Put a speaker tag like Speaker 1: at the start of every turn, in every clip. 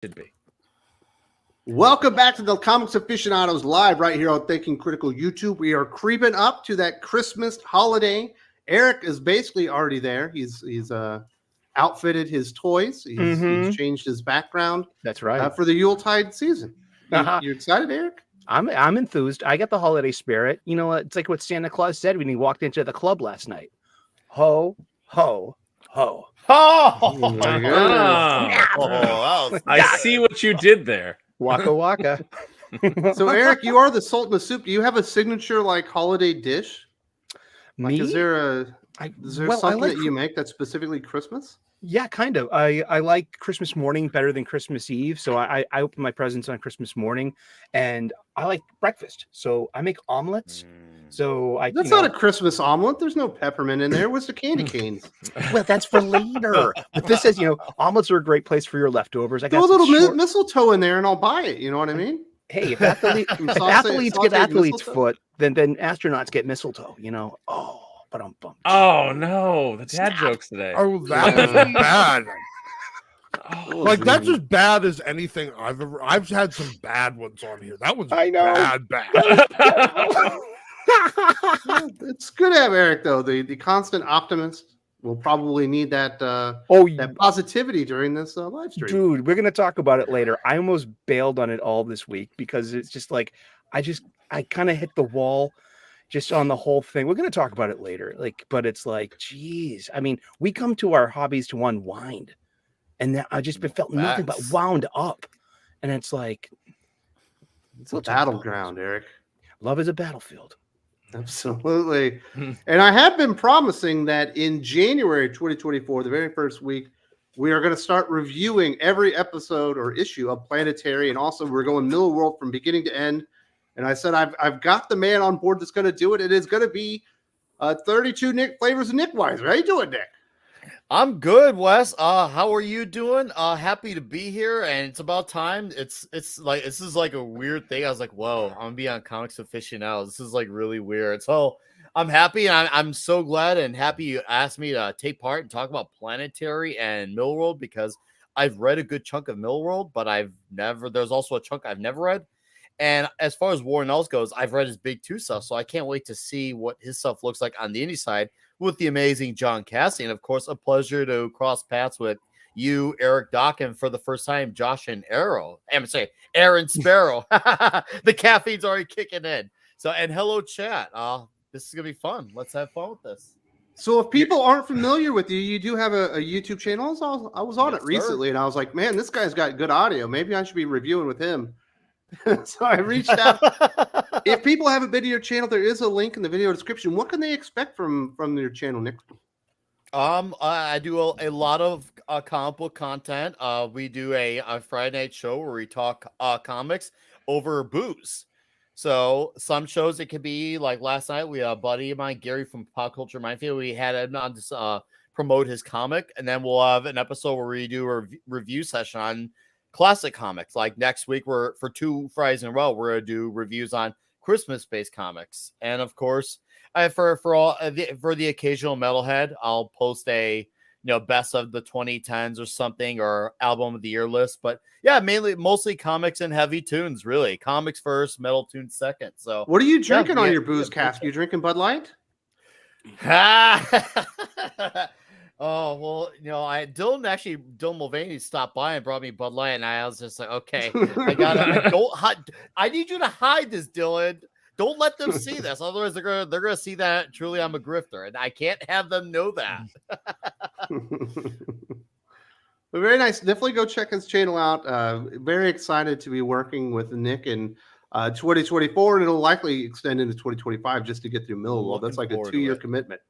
Speaker 1: Should be.
Speaker 2: Welcome back to the Comics Aficionados live right here on Thinking Critical YouTube. We are creeping up to that Christmas holiday. Eric is basically already there. He's outfitted his toys. He's changed his background.
Speaker 1: That's right.
Speaker 2: For the Yuletide season. You excited, Eric?
Speaker 1: I'm enthused. I get the holiday spirit. You know, it's like what Santa Claus said when he walked into the club last night. Ho, ho, ho.
Speaker 3: Oh,
Speaker 4: I see what you did there.
Speaker 1: Waka waka.
Speaker 2: So, Eric, you are the Sultan of Soup. Do you have a signature like holiday dish? Like,
Speaker 1: Me?
Speaker 2: is there something that you make that's specifically Christmas?
Speaker 1: Yeah, kind of. I like Christmas morning better than Christmas Eve. So I open my presents on Christmas morning, and I like breakfast. So I make omelets. So
Speaker 2: That's not a Christmas omelet. There's no peppermint in there. What's the candy canes?
Speaker 1: Well, that's for later. But this says, omelets are a great place for your leftovers. I got
Speaker 2: Throw a little mistletoe in there, and I'll buy it. You know what I mean?
Speaker 1: Hey, if athletes get athlete's foot, then astronauts get mistletoe. Oh.
Speaker 4: Oh no, the dad jokes today.
Speaker 3: Oh, that's bad. Like that's as bad as anything I've had some bad ones on here. That was bad.
Speaker 2: It's good to have Eric though. The constant optimist will probably need that that positivity during this live stream.
Speaker 1: Dude, we're gonna talk about it later. I almost bailed on it all this week because it's just like I kind of hit the wall. Just on the whole thing. We're going to talk about it later. But it's like, geez. I mean, we come to our hobbies to unwind. And I just felt nothing but wound up. And it's like...
Speaker 2: It's a battleground, Eric.
Speaker 1: Love is a battlefield.
Speaker 2: Absolutely. And I have been promising that in January 2024, the very first week, we are going to start reviewing every episode or issue of Planetary. And also, we're going Middle World from beginning to end. And I said, I've got the man on board that's going to do it. It is going to be 32 Nick flavors of Nick Weiser. How you doing, Nick?
Speaker 5: I'm good, Wes. How are you doing? Happy to be here, and it's about time. It's like this is like a weird thing. I was like, whoa, I'm gonna be on Comics Aficionados. This is like really weird. So I'm happy, and I'm so glad and happy you asked me to take part and talk about Planetary and Millworld because I've read a good chunk of Millworld, but there's also a chunk I've never read. And as far as Warren Ellis goes, I've read his Big Two stuff, so I can't wait to see what his stuff looks like on the indie side with the amazing John Cassie. And, of course, a pleasure to cross paths with you, Eric Dock, and for the first time, Josh and Aaron Sparrow. The caffeine's already kicking in. So, and hello, chat. This is going to be fun. Let's have fun with this.
Speaker 2: So if people aren't familiar with you, you do have a YouTube channel. I was on it recently, and I was like, man, this guy's got good audio. Maybe I should be reviewing with him. So I reached out. If people haven't been to your channel, there is a link in the video description. What can they expect from your channel, Nick?
Speaker 5: I do a lot of comic book content. We do a Friday night show where we talk comics over booze. So some shows it could be like last night. We had a buddy of mine, Gary from Pop Culture Minefield. We had him on to promote his comic, and then we'll have an episode where we do a review session on classic comics. Like next week, for 2 Fridays in a row, we're gonna do reviews on Christmas-based comics, and of course, for the occasional metalhead, I'll post a best of the 2010s or something, or album of the year list. But yeah, mostly comics and heavy tunes. Really, comics first, metal tunes second. So,
Speaker 2: what are you drinking on your booze cask? You drinking Bud Light?
Speaker 5: Oh, well, Dylan Mulvaney stopped by and brought me Bud Light, and I was just like, okay, I need you to hide this, Dylan. Don't let them see this. Otherwise, they're gonna see that truly I'm a grifter, and I can't have them know that.
Speaker 2: Well, very nice. Definitely go check his channel out. Very excited to be working with Nick in 2024, and it'll likely extend into 2025 just to get through Millwall. That's like a 2-year commitment.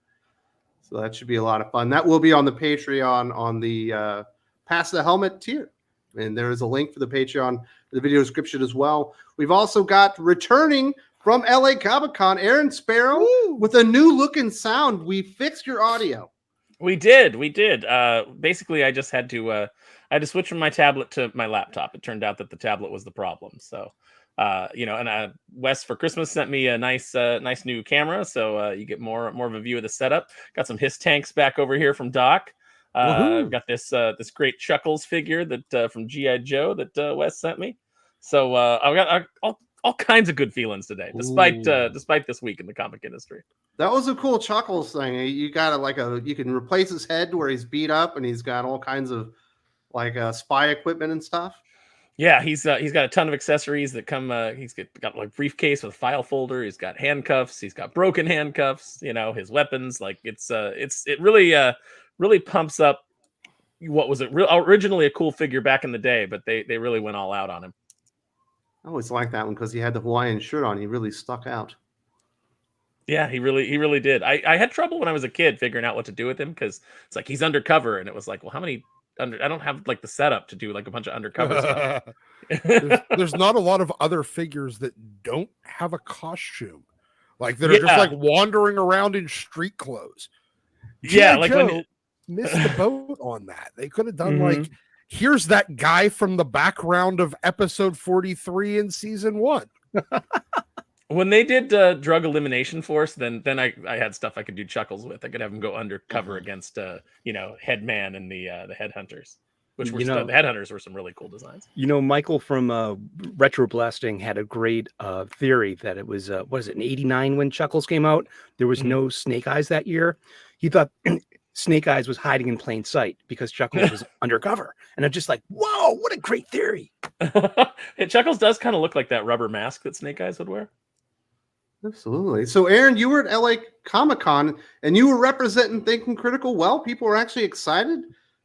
Speaker 2: So that should be a lot of fun. That will be on the Patreon on the Pass the Helmet tier. And there is a link for the Patreon in the video description as well. We've also got returning from LA Comic Con, Aaron Sparrow with a new look and sound. We fixed your audio.
Speaker 4: We did. Basically, I just had to switch from my tablet to my laptop. It turned out that the tablet was the problem. So, and Wes for Christmas sent me a nice new camera, so you get more of a view of the setup. Got some Hiss tanks back over here from Doc. I've got this this great Chuckles figure that from GI Joe that Wes sent me. So I've got all kinds of good feelings today, despite this week in the comic industry.
Speaker 2: That was a cool Chuckles thing. You got you can replace his head where he's beat up, and he's got all kinds of spy equipment and stuff.
Speaker 4: Yeah, he's got a ton of accessories that come. He's got like briefcase with file folder. He's got handcuffs. He's got broken handcuffs. You know, his weapons. Like it really pumps up. What was it? Originally a cool figure back in the day, but they really went all out on him.
Speaker 2: I always liked that one because he had the Hawaiian shirt on. He really stuck out.
Speaker 4: Yeah, he really did. I had trouble when I was a kid figuring out what to do with him because it's like he's undercover, and it was like, well, how many I don't have like the setup to do like a bunch of undercovers.
Speaker 3: there's not a lot of other figures that don't have a costume, like that are just like wandering around in street clothes.
Speaker 4: Yeah, like when
Speaker 3: missed the boat on that. They could have done like, here's that guy from the background of episode 43 in season 1.
Speaker 4: When they did Drug Elimination Force, then I had stuff I could do Chuckles with. I could have him go undercover against Headman and the Headhunters, which were the Headhunters were some really cool designs.
Speaker 1: You know, Michael from Retro Blasting had a great theory that it was what is it, in '89 when Chuckles came out? There was no Snake Eyes that year. He thought Snake Eyes was hiding in plain sight because Chuckles was undercover. And I'm just like, whoa, what a great theory.
Speaker 4: Chuckles does kind of look like that rubber mask that Snake Eyes would wear.
Speaker 2: Absolutely. So, Aaron, you were at LA Comic-Con and you were representing Thinking Critical well. People were actually excited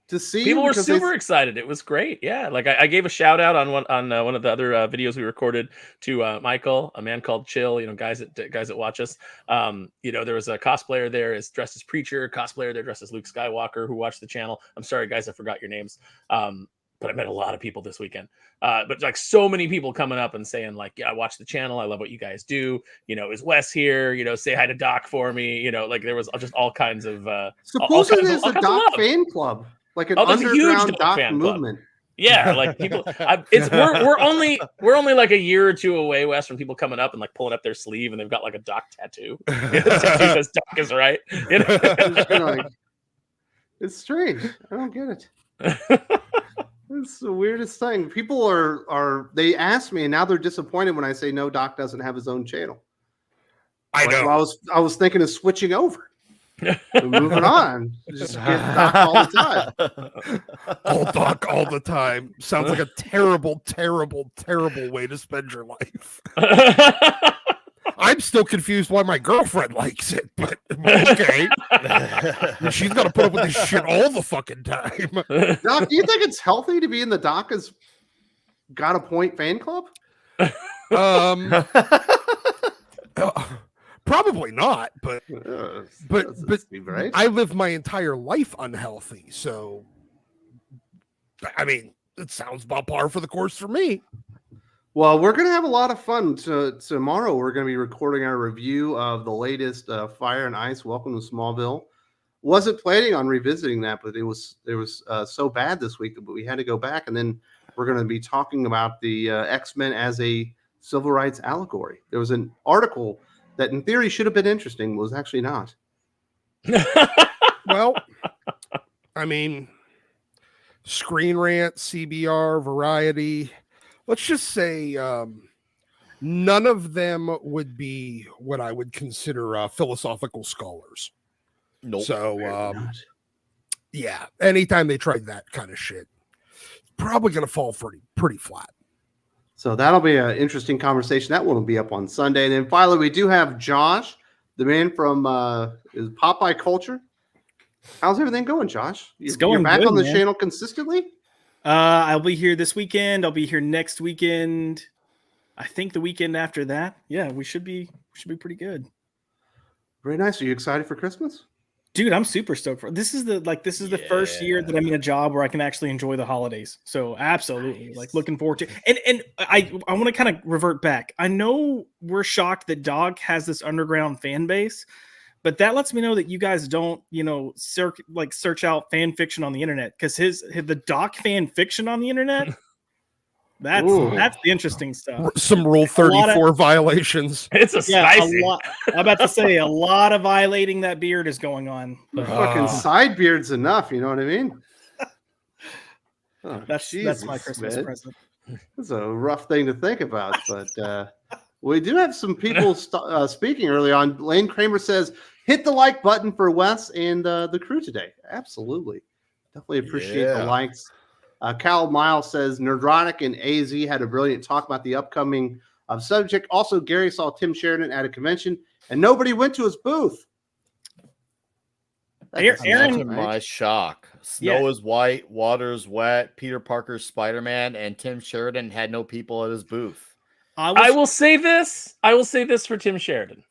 Speaker 2: to see you.
Speaker 4: People were super excited. It was great. Yeah. Like I gave a shout out on one of the other videos we recorded to Michael, a man called Chill, guys that watch us. There was a cosplayer there dressed as Preacher, cosplayer there dressed as Luke Skywalker who watched the channel. I'm sorry, guys, I forgot your names. But I met a lot of people this weekend. But like so many people coming up and saying like, yeah, I watch the channel. I love what you guys do. Is Wes here? Say hi to Doc for me. Like there was just all kinds of.
Speaker 2: Supposedly there's a Doc fan club, like an underground Doc movement.
Speaker 4: Yeah, like people. We're only like a year or two away, Wes, from people coming up and like pulling up their sleeve and they've got like a Doc tattoo. The tattoo says Doc is right.
Speaker 2: It's strange. I don't get it. It's the weirdest thing. People they ask me and now they're disappointed when I say no, Doc doesn't have his own channel.
Speaker 3: I know.
Speaker 2: I was thinking of switching over. Moving on. Just get Doc all the time.
Speaker 3: All Doc all the time. Sounds like a terrible, terrible, terrible way to spend your life. I'm still confused why my girlfriend likes it, but okay. She's got to put up with this shit all the fucking time.
Speaker 2: Doc, do you think it's healthy to be in the Doc has got a point fan club?
Speaker 3: Probably not, but
Speaker 2: right?
Speaker 3: I live my entire life unhealthy, so I mean, it sounds about par for the course for me.
Speaker 2: Well, we're going to have a lot of fun. Tomorrow, we're going to be recording our review of the latest Fire and Ice Welcome to Smallville. Wasn't planning on revisiting that, but it was so bad this week that we had to go back. And then we're going to be talking about the X-Men as a civil rights allegory. There was an article that in theory should have been interesting, was actually not.
Speaker 3: Well, I mean, Screen Rant, CBR, Variety... Let's just say none of them would be what I would consider philosophical scholars.
Speaker 5: Nope.
Speaker 3: So, yeah, anytime they tried that kind of shit, probably going to fall pretty flat.
Speaker 2: So that'll be an interesting conversation. That one will be up on Sunday. And then finally, we do have Josh, the man from Popeye Culture. How's everything going, Josh? You're back
Speaker 6: good,
Speaker 2: on the
Speaker 6: man.
Speaker 2: channel consistently?
Speaker 6: I'll be here this weekend. I'll be here next weekend. I think the weekend after that. Yeah, we should be pretty good.
Speaker 2: Very nice. Are you excited for Christmas?
Speaker 6: Dude, I'm super stoked for this. Is the first year that I'm in a job where I can actually enjoy the holidays. So absolutely, like looking forward to. And I want to kind of revert back. I know we're shocked that Dog has this underground fan base. But that lets me know that you guys don't, search out fan fiction on the internet, because the Doc fan fiction on the internet, That's
Speaker 2: Ooh.
Speaker 6: that's the interesting stuff.
Speaker 3: Some Rule 34 violations.
Speaker 4: It's a
Speaker 6: Yeah,
Speaker 4: spicy.
Speaker 6: a lot. I'm about to say a lot of violating that beard is going on.
Speaker 2: Fucking side beard's enough. You know what I mean? Oh,
Speaker 6: That's my
Speaker 2: Jesus,
Speaker 6: Christmas
Speaker 2: man.
Speaker 6: present.
Speaker 2: It's a rough thing to think about, but we do have some people speaking early on. Lane Kramer says, "Hit the like button for Wes and the crew today." Absolutely, definitely appreciate the likes. Cal Miles says, "Nerdrotic and AZ had a brilliant talk about the upcoming subject. Also, Gary saw Tim Sheridan at a convention, and nobody went to his booth."
Speaker 6: Aaron-
Speaker 5: Imagine my shock. Snow is white, water is wet. Peter Parker's Spider-Man, and Tim Sheridan had no people at his booth.
Speaker 4: I will say this. I will say this for Tim Sheridan.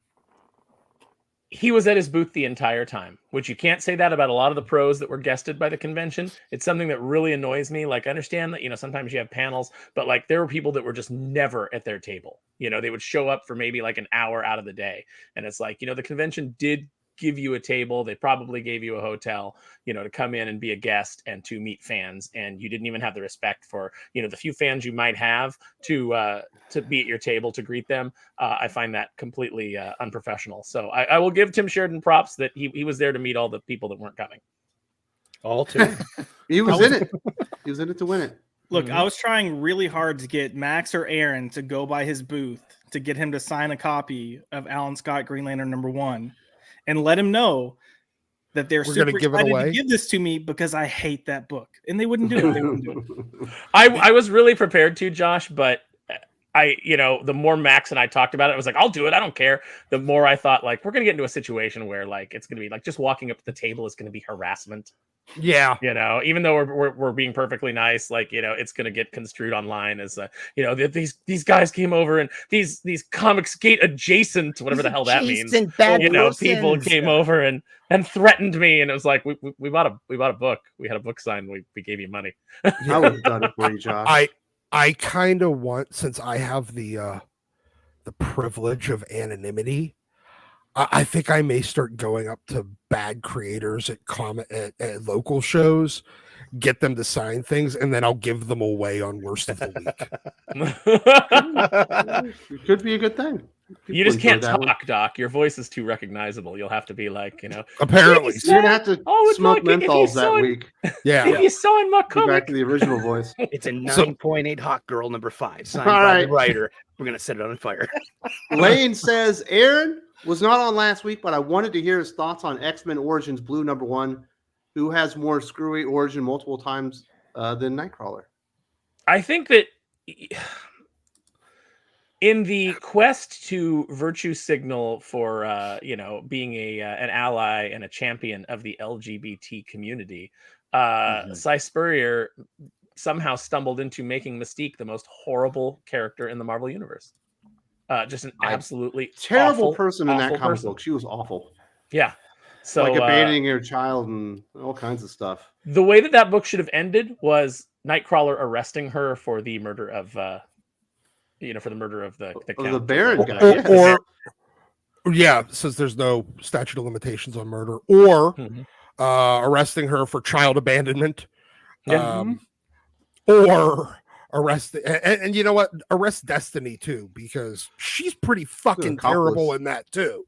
Speaker 4: He was at his booth the entire time, which you can't say that about a lot of the pros that were guested by the convention. It's something that really annoys me. Like, I understand that, sometimes you have panels, but like there were people that were just never at their table. They would show up for maybe like an hour out of the day. And it's like, the convention did give you a table. They probably gave you a hotel, to come in and be a guest and to meet fans. And you didn't even have the respect for, the few fans you might have to be at your table to greet them. I find that completely unprofessional. So I will give Tim Sheridan props that he was there to meet all the people that weren't coming.
Speaker 1: All two.
Speaker 2: He was in it. He was in it to win it.
Speaker 6: Look, I was trying really hard to get Max or Aaron to go by his booth to get him to sign a copy of Alan Scott Green Lantern #1 and let him know that they're super
Speaker 3: gonna give it
Speaker 6: excited
Speaker 3: away?
Speaker 6: to give this to me because I hate that book. And they wouldn't do it. They wouldn't do it.
Speaker 4: I was really prepared to, Josh, but the more Max and I talked about it, I was like, I'll do it. I don't care. The more I thought, like, we're going to get into a situation where, like, it's going to be like just walking up to the table is going to be harassment.
Speaker 3: Yeah.
Speaker 4: Even though we're being perfectly nice, like, it's going to get construed online as, these guys came over and these Comics Gate adjacent, whatever the hell that means. People came over and threatened me, and it was like, we bought a book. We had a book signed. We gave you money.
Speaker 2: I would have done it for you, Josh.
Speaker 3: I kind of want, since I have the privilege of anonymity, I think I may start going up to bad creators at local shows, get them to sign things, and then I'll give them away on Worst of the Week.
Speaker 2: It could be a good thing.
Speaker 4: You just can't talk, Doc. Your voice is too recognizable. You'll have to be like,
Speaker 3: Apparently.
Speaker 2: You're gonna have to smoke menthols that week.
Speaker 3: Yeah.
Speaker 4: If you saw in my
Speaker 2: Go
Speaker 4: comic.
Speaker 2: back to the original voice.
Speaker 1: It's a 9.8 Hawk Girl #5. Signed
Speaker 2: All
Speaker 1: by
Speaker 2: right.
Speaker 1: the writer. We're gonna set it on fire.
Speaker 2: Lane says, Aaron was not on last week, but I wanted to hear his thoughts on X-Men Origins Blue #1. Who has more screwy origin multiple times than Nightcrawler?
Speaker 4: I think that in the quest to virtue signal for being an ally and a champion of the LGBT community, Cy Spurrier somehow stumbled into making Mystique the most horrible character in the Marvel universe. Just an absolutely
Speaker 2: terrible
Speaker 4: awful,
Speaker 2: person in that
Speaker 4: awful
Speaker 2: comic
Speaker 4: person.
Speaker 2: book. She was awful.
Speaker 4: Yeah. So
Speaker 2: like abandoning her child and all kinds of stuff.
Speaker 4: The way that book should have ended was Nightcrawler arresting her for the murder of the Count.
Speaker 2: The Baron guy.
Speaker 3: Or since there's no statute of limitations on murder, or arresting her for child abandonment, or arrest and you know what? Arrest Destiny too, because she's pretty fucking terrible in that too.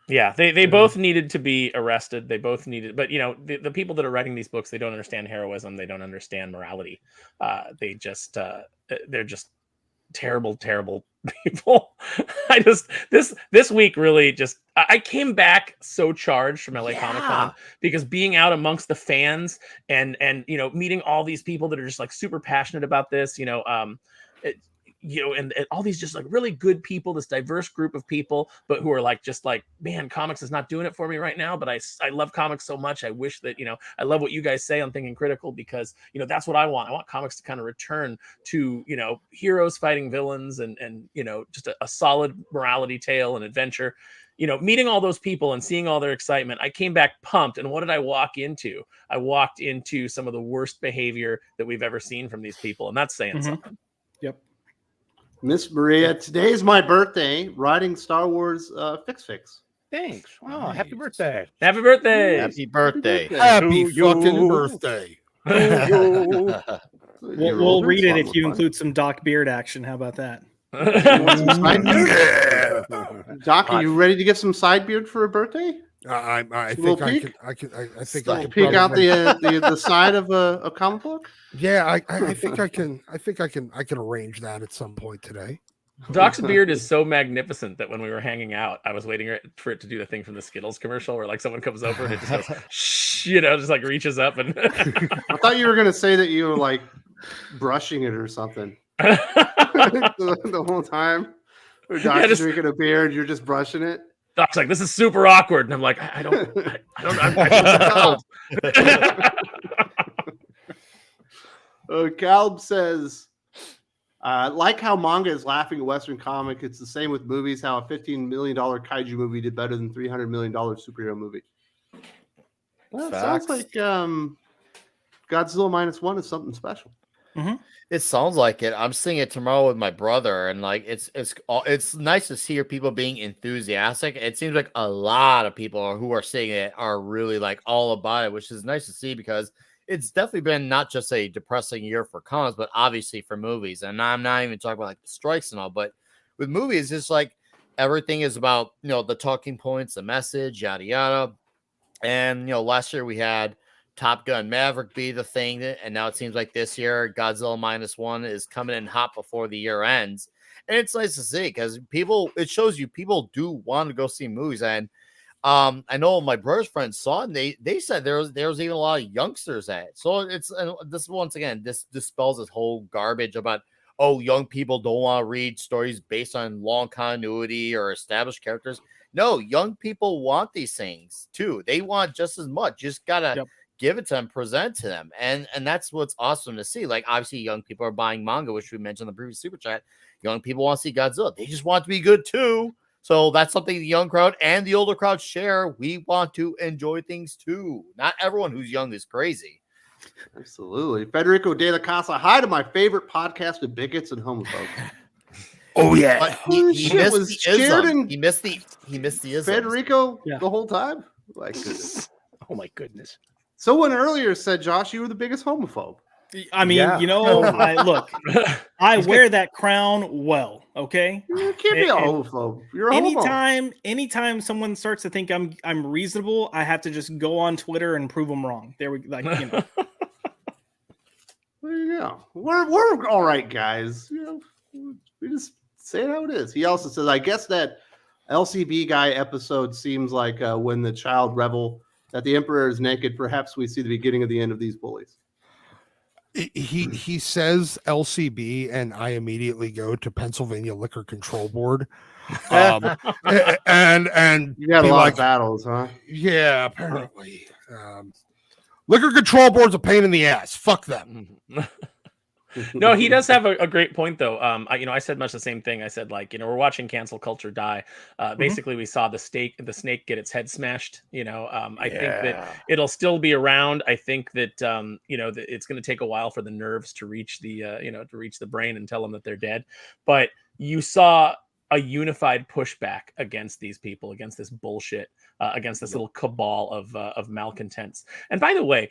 Speaker 4: Yeah, they both needed to be arrested. They both needed, but the people that are writing these books, they don't understand heroism. They don't understand morality. They're just terrible, terrible people. This week really just, I came back so charged from LA Comic Con because being out amongst the fans and meeting all these people that are just like super passionate about this, and all these just like really good people, this diverse group of people, but who are like, just like, man, comics is not doing it for me right now, but I love comics so much. I wish that, I love what you guys say on Thinking Critical, because, that's what I want. I want comics to kind of return to, heroes fighting villains and just a solid morality tale and adventure. Meeting all those people and seeing all their excitement, I came back pumped. And what did I walk into? I walked into some of the worst behavior that we've ever seen from these people. And that's saying something.
Speaker 6: Yep.
Speaker 2: Miss Maria, today is my birthday, writing Star Wars Fix.
Speaker 1: Thanks. Wow, happy birthday.
Speaker 4: Happy birthday.
Speaker 5: Happy birthday.
Speaker 3: Happy fucking birthday.
Speaker 6: We'll read it if you include some Doc Beard action. How about that?
Speaker 2: Doc, are you ready to get some side beard for a birthday?
Speaker 3: I think I can. I think I can
Speaker 2: peek out
Speaker 3: probably-
Speaker 2: the side of a comic book.
Speaker 3: Yeah, I think I can. I think I can arrange that at some point today.
Speaker 4: Doc's beard is so magnificent that when we were hanging out, I was waiting for it to do the thing from the Skittles commercial where like someone comes over and it just goes, shh, just like reaches up and.
Speaker 2: I thought you were gonna say that you were like brushing it or something the whole time. Or Doc's drinking a beer and you're just brushing it.
Speaker 4: Doc's like, this is super awkward, and I'm like, I don't.
Speaker 2: Calb says, like how manga is laughing at Western comic, it's the same with movies. How a $15 million kaiju movie did better than $300 million superhero movie. Well, it sounds like Godzilla -1 is something special.
Speaker 6: Mm-hmm.
Speaker 5: It sounds like it. I'm seeing it tomorrow with my brother, and like it's nice to see people being enthusiastic. It seems like a lot of people who are seeing it are really like all about it, which is nice to see because it's definitely been not just a depressing year for comics, but obviously for movies. And I'm not even talking about like the strikes and all, but with movies, it's like everything is about the talking points, the message, yada yada. And last year we had Top Gun Maverick be the thing, and now it seems like this year Godzilla -1 is coming in hot before the year ends, and it's nice to see because it shows you people do want to go see movies. And I know my brother's friends saw it, and they said there was even a lot of youngsters at it. So this once again dispels this whole garbage about young people don't want to read stories based on long continuity or established characters. No, young people want these things too. They want just as much. You just gotta give it to them, present to them. And that's what's awesome to see. Like, obviously, young people are buying manga, which we mentioned in the previous super chat. Young people want to see Godzilla. They just want to be good too. So that's something the young crowd and the older crowd share. We want to enjoy things too. Not everyone who's young is crazy.
Speaker 2: Absolutely. Federico de la Casa. Hi to my favorite podcast with bigots and homophobes.
Speaker 3: Oh yeah.
Speaker 5: But he missed the ism.
Speaker 2: Federico the whole time? My goodness.
Speaker 1: Oh my goodness.
Speaker 2: Someone earlier said, Josh, you were the biggest homophobe.
Speaker 6: I mean, I wear that crown well, okay?
Speaker 2: You can't be a homophobe. You're a homophobe.
Speaker 6: Anytime someone starts to think I'm reasonable, I have to just go on Twitter and prove them wrong. There we There
Speaker 2: you go. We're all right, guys. We just say it how it is. He also says, I guess that LCB guy episode seems like when the child rebel that the emperor is naked. Perhaps we see the beginning of the end of these bullies.
Speaker 3: He says LCB, and I immediately go to Pennsylvania Liquor Control Board. And
Speaker 2: you had a lot of battles, huh?
Speaker 3: Yeah, apparently. Liquor Control Board's a pain in the ass. Fuck them.
Speaker 4: No, he does have a great point though. I said much the same thing. I said, like, we're watching cancel culture die. Basically we saw the snake get its head smashed. I think that it'll still be around. I think that that it's going to take a while for the nerves to reach the brain and tell them that they're dead. But you saw a unified pushback against these people, against this bullshit, against this little cabal of malcontents. And by the way,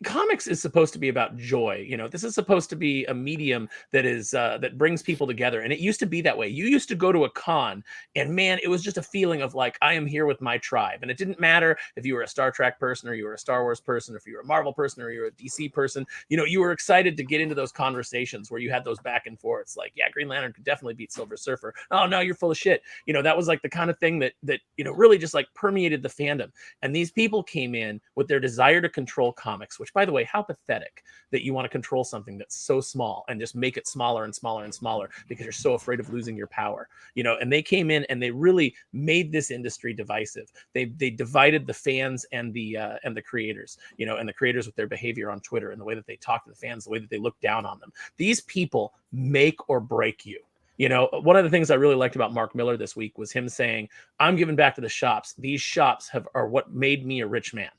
Speaker 4: comics is supposed to be about joy. This is supposed to be a medium that is that brings people together, and it used to be that way. You used to go to a con, and man, it was just a feeling of like, I am here with my tribe. And it didn't matter if you were a Star Trek person or you were a Star Wars person, or if you were a Marvel person or you were a DC person. You were excited to get into those conversations where you had those back and forths, like, yeah, Green Lantern could definitely beat Silver Surfer. Oh no, you're full of shit. That was like the kind of thing that really just like permeated the fandom. And these people came in with their desire to control comics, which, by the way, how pathetic that you want to control something that's so small and just make it smaller and smaller and smaller because you're so afraid of losing your power. And they came in and they really made this industry divisive. They divided the fans and the creators, and the creators with their behavior on Twitter and the way that they talk to the fans, the way that they look down on them. These people make or break you. One of the things I really liked about Mark Miller this week was him saying, I'm giving back to the shops. These shops are what made me a rich man.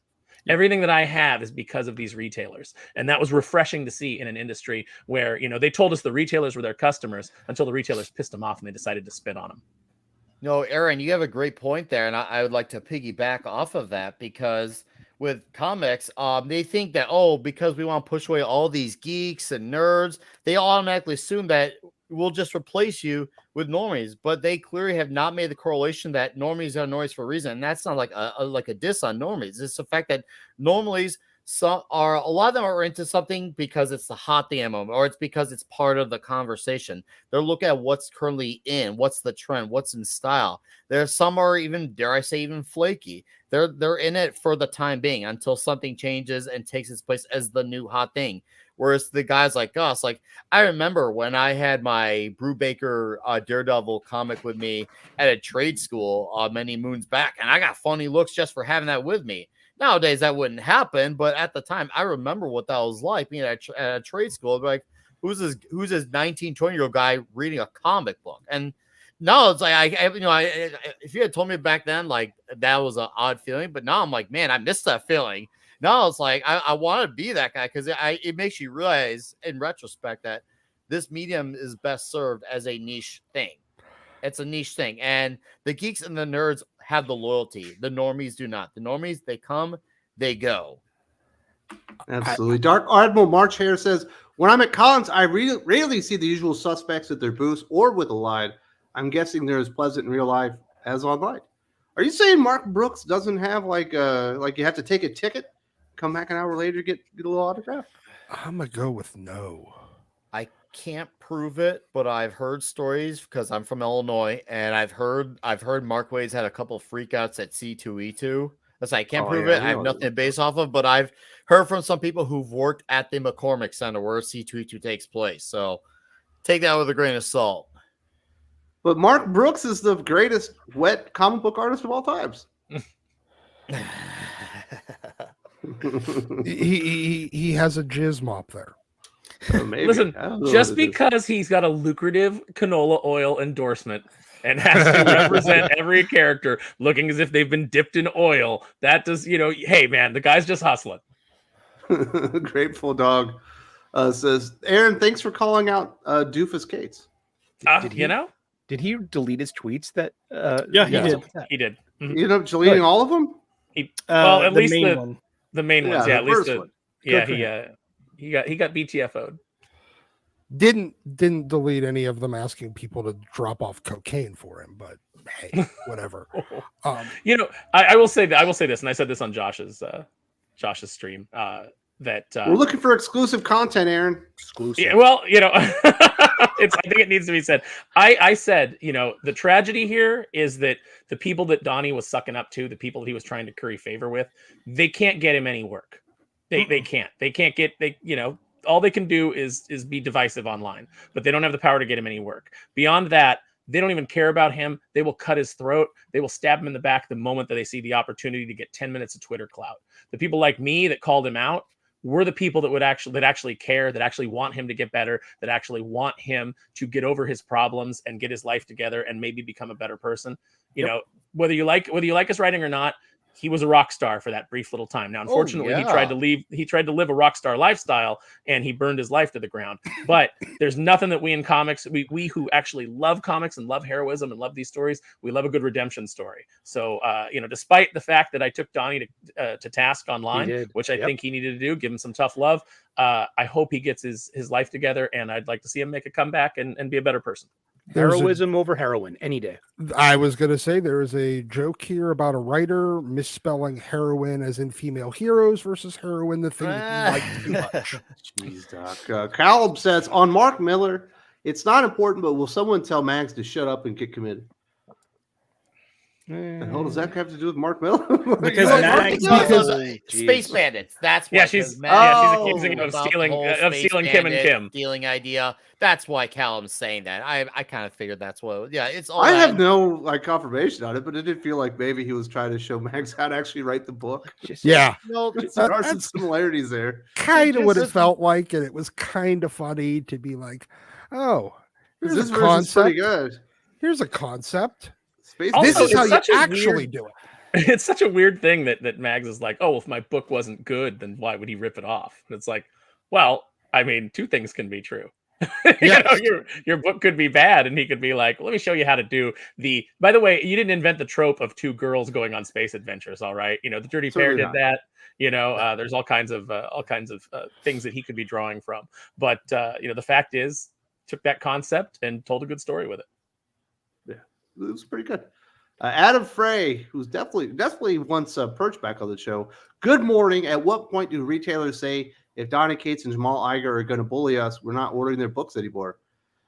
Speaker 4: Everything that I have is because of these retailers. And that was refreshing to see in an industry where, they told us the retailers were their customers until the retailers pissed them off and they decided to spit on them.
Speaker 5: No, Aaron, you have a great point there. And I would like to piggyback off of that because with comics, they think that, because we want to push away all these geeks and nerds, they automatically assume that we'll just replace you with normies. But they clearly have not made the correlation that normies are normies for a reason. And that's not like a diss on normies. It's the fact that normalies a lot of them are into something because it's the hot thing at the moment, or it's because it's part of the conversation. They're looking at what's currently in, what's the trend, what's in style. There's some are even, dare I say, even flaky. They're in it for the time being until something changes and takes its place as the new hot thing. Whereas the guys like us, like I remember when I had my Brubaker Daredevil comic with me at a trade school many moons back, and I got funny looks just for having that with me. Nowadays, that wouldn't happen, but at the time, I remember what that was like being at a trade school. Like, who's this 19, 20-year-old guy reading a comic book? And now it's like, if you had told me back then, like, that was an odd feeling, but now I'm like, man, I miss that feeling. Now it's like, I want to be that guy because it makes you realize in retrospect that this medium is best served as a niche thing. It's a niche thing. And the geeks and the nerds have the loyalty. The normies do not. The normies, they come, they go.
Speaker 2: Absolutely. Dark Admiral March Hare says, when I'm at cons, I rarely see the usual suspects at their booths or with a line. I'm guessing they're as pleasant in real life as online. Are you saying Mark Brooks doesn't have like you have to take a ticket, come back an hour later, get a little autograph?
Speaker 3: I'm going to go with no.
Speaker 5: I can't prove it, but I've heard stories because I'm from Illinois, and I've heard Mark Wade's had a couple of freakouts at C2E2. That's I can't prove it. I have nothing to base off of, but I've heard from some people who've worked at the McCormick Center where C2E2 takes place. So take that with a grain of salt.
Speaker 2: But Mark Brooks is the greatest wet comic book artist of all times.
Speaker 3: he has a jizz mop there.
Speaker 2: Maybe.
Speaker 4: Listen, just because he's got a lucrative canola oil endorsement and has to represent every character looking as if they've been dipped in oil, that does, hey man, the guy's just hustling.
Speaker 2: Grateful Dog says, Aaron, thanks for calling out Doofus Cates.
Speaker 1: Did he delete his tweets? That
Speaker 6: yeah, he did.
Speaker 4: He did.
Speaker 2: Mm-hmm. You know, deleting all of them.
Speaker 4: At least
Speaker 6: main
Speaker 4: the main ones. Yeah, at least
Speaker 2: one.
Speaker 4: he got BTFO'd.
Speaker 3: Didn't delete any of them asking people to drop off cocaine for him, but hey, whatever.
Speaker 4: I will say that I will say this, and I said this on Josh's stream. That
Speaker 2: we're looking for exclusive content, Aaron.
Speaker 1: Exclusive.
Speaker 4: Yeah, well, I think it needs to be said. I said, the tragedy here is that the people that Donny was sucking up to, the people that he was trying to curry favor with, they can't get him any work. They can't. They can't get all they can do is be divisive online, but they don't have the power to get him any work. Beyond that, they don't even care about him. They will cut his throat. They will stab him in the back the moment that they see the opportunity to get 10 minutes of Twitter clout. The people like me that called him out were the people that actually care, that actually want him to get better, that actually want him to get over his problems and get his life together and maybe become a better person. Whether you like his writing or not, he was a rock star for that brief little time. Now, unfortunately, he tried to live a rock star lifestyle and he burned his life to the ground. But there's nothing that we in comics, we who actually love comics and love heroism and love these stories, we love a good redemption story. So, despite the fact that I took Donny to task online, which I think he needed to do, give him some tough love. I hope he gets his life together, and I'd like to see him make a comeback and be a better person.
Speaker 1: Heroism over heroin any day.
Speaker 3: I was going to say there is a joke here about a writer misspelling heroin as in female heroes versus heroin, the thing that you like too much.
Speaker 2: Jeez, Doc. Caleb says, on Mark Miller, it's not important, but will someone tell Mags to shut up and get committed? The hell does that have to do with Mark Miller?
Speaker 5: Because Space Bandits. That's why.
Speaker 4: Yeah, she's accusing him of stealing Kim and Kim.
Speaker 5: Stealing idea. That's why Callum's saying that. I kind of figured that's what. Yeah, it's all.
Speaker 2: I have no confirmation on it, but it did feel like maybe he was trying to show Mags how to actually write the book.
Speaker 3: Yeah,
Speaker 2: there are some similarities there.
Speaker 3: Kind of what it felt like, and it was kind of funny to be like, "Oh,
Speaker 2: this version's pretty good.
Speaker 3: Here's a concept."
Speaker 4: Also,
Speaker 3: this is how you actually do it.
Speaker 4: It's such a weird thing that Mags is like, oh, if my book wasn't good, then why would he rip it off? And it's like, well, I mean, two things can be true. Your book could be bad, and he could be like, "Let me show you how to do the." By the way, you didn't invent the trope of two girls going on space adventures. All right, the Dirty Pair did that. There's all kinds of things that he could be drawing from. But the fact is, took that concept and told a good story with it.
Speaker 2: Yeah, it was pretty good. Adam Frey, who's definitely wants Perch back on the show. Good morning. At what point do retailers say, if Donny Cates and Jamal Igle are going to bully us, we're not ordering their books anymore?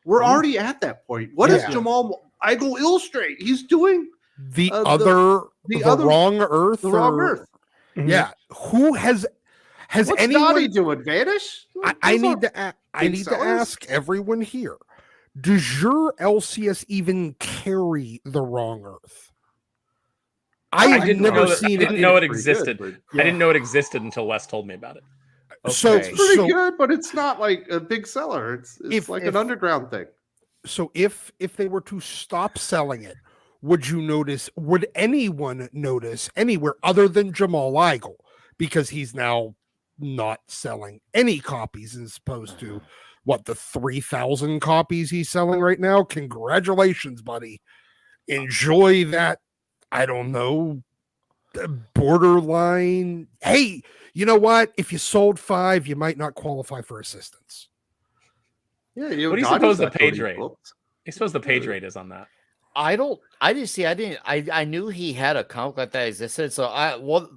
Speaker 2: We're already at that point. What does Jamal Igle illustrate? He's doing
Speaker 3: the wrong Earth.
Speaker 2: The wrong Earth.
Speaker 3: Yeah. Who has
Speaker 2: What's
Speaker 3: anyone
Speaker 2: Donny doing? Vanish?
Speaker 3: I need to ask everyone here. Does your LCS even carry the wrong Earth?
Speaker 4: I didn't
Speaker 3: never
Speaker 4: know
Speaker 3: seen
Speaker 4: I didn't know it existed. I didn't know it existed until Wes told me about it.
Speaker 2: Okay. So it's pretty good, but it's not like a big seller. It's like an underground thing.
Speaker 3: So if they were to stop selling it, would anyone notice anywhere other than Jamal Igle? Because he's now not selling any copies as opposed to the 3,000 copies he's selling right now. Congratulations, buddy. Enjoy that. I don't know, borderline. Hey, you know what? If you sold 5, you might not qualify for assistance.
Speaker 2: Yeah.
Speaker 4: What do you suppose the page rate? I suppose the page rate is on that.
Speaker 5: I knew he had a comic like that existed. So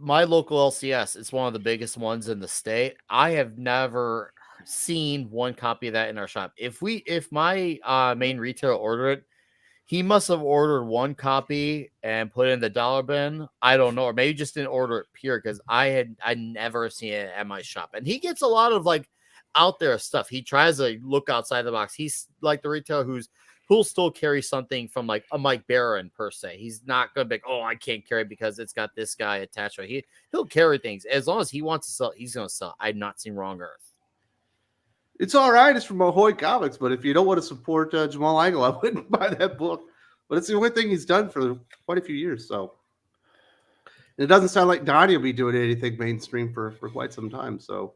Speaker 5: my local LCS, it's one of the biggest ones in the state. I have never seen one copy of that in our shop. If my main retailer ordered it, he must have ordered one copy and put it in the dollar bin. I don't know, or maybe just didn't order it pure, because I never seen it at my shop. And he gets a lot of like out there stuff. He tries to look outside the box. He's like the retailer who'll still carry something from like a Mike Barron per se. He's not gonna be like, oh, I can't carry it because it's got this guy attached to it. He'll carry things as long as he wants to sell. He's gonna sell. I've not seen Wrong Earth.
Speaker 2: It's all right. It's from Ahoy Comics, but if you don't want to support Jamal Igle, I wouldn't buy that book. But it's the only thing he's done for quite a few years. So and it doesn't sound like Donny will be doing anything mainstream for quite some time. So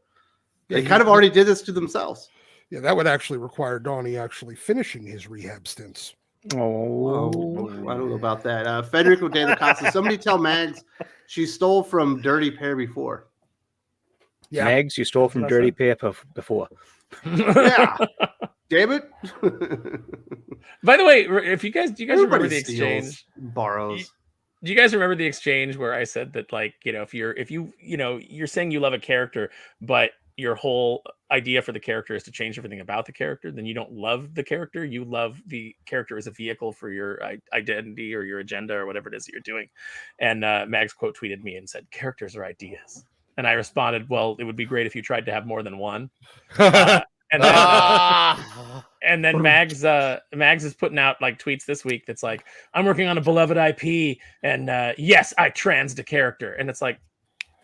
Speaker 2: they kind of already did this to themselves.
Speaker 3: Yeah, that would actually require Donny actually finishing his rehab stints.
Speaker 2: Oh, I don't know about that. Federico De La Costa, somebody tell Mags she stole from Dirty Pair before.
Speaker 1: Yeah. Mags, you stole from Dirty Pair before.
Speaker 2: Yeah. Damn it.
Speaker 4: By the way, do you guys remember the exchange?
Speaker 2: Borrows.
Speaker 4: Do you guys remember the exchange where I said that, like, if you're saying you love a character, but your whole idea for the character is to change everything about the character, then you don't love the character. You love the character as a vehicle for your identity or your agenda or whatever it is that you're doing. And Mags quote tweeted me and said, "Characters are ideas." And I responded, "Well, it would be great if you tried to have more than one." And then Mags is putting out like tweets this week that's like, "I'm working on a beloved IP, and yes, I transed a character." And it's like,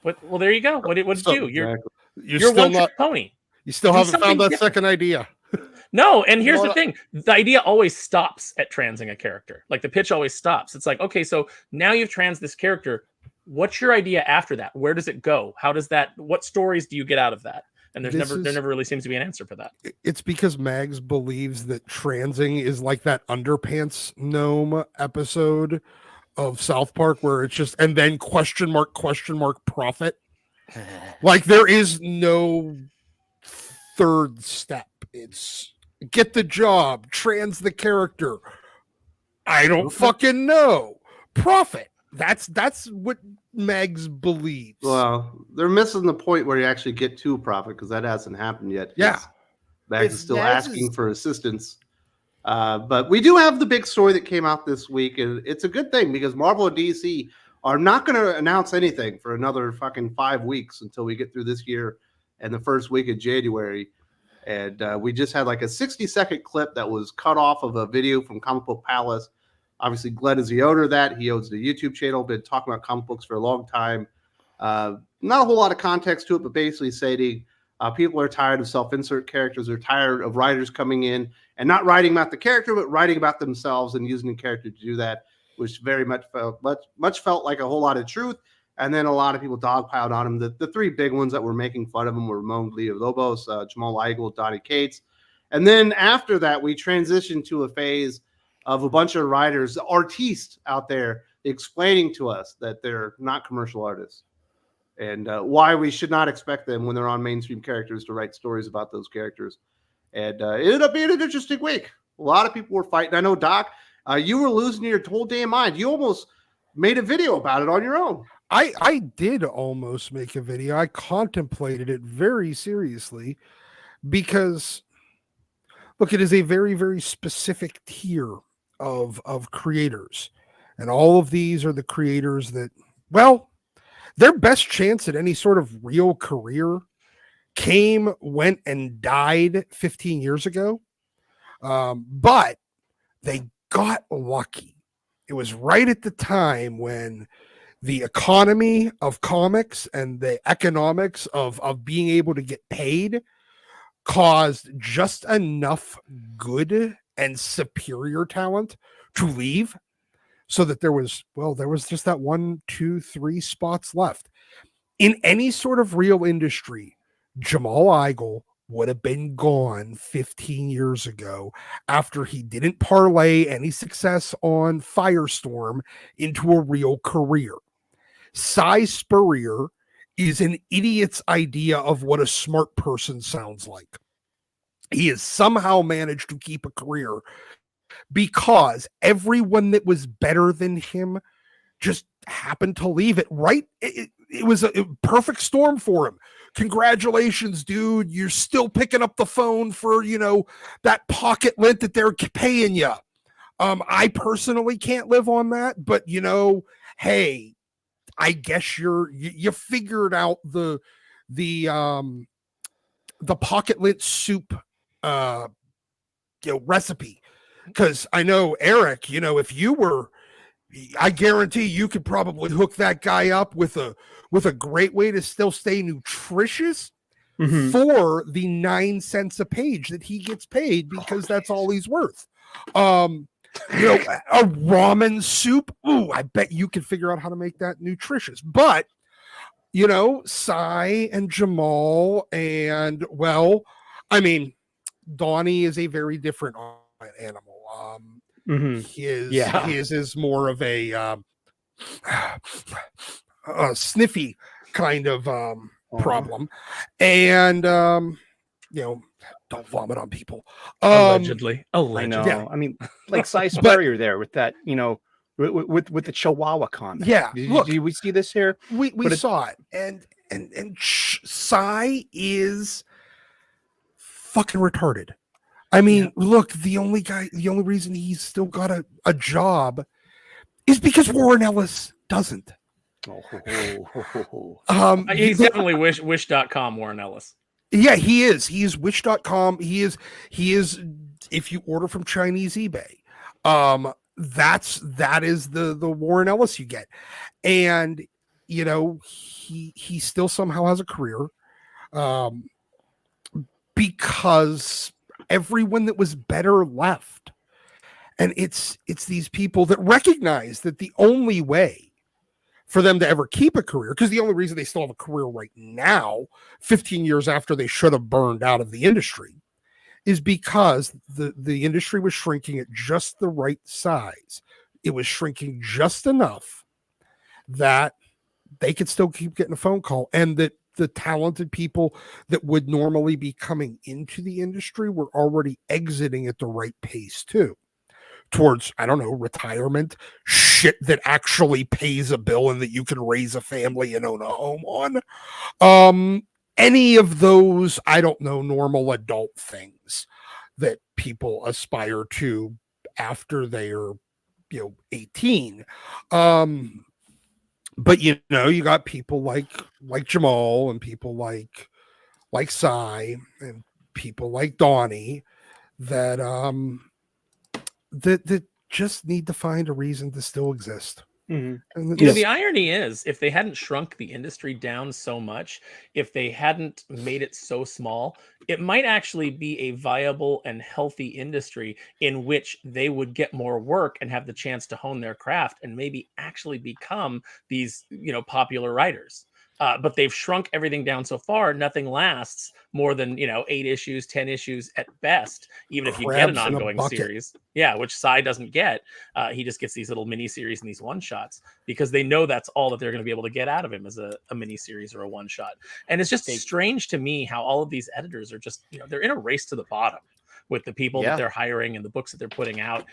Speaker 4: what? Well, there you go. What did you do? You're
Speaker 3: still
Speaker 4: one
Speaker 3: not
Speaker 4: trick pony.
Speaker 3: You still haven't found that second idea.
Speaker 4: No, and here's the thing. The idea always stops at transing a character. Like the pitch always stops. It's like, okay, so now you've trans this character. What's your idea after that? Where does it go? What stories do you get out of that? And there never really seems to be an answer for that.
Speaker 3: It's because Mags believes that transing is like that underpants gnome episode of South Park where it's just, and then question mark profit. Like there is no third step. It's get the job, trans the character. I don't fucking know. Profit. That's what Mags believes.
Speaker 2: Well, they're missing the point where you actually get to a profit because that hasn't happened yet.
Speaker 3: Yeah.
Speaker 2: Mags is still asking for assistance. But we do have the big story that came out this week, and it's a good thing because Marvel and DC are not going to announce anything for another fucking 5 weeks until we get through this year and the first week of January. And we just had like a 60-second clip that was cut off of a video from Comic Book Palace. Obviously, Glenn is the owner of that. He owns the YouTube channel, been talking about comic books for a long time. Not a whole lot of context to it, but basically stating people are tired of self-insert characters. They're tired of writers coming in and not writing about the character, but writing about themselves and using the character to do that, which very much felt like a whole lot of truth. And then a lot of people dogpiled on him. The 3 big ones that were making fun of him were Ramon, Villalobos, Jamal Igle, Donny Cates. And then after that, we transitioned to a phase of a bunch of writers, artistes out there explaining to us that they're not commercial artists and why we should not expect them when they're on mainstream characters to write stories about those characters. And it ended up being an interesting week. A lot of people were fighting. I know, Doc, you were losing your whole damn mind. You almost made a video about it on your own.
Speaker 3: I did almost make a video. I contemplated it very seriously because, look, it is a very, very specific tier of creators. And all of these are the creators that, well, their best chance at any sort of real career came, went, and died 15 years ago. But they got lucky. It was right at the time when the economy of comics and the economics of being able to get paid caused just enough good and superior talent to leave, so that there was just that 1, 2, 3 spots left. In any sort of real industry, Jamal Igle would have been gone 15 years ago after he didn't parlay any success on Firestorm into a real career. Cy Spurrier is an idiot's idea of what a smart person sounds like. He has somehow managed to keep a career because everyone that was better than him just happened to leave it, right? It was a perfect storm for him. Congratulations, dude. You're still picking up the phone for, that pocket lint that they're paying you. I personally can't live on that, but hey, I guess you figured out the pocket lint soup recipe. Because I know, Eric, if you were, I guarantee you could probably hook that guy up with a great way to still stay nutritious for the 9 cents a page that he gets paid, because that's all he's worth. A ramen soup. Ooh, I bet you can figure out how to make that nutritious. But, Cy and Jamal and, Donny is a very different animal. His is more of a sniffy kind of problem. And, don't vomit on people.
Speaker 4: Allegedly.
Speaker 1: I know. Yeah. I mean, like Cy Spurrier there with that, with the Chihuahua comment.
Speaker 3: Yeah.
Speaker 1: Did we see this here?
Speaker 3: We saw it. And Cy is fucking retarded. I mean, look, the only reason he's still got a job is because Warren Ellis doesn't.
Speaker 4: He's definitely wish.com Warren Ellis.
Speaker 3: Yeah, he is. He is wish.com. He is if you order from Chinese eBay. That is the Warren Ellis you get. And he still somehow has a career. Because everyone that was better left. And it's these people that recognize that the only way for them to ever keep a career, because the only reason they still have a career right now, 15 years after they should have burned out of the industry, is because the industry was shrinking at just the right size. It was shrinking just enough that they could still keep getting a phone call, and that the talented people that would normally be coming into the industry were already exiting at the right pace too, towards, I don't know, retirement, shit that actually pays a bill and that you can raise a family and own a home on. Any of those, I don't know, normal adult things that people aspire to after they're 18. But you got people like Jamal and people like Cy and people like Donny that that just need to find a reason to still exist.
Speaker 4: Mm-hmm. The irony is, if they hadn't shrunk the industry down so much, if they hadn't made it so small, it might actually be a viable and healthy industry in which they would get more work and have the chance to hone their craft and maybe actually become these, popular writers. but they've shrunk everything down so far. Nothing lasts more than 8 issues, 10 issues at best. Even if you get an
Speaker 3: Crabs in a
Speaker 4: ongoing
Speaker 3: bucket.
Speaker 4: series, which Sai doesn't get. He just gets these little mini series and these one shots because they know that's all that they're going to be able to get out of him as a mini series or a one shot. And it's just strange to me how all of these editors are just they're in a race to the bottom with the people that they're hiring and the books that they're putting out.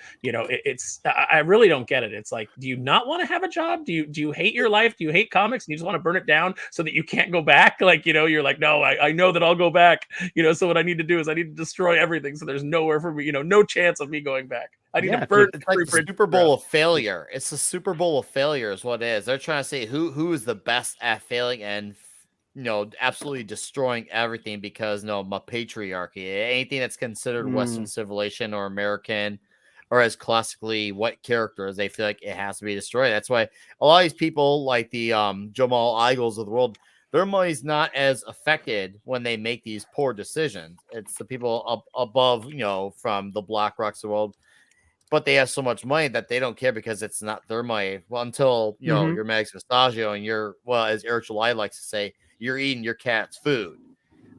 Speaker 4: I really don't get it. It's like, do you not want to have a job? Do you hate your life? Do you hate comics and you just want to burn it down so that you can't go back? Like, you're like, no, I know that I'll go back. So what I need to do is I need to destroy everything. So there's nowhere for me, no chance of me going back. I need to burn.
Speaker 5: It's like the Super Bowl of failure. It's the Super Bowl of failure is what it is. They're trying to say who is the best at failing and absolutely destroying everything because my patriarchy, anything that's considered Western civilization or American or as classically white characters, they feel like it has to be destroyed. That's why a lot of these people like the Jamal Igles of the world, their money's not as affected when they make these poor decisions. It's the people above, from the BlackRocks of the world, but they have so much money that they don't care because it's not their money. Well, until you're Max Vestagio and as Eric July likes to say, you're eating your cat's food.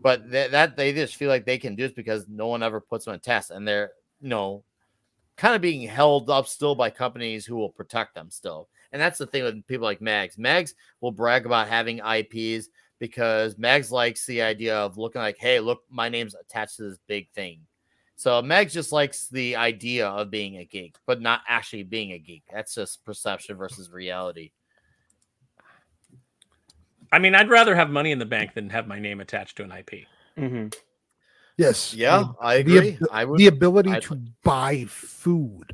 Speaker 5: But that they just feel like they can do it because no one ever puts them on test, and they're kind of being held up still by companies who will protect them still. And that's the thing with people like Mags. Mags will brag about having IPs because Mags likes the idea of looking like, hey, look, my name's attached to this big thing. So Mags just likes the idea of being a geek, but not actually being a geek. That's just perception versus reality.
Speaker 4: I mean, I'd rather have money in the bank than have my name attached to an IP.
Speaker 1: Mm-hmm.
Speaker 3: Yes.
Speaker 5: Yeah, I agree.
Speaker 3: The ability to buy food.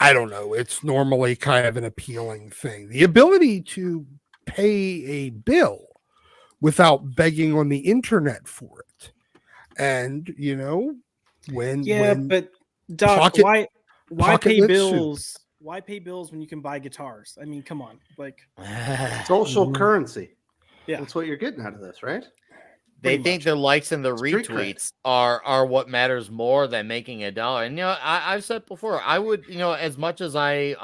Speaker 3: I don't know. It's normally kind of an appealing thing. The ability to pay a bill without begging on the internet for it. And,
Speaker 6: but Doc, why pay bills? Why pay bills when you can buy guitars? I mean, come on, like
Speaker 2: social currency.
Speaker 6: Yeah,
Speaker 2: that's what you're getting out of this, right?
Speaker 5: They think the likes and the retweets are what matters more than making $1. And I've said before, I would as much as I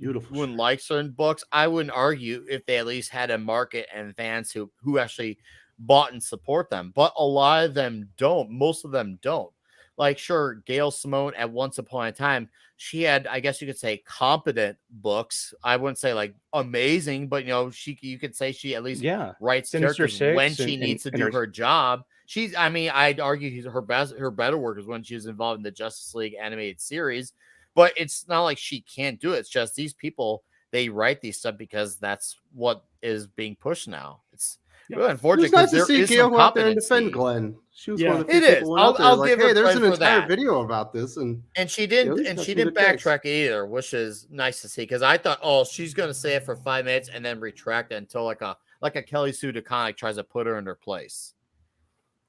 Speaker 5: wouldn't like certain books, I wouldn't argue if they at least had a market and fans who actually bought and support them. But a lot of them don't. Most of them don't. Like, sure, Gail Simone at once upon a time, she had, I guess you could say, competent books. I wouldn't say like amazing, but you could say she at least writes characters when she needs to do her job. I'd argue her better work is when she was involved in the Justice League animated series, but it's not like she can't do it. It's just these people, they write these stuff because that's what is being pushed now. It's really unfortunate.
Speaker 2: It's nice to see Gail go out there and defend Glenn. She was one of the few people who went out there like, hey, there's an entire video about this, and
Speaker 5: she didn't backtrack either, which is nice to see because I thought, she's going to say it for 5 minutes and then retract it until like a Kelly Sue DeConnick tries to put her in her place.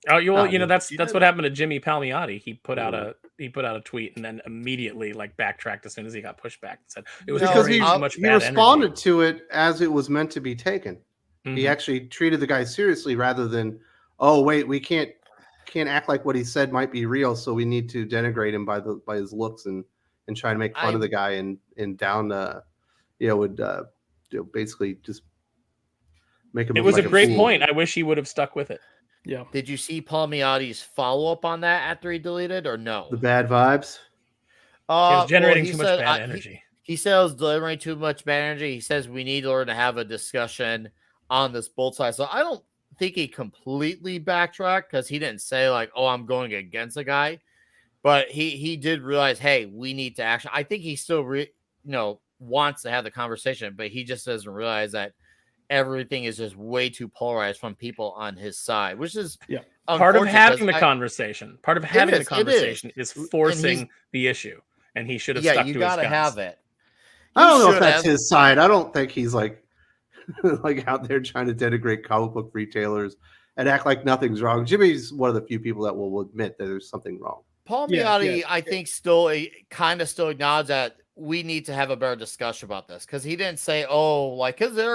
Speaker 4: Oh, that's what happened to Jimmy Palmiotti. He put out a tweet and then immediately backtracked as soon as he got pushed back and said it was because he
Speaker 2: responded to it as it was meant to be taken. Mm-hmm. He actually treated the guy seriously rather than, we can't act like what he said might be real, so we need to denigrate him by his looks and try to make fun of the guy and down basically just make him.
Speaker 4: It was a great point. I wish he would have stuck with it.
Speaker 6: Yeah.
Speaker 5: Did you see Palmiotti's follow up on that after he deleted or no?
Speaker 2: The bad vibes.
Speaker 4: He was generating too much bad energy.
Speaker 5: He said I was delivering too much bad energy. He says we need to learn to have a discussion on this both sides. So I don't think he completely backtracked because he didn't say I'm going against a guy, but he did realize, hey, we need to actually. I think he still wants to have the conversation, but he just doesn't realize that everything is just way too polarized from people on his side, which is
Speaker 4: part of having the conversation. Part of having the conversation is forcing the issue, and he should have stuck to his guns.
Speaker 5: You got to have it.
Speaker 2: I don't know if that's his side. I don't think he's like out there trying to denigrate comic book retailers and act like nothing's wrong. Jimmy's one of the few people that will admit that there's something wrong.
Speaker 5: Palmiotti, I think, still acknowledged that we need to have a better discussion about this because he didn't say, because there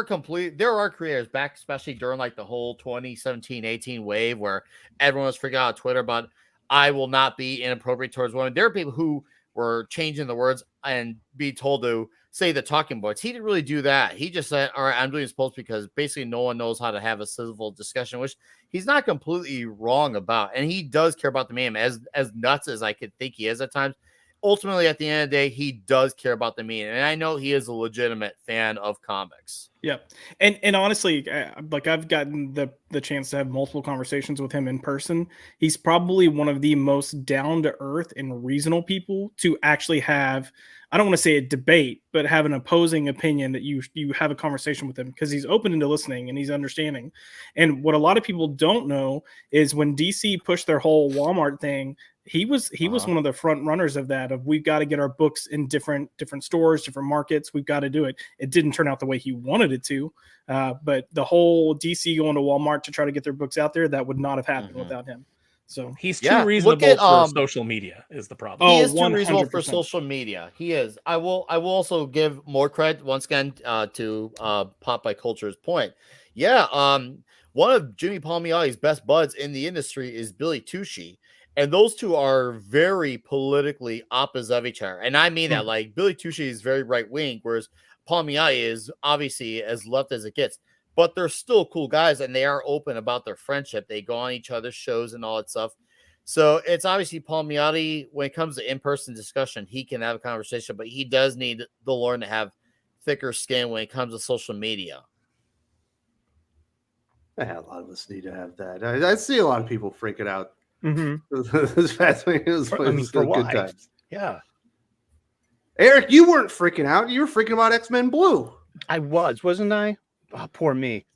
Speaker 5: are creators back, especially during the whole 2017-18 wave where everyone was freaking out on Twitter about I will not be inappropriate towards women. There are people who were changing the words and be told to say the talking points. He didn't really do that. He just said, all right, I'm doing this post because basically no one knows how to have a civil discussion, which he's not completely wrong about. And he does care about the meme as nuts as I could think he is at times. Ultimately, at the end of the day, he does care about the meme. And I know he is a legitimate fan of comics.
Speaker 6: Yeah. And honestly, like I've gotten the chance to have multiple conversations with him in person. He's probably one of the most down to earth and reasonable people to actually have, I don't want to say a debate, but have an opposing opinion that you have a conversation with him, because he's open into listening and he's understanding. And what a lot of people don't know is when DC pushed their whole Walmart thing, he was one of the front runners of that, of we've got to get our books in different stores, different markets. We've got to do it. It didn't turn out the way he wanted it to. But the whole DC going to Walmart to try to get their books out there, that would not have happened without him. So
Speaker 4: he's too reasonable for social media is the problem.
Speaker 5: He is too
Speaker 6: 100%.
Speaker 5: reasonable for social media. He is. I will also give more credit once again to Pop by Culture's point. Yeah, one of Jimmy Palmiotti's best buds in the industry is Billy Tucci. And those two are very politically opposite of each other. And I mean that, like, Billy Tucci is very right-wing, whereas Palmiotti is obviously as left as it gets. But they're still cool guys, and they are open about their friendship. They go on each other's shows and all that stuff. So it's obviously Palmiotti, when it comes to in-person discussion, he can have a conversation, but he does need the Lord to have thicker skin when it comes to social media.
Speaker 2: A lot of us need to have that. I see a lot of people freaking out.
Speaker 1: Mm-hmm.
Speaker 2: This past week, it was
Speaker 1: for
Speaker 2: good
Speaker 1: why?
Speaker 2: times.
Speaker 1: Yeah.
Speaker 2: Eric, you weren't freaking out. You were freaking about X-Men Blue.
Speaker 1: I wasn't I? Oh, poor me.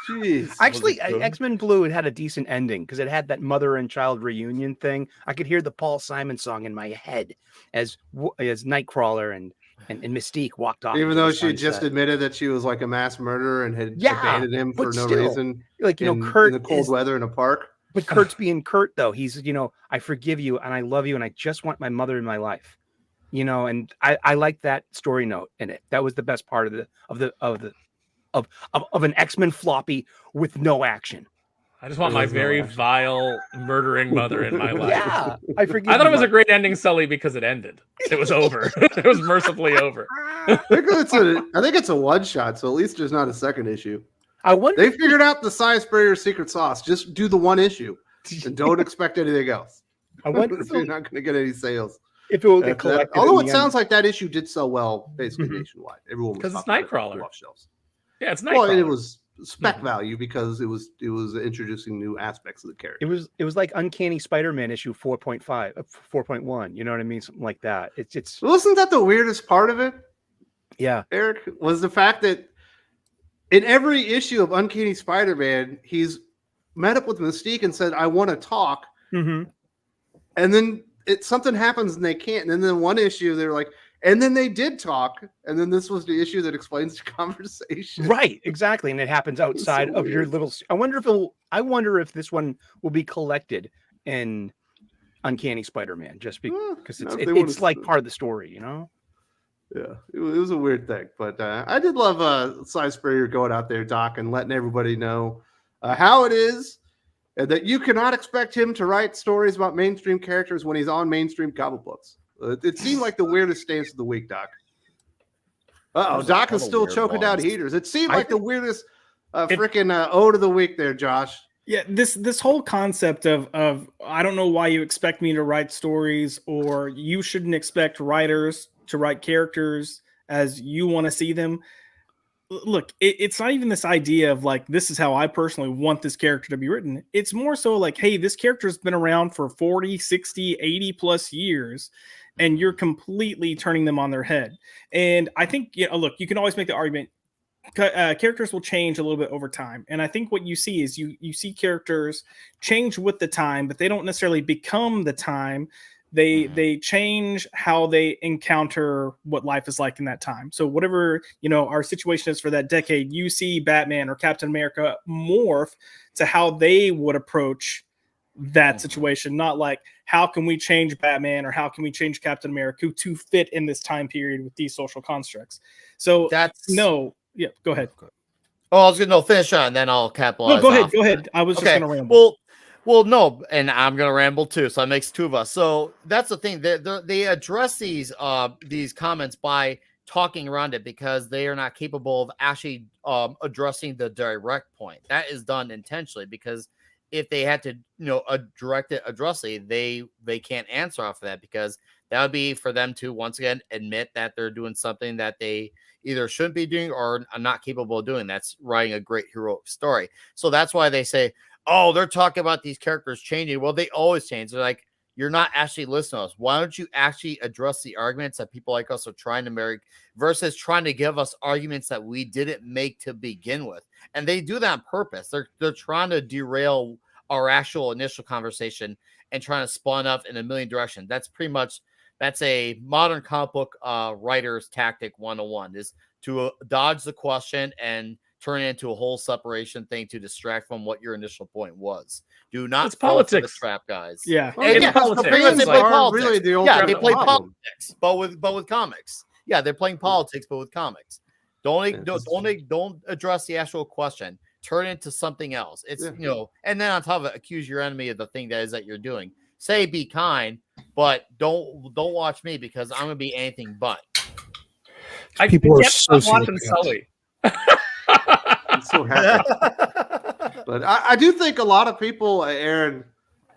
Speaker 2: Jeez.
Speaker 1: Actually, X-Men Blue, it had a decent ending because it had that mother and child reunion thing. I could hear the Paul Simon song in my head as Nightcrawler and Mystique walked off.
Speaker 2: Even though she just admitted that she was like a mass murderer and had abandoned him for no reason.
Speaker 1: Like,
Speaker 2: in
Speaker 1: Kurt
Speaker 2: the cold weather in a park.
Speaker 1: But Kurt's being Kurt, though. He's, I forgive you and I love you and I just want my mother in my life. And I like that story note in it. That was the best part of an X-Men floppy with no action.
Speaker 4: I just want my very vile, murdering mother in my life.
Speaker 1: Yeah, I
Speaker 4: thought it was a great ending, Sully, because it ended. It was over. It was mercifully over.
Speaker 2: I think it's a one shot, so at least there's not a second issue.
Speaker 1: I wonder.
Speaker 2: They figured out the Science Barrier secret sauce. Just do the one issue and don't expect anything else.
Speaker 1: I wonder
Speaker 2: if you're not going to get any sales.
Speaker 1: If it will get collected.
Speaker 2: Although it sounds like that issue did sell well, basically nationwide. Everyone was
Speaker 4: because it's Nightcrawler.
Speaker 2: Off shelves.
Speaker 4: Yeah, it's Nightcrawler.
Speaker 2: Well, it was spec value because it was introducing new aspects of the character.
Speaker 1: It was like Uncanny Spider-Man issue 4.5, 4.1. You know what I mean? Something like that. It's.
Speaker 2: Wasn't that the weirdest part of it?
Speaker 1: Yeah,
Speaker 2: Eric, was the fact that in every issue of Uncanny Spider-Man, he's met up with Mystique and said, "I want to talk," and then something happens and they can't. And then one issue, they're like, and then they did talk, and then this was the issue that explains the conversation.
Speaker 1: Right, exactly, and it happens outside of your little. I wonder if this one will be collected in Uncanny Spider-Man, just because it's like part of the story,
Speaker 2: Yeah, it was a weird thing, but I did love Science Barrier going out there, Doc, and letting everybody know how it is, and that you cannot expect him to write stories about mainstream characters when he's on mainstream comic books. It seemed like the weirdest stance of the week, Doc. Doc is still choking down heaters. It seemed like the weirdest freaking ode of the week there, Josh.
Speaker 6: Yeah, this whole concept of I don't know why you expect me to write stories, or you shouldn't expect writers to write characters as you want to see them. Look, it's not even this idea of like, this is how I personally want this character to be written. It's more so like, hey, this character has been around for 40, 60, 80 plus years, and you're completely turning them on their head. And I think, look, you can always make the argument, characters will change a little bit over time. And I think what you see is you see characters change with the time, but they don't necessarily become the time. They change how they encounter what life is like in that time. So whatever, our situation is for that decade, you see Batman or Captain America morph to how they would approach that situation. Not like, how can we change Batman or how can we change Captain America to fit in this time period with these social constructs? So go ahead.
Speaker 5: Oh, I was going to finish on, and then I'll capitalize.
Speaker 6: No, go ahead. I was just going to ramble.
Speaker 5: Well, Well, no, and I'm gonna ramble too, so that makes two of us. So that's the thing. They address these comments by talking around it because they are not capable of actually addressing the direct point. That is done intentionally because if they had to, direct it addressly, they can't answer off of that because that would be for them to once again admit that they're doing something that they either shouldn't be doing or are not capable of doing. That's writing a great heroic story. So that's why they say, oh, they're talking about these characters changing. Well, they always change. They're like, you're not actually listening to us. Why don't you actually address the arguments that people like us are trying to make versus trying to give us arguments that we didn't make to begin with? And they do that on purpose. They're trying to derail our actual initial conversation and trying to spawn up in a million directions. That's a modern comic book writer's tactic 101 is to dodge the question and turn it into a whole separation thing to distract from what your initial point was. Do not fall for the trap, guys.
Speaker 6: Yeah,
Speaker 5: and
Speaker 4: it's politics.
Speaker 5: They play politics.
Speaker 2: Really the
Speaker 5: They play politics, but with comics. Yeah, they're playing politics, but with comics. Don't address the actual question. Turn it into something else. It's and then on top of it, accuse your enemy of the thing that you're doing. Say be kind, but don't watch me because I'm gonna be anything but.
Speaker 3: People are so
Speaker 4: watching Sully.
Speaker 2: I'm so happy. But I do think a lot of people, Aaron,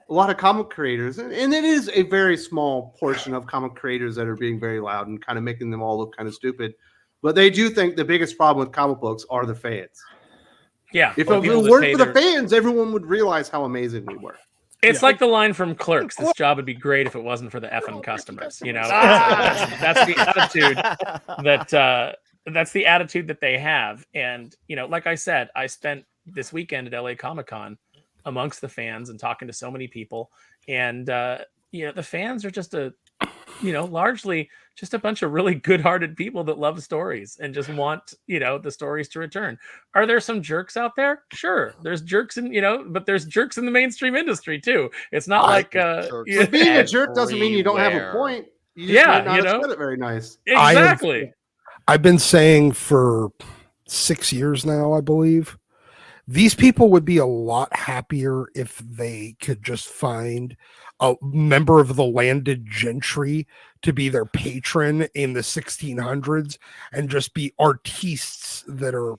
Speaker 2: a lot of comic creators, and it is a very small portion of comic creators that are being very loud and kind of making them all look kind of stupid. But they do think the biggest problem with comic books are the fans.
Speaker 4: Yeah.
Speaker 2: If it weren't for the fans, everyone would realize how amazing we were.
Speaker 4: It's like the line from Clerks. This job would be great if it wasn't for the effing customers. That's the attitude that's the attitude that they have. And, like I said, I spent this weekend at LA Comic-Con amongst the fans and talking to so many people. And, the fans are just largely just a bunch of really good-hearted people that love stories and just want, the stories to return. Are there some jerks out there? Sure. There's jerks but there's jerks in the mainstream industry too. It's not like
Speaker 2: being a jerk doesn't mean you don't have a point. You just might not have said it very nice.
Speaker 4: Exactly.
Speaker 3: I've been saying for 6 years now, I believe, these people would be a lot happier if they could just find a member of the landed gentry to be their patron in the 1600s and just be artistes that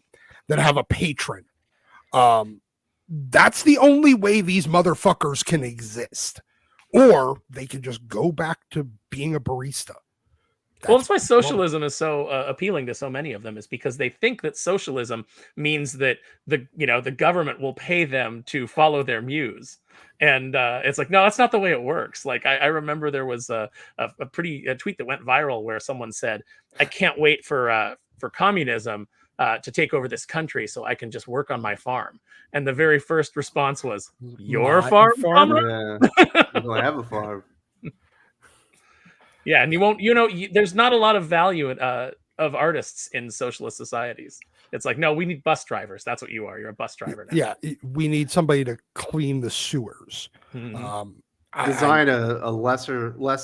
Speaker 3: have a patron. That's the only way these motherfuckers can exist. Or they can just go back to being a barista.
Speaker 4: That's why socialism is so appealing to so many of them, is because they think that socialism means that the government will pay them to follow their muse. And it's like, no, that's not the way it works. Like I remember there was a tweet that went viral where someone said, I can't wait for communism to take over this country so I can just work on my farm. And the very first response was, your farm?
Speaker 2: Yeah, I don't have a farm.
Speaker 4: Yeah, and you won't, there's not a lot of value of artists in socialist societies. It's like, no, we need bus drivers. That's what you are. You're a bus driver now.
Speaker 3: Yeah, we need somebody to clean the sewers.
Speaker 4: Mm-hmm.
Speaker 2: Design a less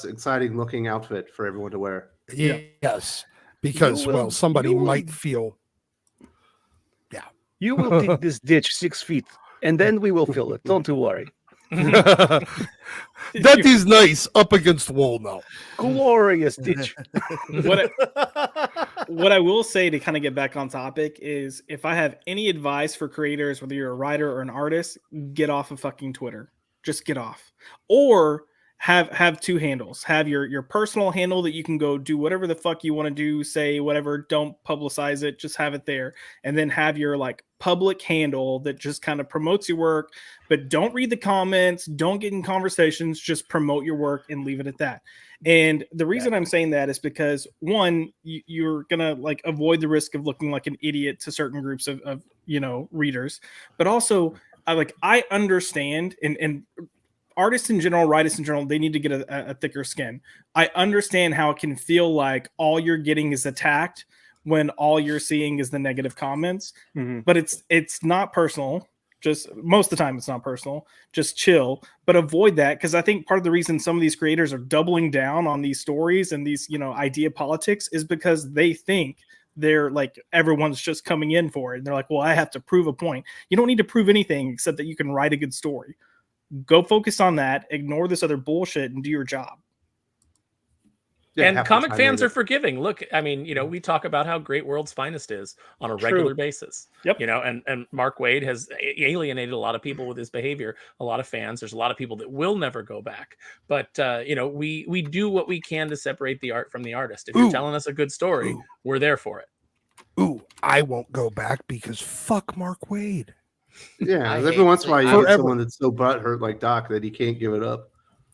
Speaker 2: exciting looking outfit for everyone to wear.
Speaker 3: Yes, because somebody might feel. Yeah,
Speaker 1: you will dig this ditch 6 feet, and then we will fill it. Don't you worry.
Speaker 3: That is nice up against the wall now.
Speaker 1: Glorious ditch.
Speaker 6: What I will say to kind of get back on topic is, if I have any advice for creators, whether you're a writer or an artist, get off of fucking Twitter. Just get off. Or have two handles. Have your personal handle that you can go do whatever the fuck you want to do, say whatever, don't publicize it, just have it there. And then have your public handle that just kind of promotes your work, but don't read the comments, don't get in conversations, just promote your work and leave it at that. And the reason I'm saying that is because, one, you're gonna avoid the risk of looking like an idiot to certain groups of readers, but also I understand and artists in general, writers in general, they need to get a thicker skin. I understand how it can feel like all you're getting is attacked when all you're seeing is the negative comments, but it's not personal. Just most of the time it's not personal. Just chill, but avoid that, because I think part of the reason some of these creators are doubling down on these stories and these idea politics is because they think they're everyone's just coming in for it, and they're like, well, I have to prove a point. You don't need to prove anything except that you can write a good story. go focus on that, ignore this other bullshit, and do your job.
Speaker 2: Yeah,
Speaker 4: and
Speaker 2: half the
Speaker 4: comic
Speaker 2: time
Speaker 4: fans
Speaker 2: they-
Speaker 4: are forgiving. Look, I mean, we talk about how great World's Finest is on a
Speaker 1: True.
Speaker 4: regular basis.
Speaker 6: Yep.
Speaker 4: And Mark Waid has alienated a lot of people with his behavior, a lot of fans. There's a lot of people that will never go back. But we do what we can to separate the art from the artist. If you're
Speaker 3: Ooh.
Speaker 4: telling us a good story,
Speaker 3: Ooh.
Speaker 4: we're there for it.
Speaker 3: Ooh, I won't go back because fuck Mark Waid.
Speaker 2: Yeah,
Speaker 5: I
Speaker 2: every
Speaker 5: hate
Speaker 2: once in a while you
Speaker 3: Forever.
Speaker 2: get someone that's so butthurt like Doc that he can't give it up.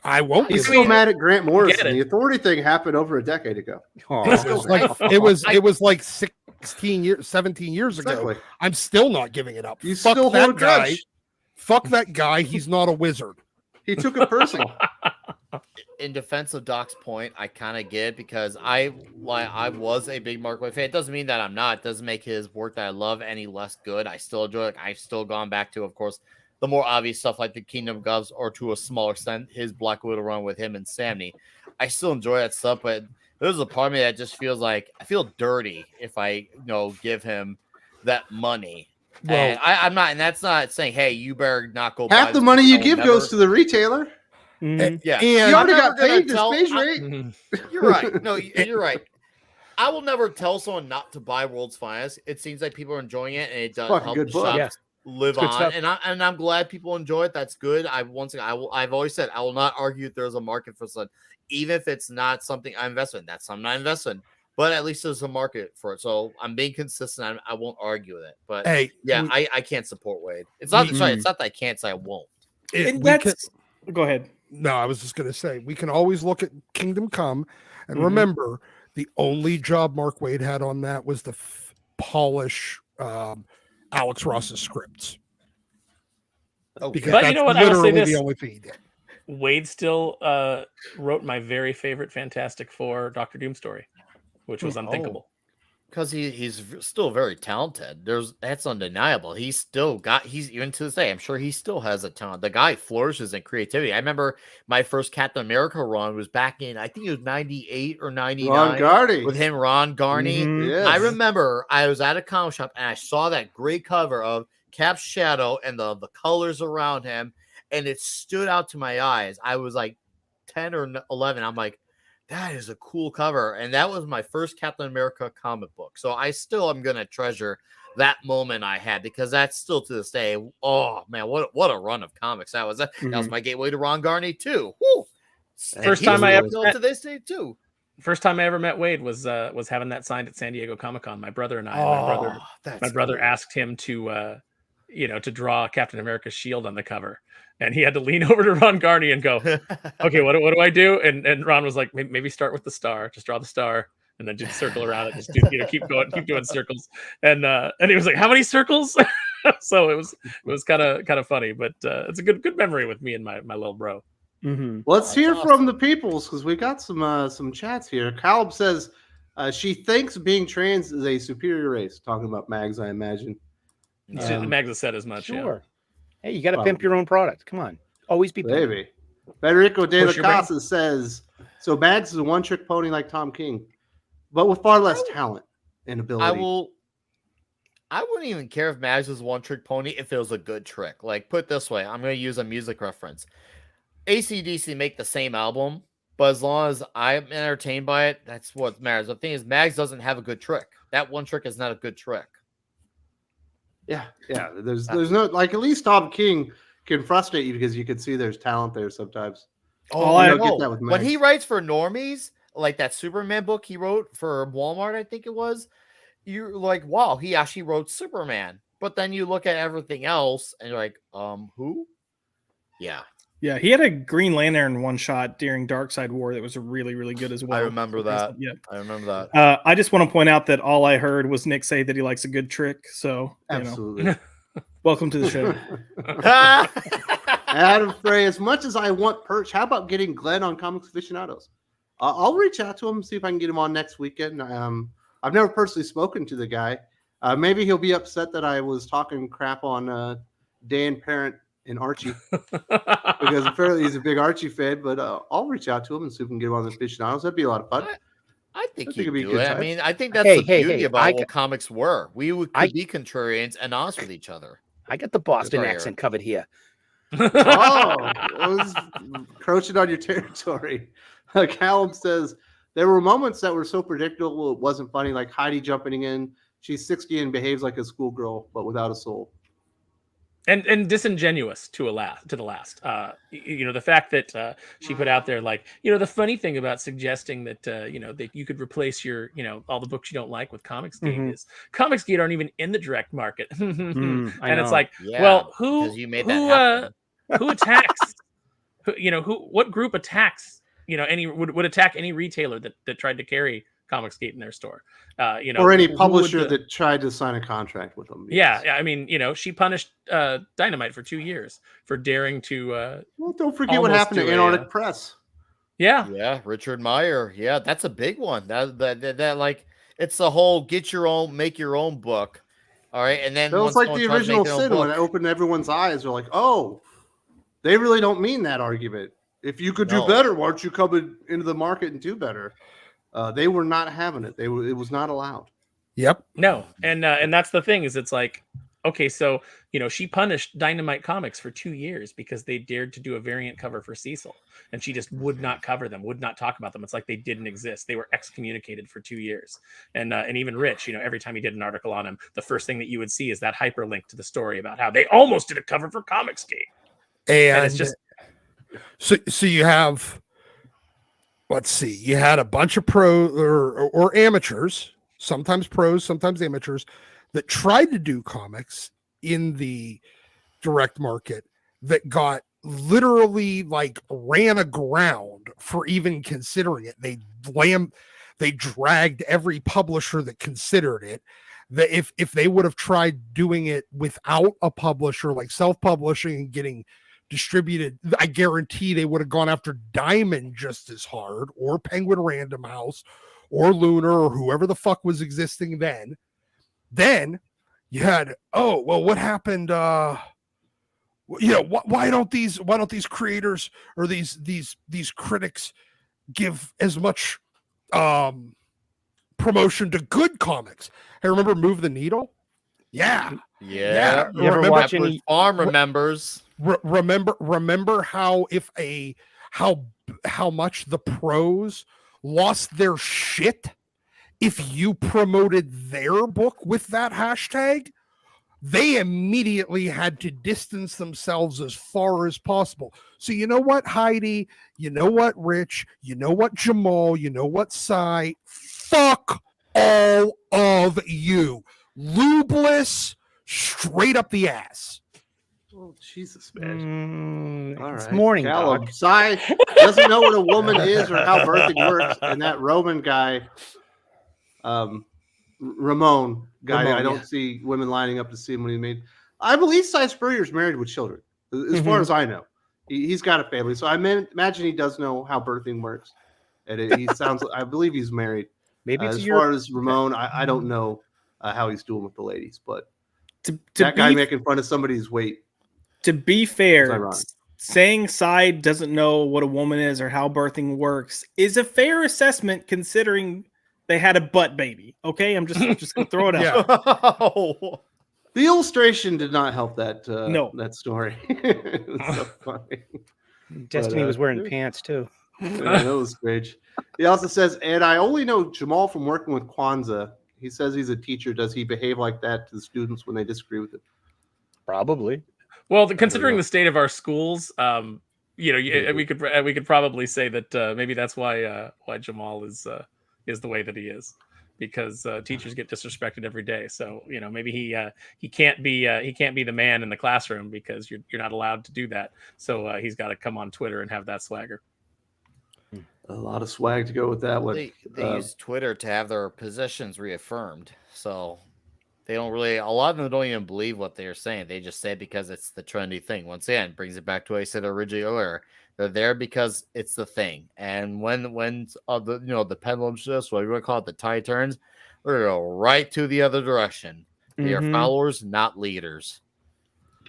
Speaker 3: I won't.
Speaker 2: He's
Speaker 3: give
Speaker 2: still
Speaker 3: it.
Speaker 2: mad at Grant Morrison.
Speaker 4: it.
Speaker 2: The authority thing happened over a decade ago.
Speaker 1: Aw.
Speaker 3: It was like it was like 17 years ago.
Speaker 2: Exactly.
Speaker 3: I'm still not giving it up.
Speaker 2: You
Speaker 3: Fuck
Speaker 2: still
Speaker 3: that
Speaker 2: hold a
Speaker 3: guy.
Speaker 2: grudge.
Speaker 3: Fuck that guy. He's not a wizard.
Speaker 2: He took it personal.
Speaker 5: In defense of Doc's point, I kind of get it because I was a big Mark Waid fan. It doesn't mean that I'm not. It doesn't make his work that I love any less good. I still enjoy it. I've still gone back to, of course, the more obvious stuff like the Kingdom Govs, or to a smaller extent, his Black Widow run with him and Samney. I still enjoy that stuff, but there's a part of me that just feels like I feel dirty if I give him that money.
Speaker 3: Well,
Speaker 5: And I'm not, and that's not saying, hey, you better not go.
Speaker 2: Half
Speaker 5: buy
Speaker 2: the
Speaker 5: this
Speaker 2: money
Speaker 5: because
Speaker 2: you
Speaker 5: I will
Speaker 2: give
Speaker 5: never-
Speaker 2: goes to the retailer.
Speaker 1: Mhm.
Speaker 5: Yeah,
Speaker 2: You
Speaker 3: and
Speaker 2: already
Speaker 5: I'm
Speaker 2: got
Speaker 5: never gonna
Speaker 2: paid the
Speaker 5: tell-
Speaker 2: space
Speaker 5: I-
Speaker 2: rate.
Speaker 5: You're right. No, you're right. I will never tell someone not to buy World's Finest. It seems like people are enjoying it, and it does
Speaker 2: Fucking
Speaker 5: help
Speaker 2: good
Speaker 5: the
Speaker 2: book.
Speaker 5: shop
Speaker 1: Yeah.
Speaker 5: live
Speaker 1: It's good
Speaker 5: on.
Speaker 1: stuff.
Speaker 5: And I'm glad people enjoy it. That's good. I've always said I will not argue that there's a market for something, even if it's not something I invest in. That's something I invest in, but at least there's a market for it. So I'm being consistent. I won't argue with it. But
Speaker 3: hey,
Speaker 5: yeah, I can't support Wade. It's not
Speaker 1: Mm-hmm.
Speaker 5: sorry. It's not that I can't say I won't.
Speaker 6: And
Speaker 3: we can,
Speaker 6: that's go ahead.
Speaker 3: no, I was just going to say we can always look at Kingdom Come and
Speaker 6: Mhm.
Speaker 3: remember the only job Mark Waid had on that was to polish Alex Ross's scripts. Because
Speaker 4: But you
Speaker 3: that's
Speaker 4: know what? I will say
Speaker 3: literally
Speaker 4: this.
Speaker 3: the only thing he did.
Speaker 4: Wade still wrote my very favorite Fantastic Four Doctor Doom story, which was unthinkable.
Speaker 5: Because he's still very talented. That's undeniable. He's even to this day, I'm sure he still has a talent. The guy flourishes in creativity. I remember my first Captain America run was back in, I think it was 98 or 99
Speaker 2: Ron Gardy.
Speaker 5: with him, Ron Garney.
Speaker 1: Mhm.
Speaker 2: Yes.
Speaker 5: I remember I was at a comic shop and I saw that great cover of Cap's shadow and the colors around him, and it stood out to my eyes. I was like 10 or 11. I'm like, that is a cool cover. And that was my first Captain America comic book. So I still am going to treasure that moment I had, because that's still to this day. Oh man, what a run of comics that was. That was my gateway to Ron Garney too. Woo.
Speaker 4: First time I ever
Speaker 5: still
Speaker 4: met-
Speaker 5: to this day too.
Speaker 4: First time I ever met Wade was having that signed at San Diego Comic-Con. My brother and I. My brother asked him to to draw Captain America's shield on the cover, and he had to lean over to Ron Garney and go, "Okay, what do I do?" And Ron was like, "Maybe start with the star. Just draw the star, and then just circle around it. Just keep going, keep doing circles." And he was like, "How many circles?" So it was kind of funny, but it's a good memory with me and my little bro.
Speaker 1: Mhm.
Speaker 2: Let's
Speaker 5: That's
Speaker 2: hear
Speaker 5: awesome.
Speaker 2: from the peoples, because we got some chats here. Caleb says she thinks being trans is a superior race. Talking about Mags, I imagine.
Speaker 4: Magda said as much. Yeah.
Speaker 1: Sure. Hey, you got to pimp your own product. Come on. Always be pimping.
Speaker 2: Baby. Federico de la
Speaker 4: Push your brain.
Speaker 2: Casa says, so Mags is a one-trick pony like Tom King, but with far less talent and ability.
Speaker 5: I wouldn't even care if Mags was one trick pony if it was a good trick. Like, put it this way, I'm going to use a music reference. AC/DC make the same album, but as long as I'm entertained by it, that's what matters. The thing is, Mags doesn't have a good trick. That one trick is not a good trick.
Speaker 2: Yeah. There's no, like, at least Tom King can frustrate you because you can see there's talent there sometimes.
Speaker 6: Oh,
Speaker 2: I
Speaker 6: I
Speaker 2: don't
Speaker 5: know.
Speaker 2: get that with
Speaker 5: When
Speaker 2: Mags.
Speaker 5: he writes for normies, like that Superman book he wrote for Walmart, I think it was, you're like, wow, he actually wrote Superman. But then you look at everything else and you're like, who? Yeah.
Speaker 6: Yeah, he had a Green Lantern one shot during Dark Side War that was really, really good as well.
Speaker 5: I remember that.
Speaker 6: Yeah.
Speaker 5: I remember that.
Speaker 6: I just want to point out that all I heard was Nick say that he likes a good trick. So,
Speaker 2: Absolutely.
Speaker 6: welcome to the show.
Speaker 2: Adam Frey, as much as I want Perch, how about getting Glenn on Comics Aficionados? I'll reach out to him, see if I can get him on next weekend. I've never personally spoken to the guy. Maybe he'll be upset that I was talking crap on Dan Parent and Archie, because apparently he's a big Archie fan, but I'll reach out to him and see if we can get him on the Aficionados. That'd be a lot of fun.
Speaker 5: I think
Speaker 2: it'd
Speaker 5: you
Speaker 2: be
Speaker 5: do
Speaker 2: good
Speaker 5: it. I
Speaker 2: times.
Speaker 5: mean, I think that's
Speaker 1: Hey,
Speaker 5: the
Speaker 1: hey,
Speaker 5: beauty
Speaker 1: hey,
Speaker 5: about
Speaker 1: I
Speaker 5: what
Speaker 1: got-
Speaker 5: comics were. We could be contrarians and honest with each other.
Speaker 1: I got the Boston
Speaker 5: Sorry,
Speaker 1: accent covered here.
Speaker 2: I was encroaching on your territory. Callum says there were moments that were so predictable it wasn't funny, like Heidi jumping in. She's 60 and behaves like a schoolgirl, but without a soul.
Speaker 4: And disingenuous to the last. The fact that she put out there, like, the funny thing about suggesting that that you could replace your all the books you don't like with Comicsgate is Comicsgate aren't even in the direct market. And it's like, well, who attacks what group attacks any would attack any retailer that tried to carry Comicsgate in their store,
Speaker 2: or any publisher that tried to sign a contract with them.
Speaker 4: Yes. Yeah, I mean, she punished Dynamite for 2 years for daring to.
Speaker 2: Well, don't forget what happened to Antarctic Press.
Speaker 5: Yeah, Richard Meyer. Yeah, that's a big one. That like it's the whole make your own book. All right, and then
Speaker 2: it was like the original sin when it opened everyone's eyes. They're like, oh, they really don't mean that argument. If you could do better, why don't you come into the market and do better? They were not having it. It was not allowed.
Speaker 3: Yep.
Speaker 4: No, and that's the thing is it's like, okay, so she punished Dynamite Comics for 2 years because they dared to do a variant cover for Cecil, and she just would not cover them, would not talk about them. It's like they didn't exist. They were excommunicated for 2 years. And even Rich, every time he did an article on him, the first thing that you would see is that hyperlink to the story about how they almost did a cover for Comicsgate. And it's just
Speaker 3: so you have. Let's see. You had a bunch of pro or amateurs, sometimes pros, sometimes amateurs, that tried to do comics in the direct market that got literally like ran aground for even considering it. They dragged every publisher that considered it. That if they would have tried doing it without a publisher, like self-publishing and getting distributed, I guarantee they would have gone after Diamond just as hard, or Penguin Random House, or Lunar, or whoever the fuck was existing then. Then you had, what happened? Why don't these creators or these critics give as much promotion to good comics? Hey, remember Move the Needle? Yeah.
Speaker 5: You ever watch any Farm remembers?
Speaker 3: Remember how much the pros lost their shit if you promoted their book with that hashtag? They immediately had to distance themselves as far as possible. So you know what, Heidi? You know what, Rich? You know what, Jamal? You know what, Cy? Fuck all of you. Lubeless, straight up the ass.
Speaker 2: Oh, Jesus, man. All
Speaker 1: it's
Speaker 2: right.
Speaker 1: morning,
Speaker 2: Callum.
Speaker 1: dog.
Speaker 2: Cy doesn't know what a woman is or how birthing works. And that Roman guy, Ramon guy, I don't see women lining up to see him when he made. I believe Cy Spurrier's married with children, as far as I know. He's got a family. So I imagine he does know how birthing works. And he sounds, I believe he's married.
Speaker 1: Maybe
Speaker 2: as far as Ramon, I don't know how he's doing with the ladies, but that guy making fun of somebody's weight.
Speaker 6: To be fair, saying Cy doesn't know what a woman is or how birthing works is a fair assessment considering they had a butt baby. Okay, I'm just gonna throw it out.
Speaker 2: The illustration did not help that that story. It was so funny.
Speaker 1: Destiny was wearing pants too.
Speaker 2: Yeah, that was great. He also says, and I only know Jamal from working with Kwanzaa. He says he's a teacher. Does he behave like that to the students when they disagree with him?
Speaker 1: Probably.
Speaker 4: Well, considering the state of our schools, we could probably say that maybe that's why Jamal is the way that he is, because teachers get disrespected every day. So maybe he can't be the man in the classroom because you're not allowed to do that. So he's got to come on Twitter and have that swagger.
Speaker 2: A lot of swag to go with that one.
Speaker 5: They use Twitter to have their positions reaffirmed. So they don't really, a lot of them don't even believe what they're saying. They just say it because it's the trendy thing. Once again, brings it back to what I said originally earlier. They're there because it's the thing. And when the pendulum shifts, what you want to call it, the tide turns, we're going to go right to the other direction. They are followers, not leaders.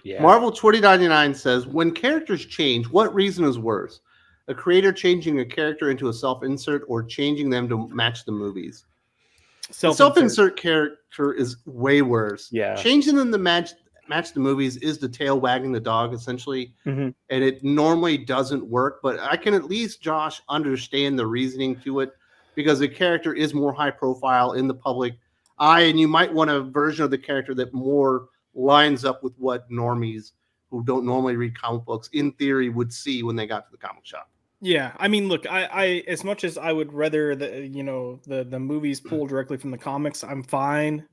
Speaker 2: Yeah. Marvel 2099 says, when characters change, what reason is worse? A creator changing a character into a self-insert or changing them to match the movies? Self-insert character is way worse.
Speaker 1: Yeah.
Speaker 2: Changing them to match match the movies is the tail wagging the dog, essentially.
Speaker 1: Mhm.
Speaker 2: And it normally doesn't work, but I can at least, Josh, understand the reasoning to it because the character is more high profile in the public eye, and you might want a version of the character that more lines up with what normies who don't normally read comic books, in theory, would see when they got to the comic shop.
Speaker 6: Yeah, I mean, look, I as much as I would rather the movies pull directly from the comics, I'm fine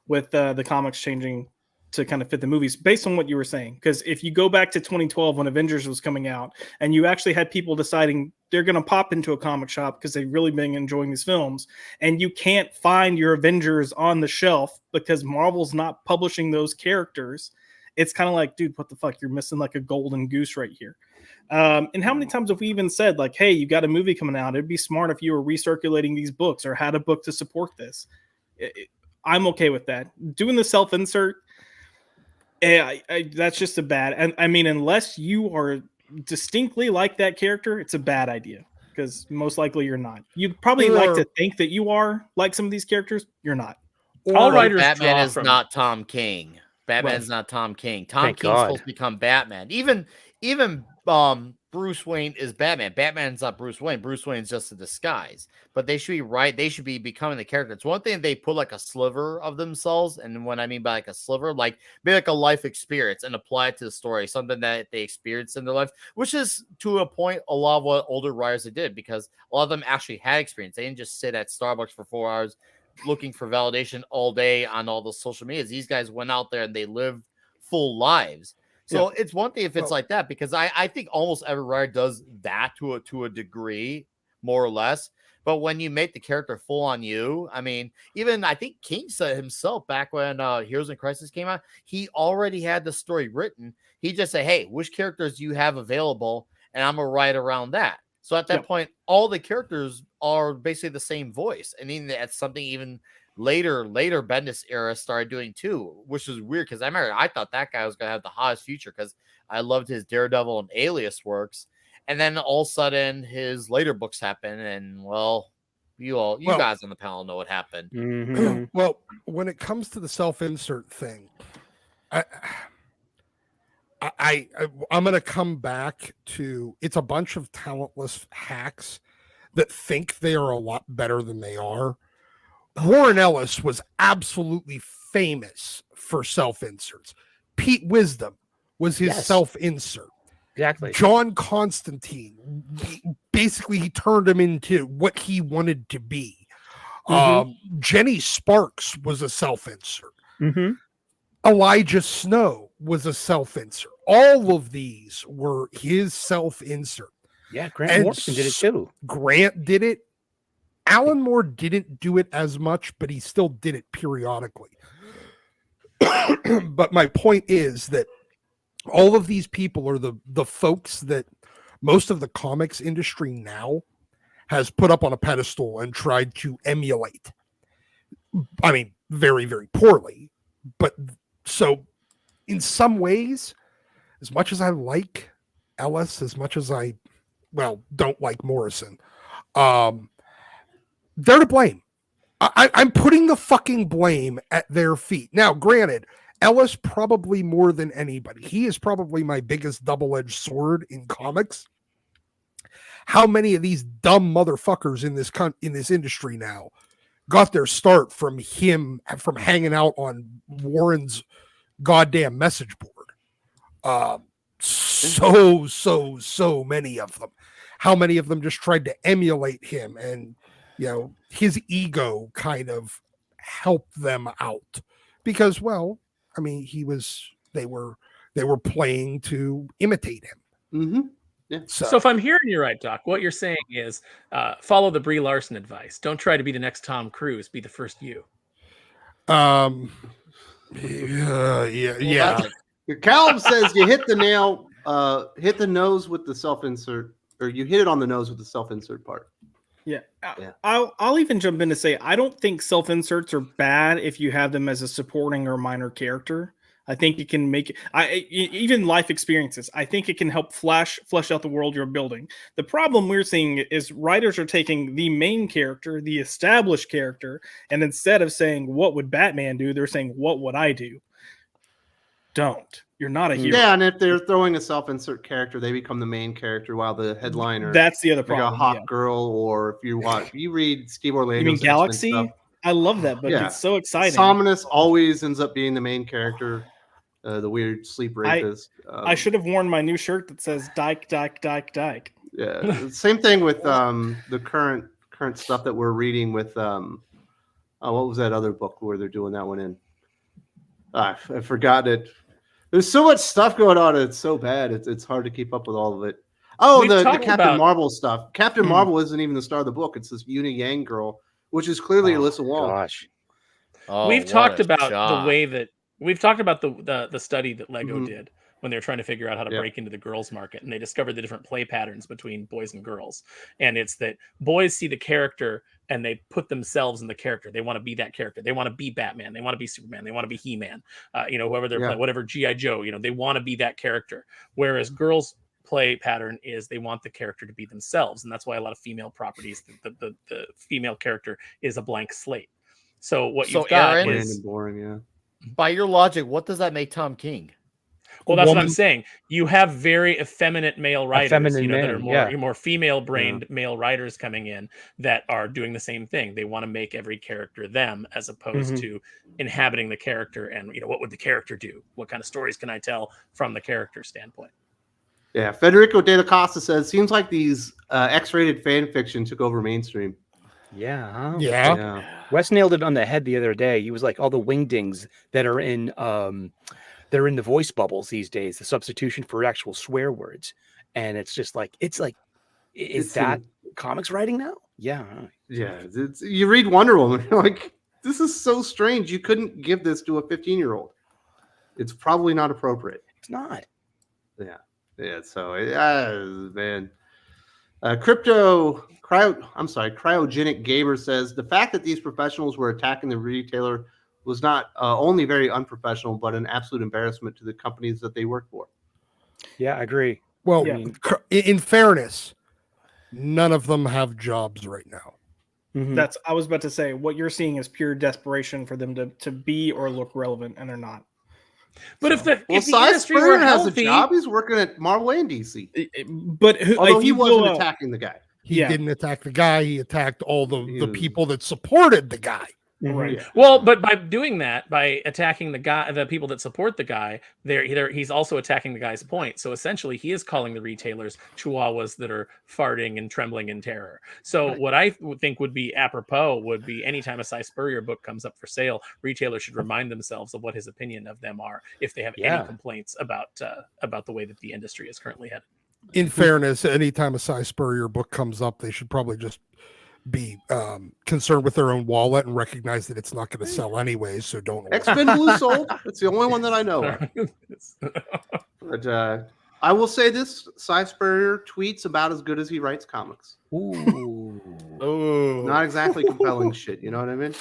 Speaker 6: with the comics changing to kind of fit the movies based on what you were saying. Because if you go back to 2012 when Avengers was coming out, and you actually had people deciding they're going to pop into a comic shop because they've really been enjoying these films, and you can't find your Avengers on the shelf because Marvel's not publishing those characters, it's kind of like, dude, what the fuck? You're missing like a golden goose right here. And how many times have we even said, like, hey, you got a movie coming out, it'd be smart if you were recirculating these books or had a book to support this. I'm okay with that. Doing the self-insert, that's just a bad, and I mean, unless you are distinctly like that character, it's a bad idea, because most likely you're not. You'd probably like to think that you are like some of these characters. You're not.
Speaker 4: All writers
Speaker 5: Batman
Speaker 4: draw
Speaker 5: is
Speaker 4: from
Speaker 5: not Tom King. Batman's not Tom King. Tom King's supposed to become Batman. Even Bruce Wayne is Batman. Batman's not Bruce Wayne. Bruce Wayne's just a disguise. But they should be right. They should be becoming the character. It's one thing they put like a sliver of themselves, and what I mean by like a sliver, like be like a life experience and apply it to the story, something that they experienced in their life, which is to a point a lot of what older writers did, because a lot of them actually had experience. They didn't just sit at Starbucks for 4 hours looking for validation all day on all the social medias. These guys went out there and they lived full lives. So it's one thing if it's like that, because I think almost every writer does that to a degree, more or less. But when you make the character full on you, I mean, even I think King said himself back when Heroes in Crisis came out, he already had the story written. He just said, hey, which characters do you have available? And I'm going to write around that. So at that point, all the characters are basically the same voice. And then that's something even later Bendis era started doing too, which was weird, because I remember I thought that guy was going to have the hottest future because I loved his Daredevil and Alias works. And then all of a sudden his later books happen, and well, you guys on the panel know what happened.
Speaker 1: Mm-hmm.
Speaker 3: Well, when it comes to the self-insert thing, I'm going to come back to, it's a bunch of talentless hacks that think they are a lot better than they are. Warren Ellis was absolutely famous for self-inserts. Pete Wisdom was his self-insert.
Speaker 1: Exactly.
Speaker 3: John Constantine, basically he turned him into what he wanted to be. Jenny Sparks was a self-insert. Elijah Snow was a self-insert. All of these were his self-insert.
Speaker 1: Yeah, Grant Morrison did it too.
Speaker 3: Grant did it. Alan Moore didn't do it as much, but he still did it periodically. But my point is that all of these people are the folks that most of the comics industry now has put up on a pedestal and tried to emulate. I mean, very, very poorly. But so in some ways, as much as I like Ellis, as much as I, don't like Morrison, they're to blame. I'm putting the fucking blame at their feet. Now, granted, Ellis probably more than anybody. He is probably my biggest double-edged sword in comics. How many of these dumb motherfuckers in this industry now got their start from him, from hanging out on Warren's goddamn message board? So many of them. How many of them just tried to emulate him, and his ego kind of helped them out because, I mean, they were playing to imitate him.
Speaker 2: Yeah.
Speaker 4: So if I'm hearing you right, Doc, what you're saying is follow the Brie Larson advice. Don't try to be the next Tom Cruise. Be the first you.
Speaker 3: Yeah.
Speaker 2: Caleb says you hit the nail, hit the nose with the self-insert, or you hit it on the nose with the self-insert part.
Speaker 6: Yeah. I'll even jump in to say I don't think self-inserts are bad if you have them as a supporting or minor character. I think it can make even life experiences. I think it can help flesh out the world you're building. The problem we're seeing is writers are taking the main character, the established character, and instead of saying what would Batman do, they're saying what would I do. don't. You're not a hero.
Speaker 2: Yeah, and if they're throwing a self-insert character, they become the main character while the headliner
Speaker 6: That's the other
Speaker 2: like
Speaker 6: problem.
Speaker 2: a hot
Speaker 6: yeah.
Speaker 2: girl, or if you read Steve Orlando's
Speaker 6: You mean
Speaker 2: X-Men
Speaker 6: Galaxy?
Speaker 2: stuff,
Speaker 6: I love that book.
Speaker 2: Yeah.
Speaker 6: It's so exciting.
Speaker 2: Sominus always ends up being the main character, the weird sleep rapist.
Speaker 6: I should have worn my new shirt that says Dyke, Dyke, Dyke, Dyke.
Speaker 2: Yeah, same thing with the current stuff that we're reading with what was that other book where they're doing that one in? I forgot it. There's so much stuff going on. It's so bad. It's hard to keep up with all of it. Oh, the Captain Marvel stuff. Captain Marvel isn't even the star of the book. It's this Uni Yang girl, which is clearly Alyssa Wong.
Speaker 1: Gosh.
Speaker 5: Oh,
Speaker 4: we've
Speaker 5: what
Speaker 4: talked
Speaker 5: a
Speaker 4: about
Speaker 5: shock.
Speaker 4: the way that we've talked about the study that Lego
Speaker 2: Mhm.
Speaker 4: did when they were trying to figure out how to
Speaker 2: Yeah.
Speaker 4: break into the girls market, and they discovered the different play patterns between boys and girls. And it's that boys see the character and they put themselves in the character. They want to be that character. They want to be Batman. They want to be Superman. They want to be He-Man. Whoever they're
Speaker 2: Yeah.
Speaker 4: playing, whatever G.I. Joe, they want to be that character. Whereas girls play pattern is they want the character to be themselves. And that's why a lot of female properties, the female character is a blank slate. So what
Speaker 5: So,
Speaker 4: you've got
Speaker 5: Aaron,
Speaker 2: Bland
Speaker 4: is
Speaker 2: and boring, yeah.
Speaker 5: By your logic, what does that make Tom King?
Speaker 4: well, that's what I'm
Speaker 3: woman-
Speaker 4: saying. You have very effeminate male writers,
Speaker 1: Effeminate
Speaker 4: that are
Speaker 1: man,
Speaker 4: more female-brained male writers coming in that are doing the same thing. They want to make every character them, as opposed
Speaker 1: Mhm.
Speaker 4: to inhabiting the character. And what would the character do? What kind of stories can I tell from the character standpoint?
Speaker 2: Yeah, Federico de la Costa says, seems like these X-rated fan fiction took over mainstream.
Speaker 1: Yeah. Huh?
Speaker 3: Yeah.
Speaker 2: Yeah.
Speaker 1: Wes nailed it on the head the other day. He was like, all the wingdings that are in they're in the voice bubbles these days, the substitution for actual swear words. And it's just like, is
Speaker 2: It's
Speaker 1: that comics writing now? Yeah.
Speaker 2: Yeah, you read Wonder Woman, you're like, this is so strange. You couldn't give this to a 15-year-old. It's probably not appropriate.
Speaker 1: It's not.
Speaker 2: Yeah, so man. Cryogenic Gamer says the fact that these professionals were attacking the retailer was not only very unprofessional, but an absolute embarrassment to the companies that they work for.
Speaker 1: Yeah, I agree.
Speaker 3: Well,
Speaker 6: Yeah.
Speaker 3: in fairness, none of them have jobs right now.
Speaker 1: Mhm.
Speaker 6: I was about to say, what you're seeing is pure desperation for them to be or look relevant, and they're not.
Speaker 4: But if the
Speaker 2: Cy
Speaker 4: industry were
Speaker 2: Spurrier has a
Speaker 4: healthy,
Speaker 2: job. He's working at Marvel and DC.
Speaker 6: But
Speaker 2: Although
Speaker 6: if
Speaker 2: he
Speaker 6: you
Speaker 2: wasn't
Speaker 6: go,
Speaker 2: attacking the guy.
Speaker 3: He
Speaker 6: Yeah.
Speaker 3: didn't attack the guy. He attacked all the
Speaker 2: He was-
Speaker 3: people that supported the guy.
Speaker 6: right.
Speaker 2: Yeah.
Speaker 4: well, but by doing that, by attacking the people that support the guy, he's also attacking the guy's point. So essentially, he is calling the retailers chihuahuas that are farting and trembling in terror. So what I would think would be apropos would be anytime a Cy Spurrier book comes up for sale, retailers should remind themselves of what his opinion of them are if they have
Speaker 1: Yeah.
Speaker 4: any complaints about the way that the industry is currently headed.
Speaker 3: In fairness, anytime a Cy Spurrier book comes up, they should probably just be concerned with their own wallet and recognize that it's not going to sell anyways. So don't. order.
Speaker 2: X-Men Blue sold. That's the only one that I know of. But I will say this: Cy Spurrier tweets about as good as he writes comics.
Speaker 1: Ooh.
Speaker 5: Oh,
Speaker 2: Not exactly compelling shit. You know what I mean?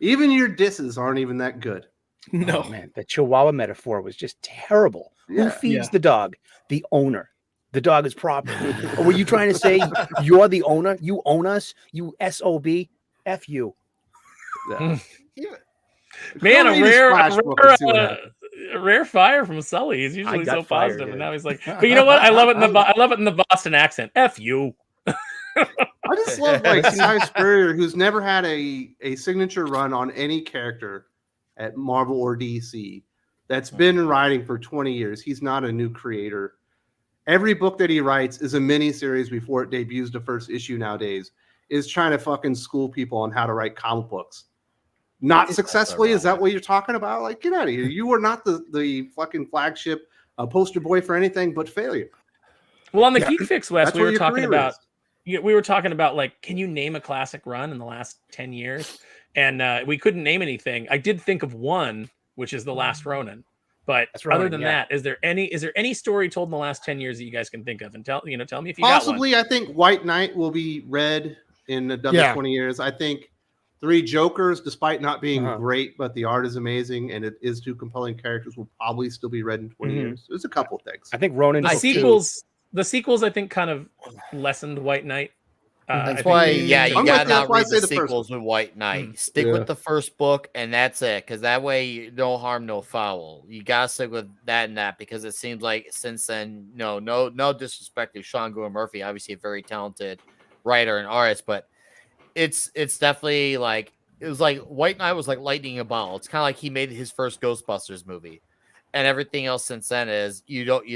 Speaker 2: Even your disses aren't even that good.
Speaker 6: No.
Speaker 1: Oh, man, the Chihuahua metaphor was just terrible. Who
Speaker 2: Yeah.
Speaker 1: feeds the dog? The owner. The dog is property. Or were you trying to say you're the owner? You own us? You SOB? F you.
Speaker 2: Yeah.
Speaker 4: Man,
Speaker 2: Go
Speaker 4: a
Speaker 2: read his
Speaker 4: rare,
Speaker 2: Flash book and see what happens.
Speaker 4: a rare fire from Sully. He's usually
Speaker 1: got
Speaker 4: so
Speaker 1: fired,
Speaker 4: positive, and
Speaker 1: yeah.
Speaker 4: now he's like, but you know what? I love it in the Boston accent. F you.
Speaker 2: I just love like Cy Spurrier, who's never had a signature run on any character at Marvel or DC that's been writing for 20 years. He's not a new creator. Every book that he writes is a mini series before it debuts the first issue nowadays, is trying to fucking school people on how to write comic books. Not successfully. Is that what you're talking about? Like, get out of here. You were not the fucking flagship poster boy for anything but failure.
Speaker 4: Well, on the Geek Fix, Wes,
Speaker 2: That's
Speaker 4: we
Speaker 2: where
Speaker 4: were
Speaker 2: your
Speaker 4: talking
Speaker 2: career
Speaker 4: about.
Speaker 2: is.
Speaker 4: We were talking about like, can you name a classic run in the last 10 years? And we couldn't name anything. I did think of one, which is The Last Ronin. But
Speaker 1: That's
Speaker 4: other
Speaker 1: Ronin,
Speaker 4: than
Speaker 1: yeah.
Speaker 4: that, is there any story told in the last 10 years that you guys can think of? And tell me if you
Speaker 2: Possibly, I think White Knight will be read in another 20 years. I think Three Jokers, despite not being great, but the art is amazing and it is two compelling characters, will probably still be read in 20 years. There's a couple of things.
Speaker 1: I think Ronan.
Speaker 4: got one. The sequels, I think, kind of lessened White Knight.
Speaker 5: That's why, yeah, you
Speaker 2: I'm
Speaker 5: gotta
Speaker 2: with you. That's
Speaker 5: not
Speaker 2: why I
Speaker 5: read
Speaker 2: say
Speaker 5: the
Speaker 2: the first
Speaker 5: sequels with White Knight. Stick
Speaker 2: Yeah.
Speaker 5: with the first book, and that's it. Because that way, no harm, no foul. You gotta stick with that and that, because it seems like since then, no disrespect to Sean Gordon Murphy, obviously a very talented writer and artist, but it's definitely like it was like White Knight was like lightning in a bottle. It's kind of like he made his first Ghostbusters movie, and everything else since then is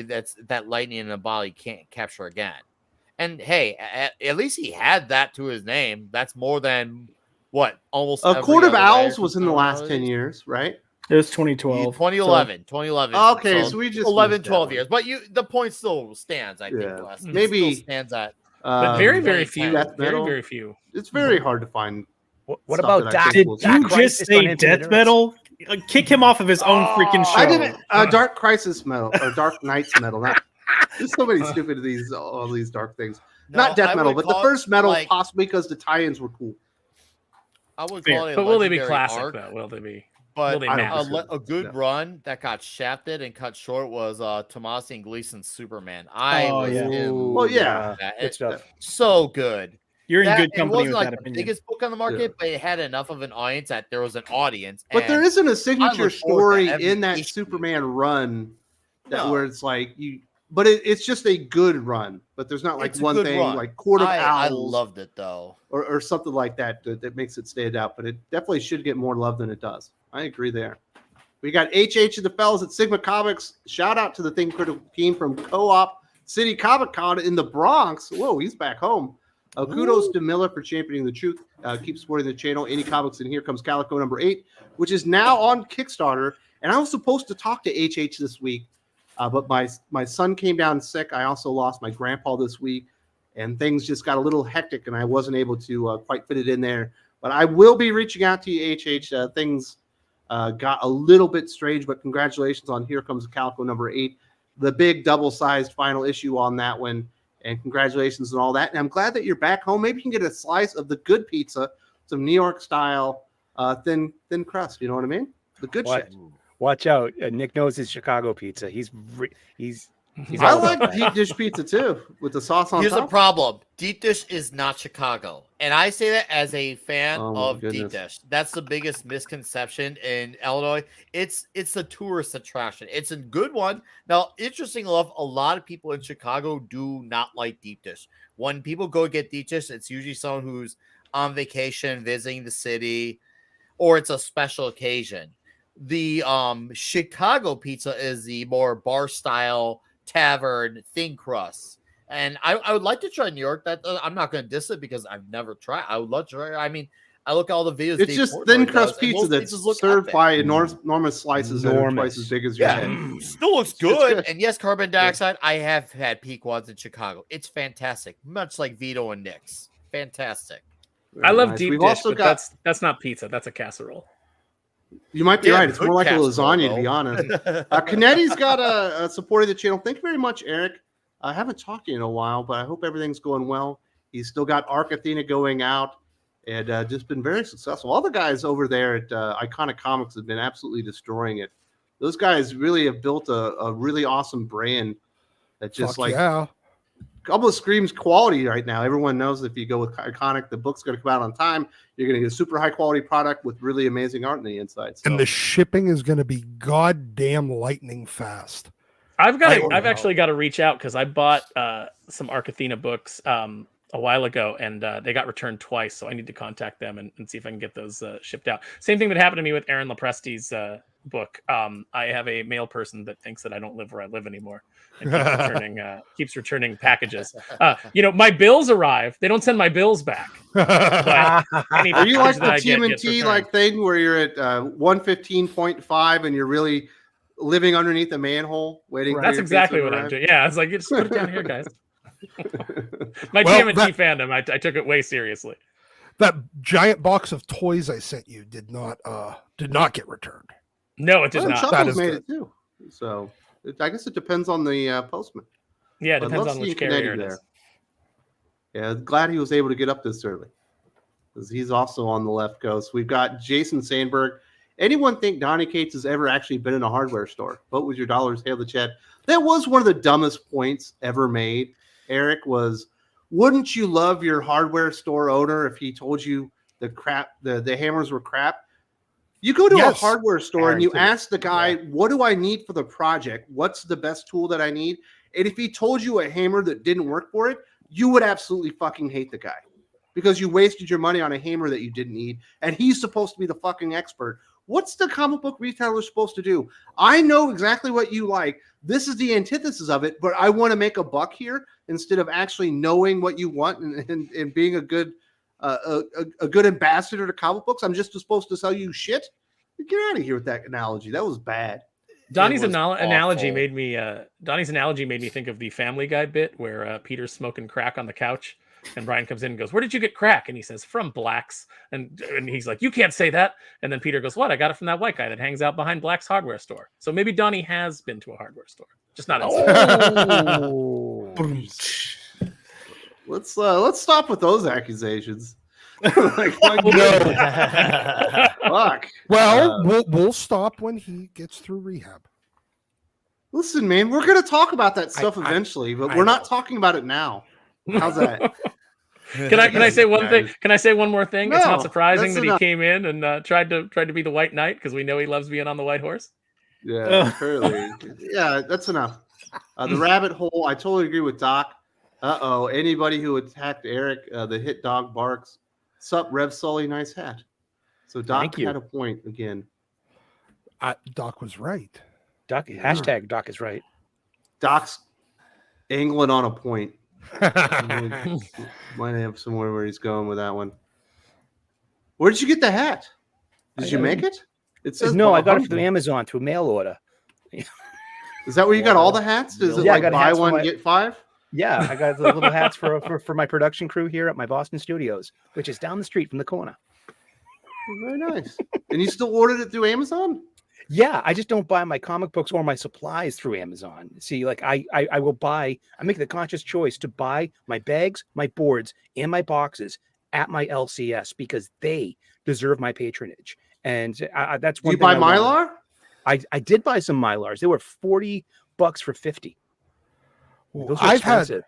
Speaker 5: that's that lightning in a bottle you can't capture again. And hey, at least he had that to his name. That's more than what almost
Speaker 2: A
Speaker 5: every
Speaker 2: Court of
Speaker 5: other
Speaker 2: Owls
Speaker 5: writer
Speaker 2: was in the last 10 years, right?
Speaker 6: It was 2012.
Speaker 5: 2011. 2011.
Speaker 2: Okay, so we just
Speaker 5: 11,
Speaker 2: missed that
Speaker 5: 12
Speaker 2: one.
Speaker 5: years. But the point still stands, I think.
Speaker 2: Yeah.
Speaker 5: Wes. It
Speaker 2: Maybe-
Speaker 5: still stands at.
Speaker 4: But very, very
Speaker 5: 2010.
Speaker 4: few.
Speaker 2: Death
Speaker 4: Very,
Speaker 2: metal.
Speaker 4: very few.
Speaker 2: It's very hard to find.
Speaker 1: What
Speaker 2: stuff
Speaker 1: about
Speaker 2: that I
Speaker 1: Dark?
Speaker 2: think
Speaker 6: Did
Speaker 2: will-
Speaker 6: you
Speaker 1: Crisis
Speaker 6: just
Speaker 1: on
Speaker 6: say
Speaker 1: Infinite
Speaker 6: death
Speaker 1: Earths?
Speaker 6: metal? Kick him off of his own freaking show.
Speaker 2: I didn't. Dark Crisis metal or Dark Knights metal. Not, there's so many stupid all these dark things. Not death
Speaker 5: I
Speaker 2: metal,
Speaker 5: would
Speaker 2: but the
Speaker 5: call it,
Speaker 2: first metal,
Speaker 5: like,
Speaker 2: possibly because the tie-ins were cool.
Speaker 5: I would
Speaker 6: Fair.
Speaker 5: call it a
Speaker 4: But will they be
Speaker 5: legendary
Speaker 4: classic
Speaker 5: arc,
Speaker 4: though? Will they be?
Speaker 5: But
Speaker 4: will they
Speaker 2: I don't
Speaker 4: match?
Speaker 2: think so.
Speaker 5: a good
Speaker 2: No.
Speaker 5: run that got shafted and cut short was Tomasi and Gleason's Superman.
Speaker 6: Oh,
Speaker 5: Was
Speaker 6: yeah.
Speaker 5: in
Speaker 2: Well, yeah.
Speaker 5: that.
Speaker 1: Good stuff.
Speaker 5: So good.
Speaker 6: You're in good
Speaker 5: It
Speaker 6: company
Speaker 5: wasn't
Speaker 6: with
Speaker 5: like
Speaker 6: that
Speaker 5: the
Speaker 6: opinion.
Speaker 5: biggest book on the market, but it had enough of an audience that there was an audience.
Speaker 2: But there
Speaker 5: and
Speaker 2: isn't a signature
Speaker 5: look forward to
Speaker 2: story
Speaker 5: every
Speaker 2: in that
Speaker 5: issue.
Speaker 2: Superman run that
Speaker 5: No.
Speaker 2: where it's like you. But it's just a good run. But there's not like
Speaker 5: It's a
Speaker 2: one
Speaker 5: good
Speaker 2: thing
Speaker 5: run.
Speaker 2: like Court of
Speaker 5: I
Speaker 2: Owls
Speaker 5: loved it though.
Speaker 2: or something like that that makes it stand out. But it definitely should get more love than it does. I agree there. We got HH and the fellas at Sigma Comics. Shout out to the Thing Critical team from Co-op City Comic Con in the Bronx. Whoa, he's back home. Kudos to Miller for championing the truth. Keep supporting the channel. Any Comics, and here comes Calico number 8, which is now on Kickstarter. And I was supposed to talk to HH this week, but my son came down sick. I also lost my grandpa this week, and things just got a little hectic, and I wasn't able to quite fit it in there. But I will be reaching out to you, HH. Things got a little bit strange, but congratulations on Here Comes Calico number 8, the big double-sized final issue on that one. And congratulations on all that. And I'm glad that you're back home. Maybe you can get a slice of the good pizza, some New York style, thin crust. You know what I mean? The good shit.
Speaker 1: Watch out. Nick knows his Chicago pizza. He's
Speaker 2: I
Speaker 1: all
Speaker 2: like
Speaker 1: about that.
Speaker 2: deep dish pizza too, with the sauce on
Speaker 5: Here's the
Speaker 2: top.
Speaker 5: problem: deep dish is not Chicago, and I say that as a fan
Speaker 2: Oh, my
Speaker 5: of deep
Speaker 2: goodness.
Speaker 5: dish. That's the biggest misconception in Illinois. It's a tourist attraction. It's a good one. Now, interesting enough, a lot of people in Chicago do not like deep dish. When people go get deep dish, it's usually someone who's on vacation, visiting the city, or it's a special occasion. The Chicago pizza is the more bar style tavern thin crust, and I would like to try New York. That I'm not going to diss it because I've never tried. I would love to try. I mean, I look at all the videos.
Speaker 2: It's
Speaker 5: Dave
Speaker 2: just
Speaker 5: Portnoy
Speaker 2: thin
Speaker 5: does,
Speaker 2: crust
Speaker 5: and
Speaker 2: pizza
Speaker 5: most
Speaker 2: that's
Speaker 5: pizzas look
Speaker 2: served
Speaker 5: epic.
Speaker 2: by enormous slices that are
Speaker 1: Enormous.
Speaker 2: twice as big as your
Speaker 5: Yeah,
Speaker 2: head.
Speaker 5: still looks
Speaker 2: It's
Speaker 5: good.
Speaker 2: good.
Speaker 5: And yes, carbon dioxide. I have had Pequods in Chicago. It's fantastic, much like Vito and Nick's. Fantastic.
Speaker 4: I love
Speaker 2: Nice.
Speaker 4: deep
Speaker 2: We've
Speaker 4: dish,
Speaker 2: also
Speaker 4: but
Speaker 2: got.
Speaker 4: that's not pizza. That's a casserole.
Speaker 2: You might be
Speaker 5: Yeah,
Speaker 2: right. It's
Speaker 5: good
Speaker 2: more like a
Speaker 5: casserole,
Speaker 2: lasagna, to
Speaker 5: though.
Speaker 2: be honest. Canetti's got a supporting the channel. Thank you very much, Eric. I haven't talked to you in a while, but I hope everything's going well. He's still got Arc Athena going out and just been very successful. All the guys over there at Iconic Comics have been absolutely destroying it. Those guys really have built a really awesome brand that just
Speaker 3: Fuck yeah.
Speaker 2: almost screams quality right now. Everyone knows if you go with Iconic, the book's going to come out on time. You're going to get a super high quality product with really amazing art on the inside. So.
Speaker 3: And the shipping is going to be goddamn lightning fast.
Speaker 4: I've
Speaker 3: know.
Speaker 4: actually got to reach out because I bought some Arc Athena books a while ago, and they got returned twice. So I need to contact them and see if I can get those shipped out. Same thing that happened to me with Aaron Lepresti's book. I have a mail person that thinks that I don't live where I live anymore and keeps returning packages. My bills arrive. They don't send my bills back. But any
Speaker 2: Are you like
Speaker 4: package
Speaker 2: the
Speaker 4: that I get gets
Speaker 2: TMNT
Speaker 4: returned.
Speaker 2: like thing where you're at 115.5 and you're really living underneath a manhole waiting? for
Speaker 4: That's
Speaker 2: your
Speaker 4: exactly
Speaker 2: pizza
Speaker 4: what
Speaker 2: to
Speaker 4: I'm
Speaker 2: arrive?
Speaker 4: doing. Yeah, it's like, just put it down here, guys. My
Speaker 3: Well,
Speaker 4: TMNT fandom, I took it way seriously.
Speaker 3: That giant box of toys I sent you did not get returned.
Speaker 4: No, it did
Speaker 2: Well,
Speaker 4: not.
Speaker 3: That
Speaker 2: Chuckles
Speaker 3: is
Speaker 2: made
Speaker 3: good.
Speaker 2: it too. So I guess it depends on the postman.
Speaker 4: Yeah, it
Speaker 2: But
Speaker 4: depends
Speaker 2: love
Speaker 4: on which
Speaker 2: seeing
Speaker 4: carrier
Speaker 2: Kennedy
Speaker 4: it is.
Speaker 2: Yeah, glad he was able to get up this early because he's also on the left coast. We've got Jason Sandberg. Anyone think Donny Cates has ever actually been in a hardware store? Vote with your dollars. Hail the chat. That was one of the dumbest points ever made. Eric was, Wouldn't you love your hardware store owner if he told you the hammers were crap? You go to a
Speaker 3: Yes.
Speaker 2: hardware store and you
Speaker 1: Guaranteed.
Speaker 2: ask the guy, what do I need for the project? What's the best tool that I need? And if he told you a hammer that didn't work for it, you would absolutely fucking hate the guy because you wasted your money on a hammer that you didn't need. And he's supposed to be the fucking expert. What's the comic book retailer supposed to do? I know exactly what you like. This is the antithesis of it, but I want to make a buck here instead of actually knowing what you want and being a good ambassador to comic books. I'm just supposed to sell you shit. Get out of here with that analogy. That was bad.
Speaker 4: Donnie's
Speaker 5: was
Speaker 4: analogy
Speaker 5: awful.
Speaker 4: made me think of the Family Guy bit where Peter's smoking crack on the couch, and Brian comes in and goes, "Where did you get crack?" And he says, "From Black's." And he's like, "You can't say that." And then Peter goes, "What? I got it from that white guy that hangs out behind Black's hardware store." So maybe Donnie has been to a hardware store, just not inside.
Speaker 1: Oh.
Speaker 2: Let's stop with those accusations. Like, fuck.
Speaker 3: Well, we'll stop when he gets through rehab.
Speaker 2: Listen, man, we're gonna talk about that stuff eventually, but we're not talking about it now. How's that?
Speaker 4: Can I say one thing? Can I say one more thing? It's
Speaker 2: No,
Speaker 4: not surprising
Speaker 2: that's
Speaker 4: that
Speaker 2: enough.
Speaker 4: he came in and tried to be the White Knight because we know he loves being on the white horse.
Speaker 2: Yeah, apparently. Yeah, that's enough. The rabbit hole. I totally agree with Doc. Anybody who attacked Eric, the hit dog barks. Sup, Rev Sully, nice hat. So Doc
Speaker 1: Thank you.
Speaker 2: had a point again.
Speaker 3: Doc was right.
Speaker 1: Doc, hashtag Doc is right.
Speaker 2: Doc's angling on a point. Might have somewhere where he's going with that one. Where did you get the hat? Did you make it? It says
Speaker 1: No, I got it
Speaker 2: Bahama.
Speaker 1: from Amazon through mail order.
Speaker 2: Is that where you got all the hats? Does it
Speaker 1: Yeah, I
Speaker 2: like
Speaker 1: got
Speaker 2: buy
Speaker 1: hats for
Speaker 2: one
Speaker 1: my-
Speaker 2: get five?
Speaker 1: Yeah, I got the little hats for my production crew here at my Boston studios, which is down the street from the corner.
Speaker 2: Very nice. And you still ordered it through Amazon?
Speaker 1: Yeah, I just don't buy my comic books or my supplies through Amazon. See, like I make the conscious choice to buy my bags, my boards, and my boxes at my LCS because they deserve my patronage. And that's
Speaker 2: Do
Speaker 1: one
Speaker 2: you
Speaker 1: thing
Speaker 2: buy
Speaker 1: I want.
Speaker 2: Mylar?
Speaker 1: I did buy some Mylars. They were $40 for 50. Those are expensive.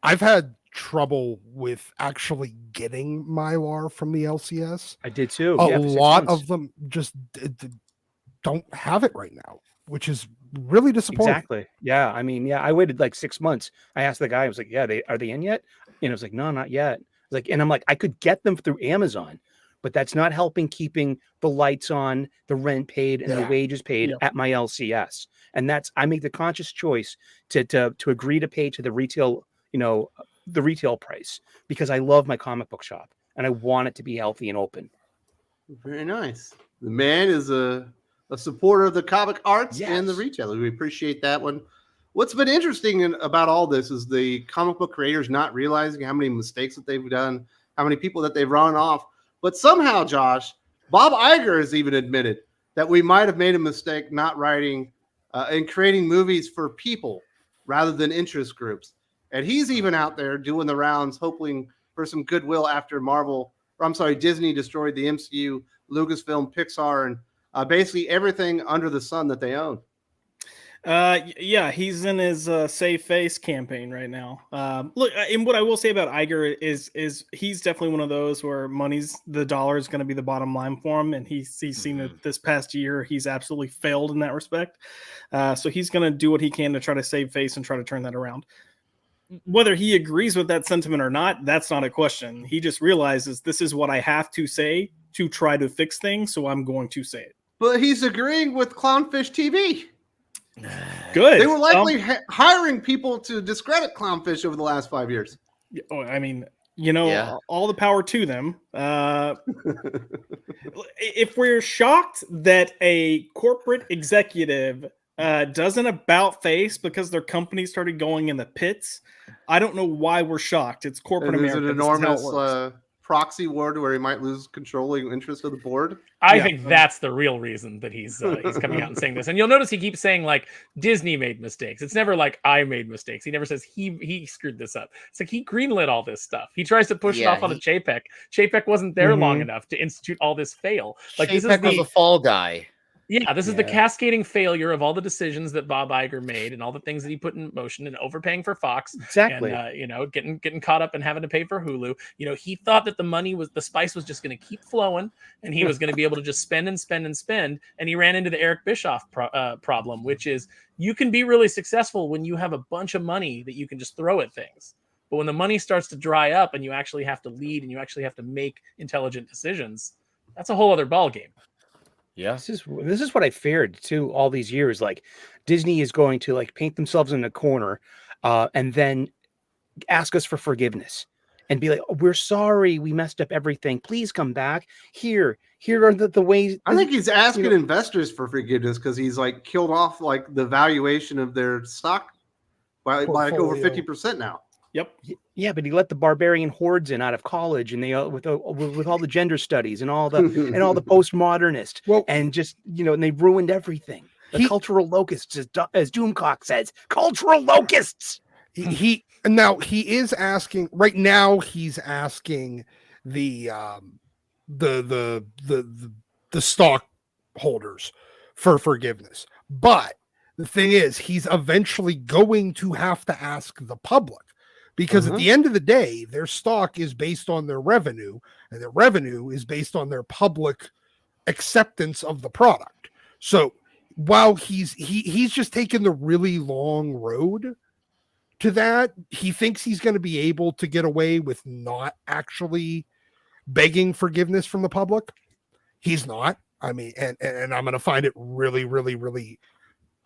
Speaker 3: I've had trouble with actually getting Mylar from the LCS.
Speaker 1: I did too.
Speaker 3: A
Speaker 1: Yeah, for 6
Speaker 3: lot
Speaker 1: months.
Speaker 3: of them just don't have it right now, which is really disappointing.
Speaker 1: Exactly. Yeah. I mean, yeah, I waited like 6 months. I asked the guy, I was like, yeah, are they in yet? And I was like, no, not yet. And I'm like, I could get them through Amazon, but that's not helping keeping the lights on, the rent paid, and the wages paid at my LCS. And I make the conscious choice to agree to pay to the retail, the retail price because I love my comic book shop and I want it to be healthy and open.
Speaker 2: Very nice. The man is a supporter of the comic arts and the
Speaker 1: Yes.
Speaker 2: retailer. We appreciate that one. What's been interesting about all this is the comic book creators not realizing how many mistakes that they've done, how many people that they've run off. But somehow, Josh, Bob Iger has even admitted that we might have made a mistake not writing and creating movies for people rather than interest groups. And he's even out there doing the rounds, hoping for some goodwill after Disney destroyed the MCU, Lucasfilm, Pixar, and basically everything under the sun that they own.
Speaker 6: Yeah, he's in his save face campaign right now. Look, and what I will say about Iger is he's definitely one of those where the dollar is going to be the bottom line for him, and he's seen it this past year. He's absolutely failed in that respect. So he's going to do what he can to try to save face and try to turn that around. Whether he agrees with that sentiment or not, that's not a question. He just realizes this is what I have to say to try to fix things, so I'm going to say it.
Speaker 2: But he's agreeing with Clownfish TV.
Speaker 6: Good.
Speaker 2: They were likely hiring people to discredit Clownfish over the last 5 years.
Speaker 6: I mean, all the power to them. If we're shocked that a corporate executive doesn't about face because their company started going in the pits, I don't know why we're shocked. It's corporate
Speaker 2: And there's
Speaker 6: America.
Speaker 2: an
Speaker 6: This is how it
Speaker 2: enormous
Speaker 6: works.
Speaker 2: proxy war where he might lose controlling interest of the board.
Speaker 4: I think that's the real reason that he's coming out and saying this. And you'll notice he keeps saying like Disney made mistakes. It's never like I made mistakes. He never says he screwed this up. It's like he greenlit all this stuff. He tries to push it off on a Chapek. Chapek wasn't there long enough to institute all this fail. Like
Speaker 5: Chapek was a fall guy.
Speaker 4: Yeah, this is the
Speaker 1: Yeah.
Speaker 4: cascading failure of all the decisions that Bob Iger made and all the things that he put in motion, and overpaying for Fox
Speaker 1: Exactly.
Speaker 4: and getting caught up and having to pay for Hulu. He thought that the spice was just going to keep flowing, and he was going to be able to just spend and spend and spend. And he ran into the Eric Bischoff problem, which is you can be really successful when you have a bunch of money that you can just throw at things. But when the money starts to dry up and you actually have to lead and you actually have to make intelligent decisions, that's a whole other ballgame.
Speaker 5: Yeah.
Speaker 1: This is what I feared too all these years. Like Disney is going to like paint themselves in a corner, and then ask us for forgiveness and be like, oh, "We're sorry, we messed up everything. Please come back. Here are the ways."
Speaker 2: I think he's asking investors for forgiveness because he's like killed off like the valuation of their stock by like over 50% now.
Speaker 6: Yep.
Speaker 1: Yeah, but he let the barbarian hordes in out of college, and they with all the gender studies and all the postmodernist, and just and they ruined everything. The cultural locusts, as Doomcock says, cultural locusts.
Speaker 3: He is asking right now. He's asking the stockholders for forgiveness, but the thing is, he's eventually going to have to ask the public. Because at the end of the day, their stock is based on their revenue, and their revenue is based on their public acceptance of the product. So while he's just taken the really long road to that, he thinks he's going to be able to get away with not actually begging forgiveness from the public. He's not. I mean, and I'm going to find it really, really, really.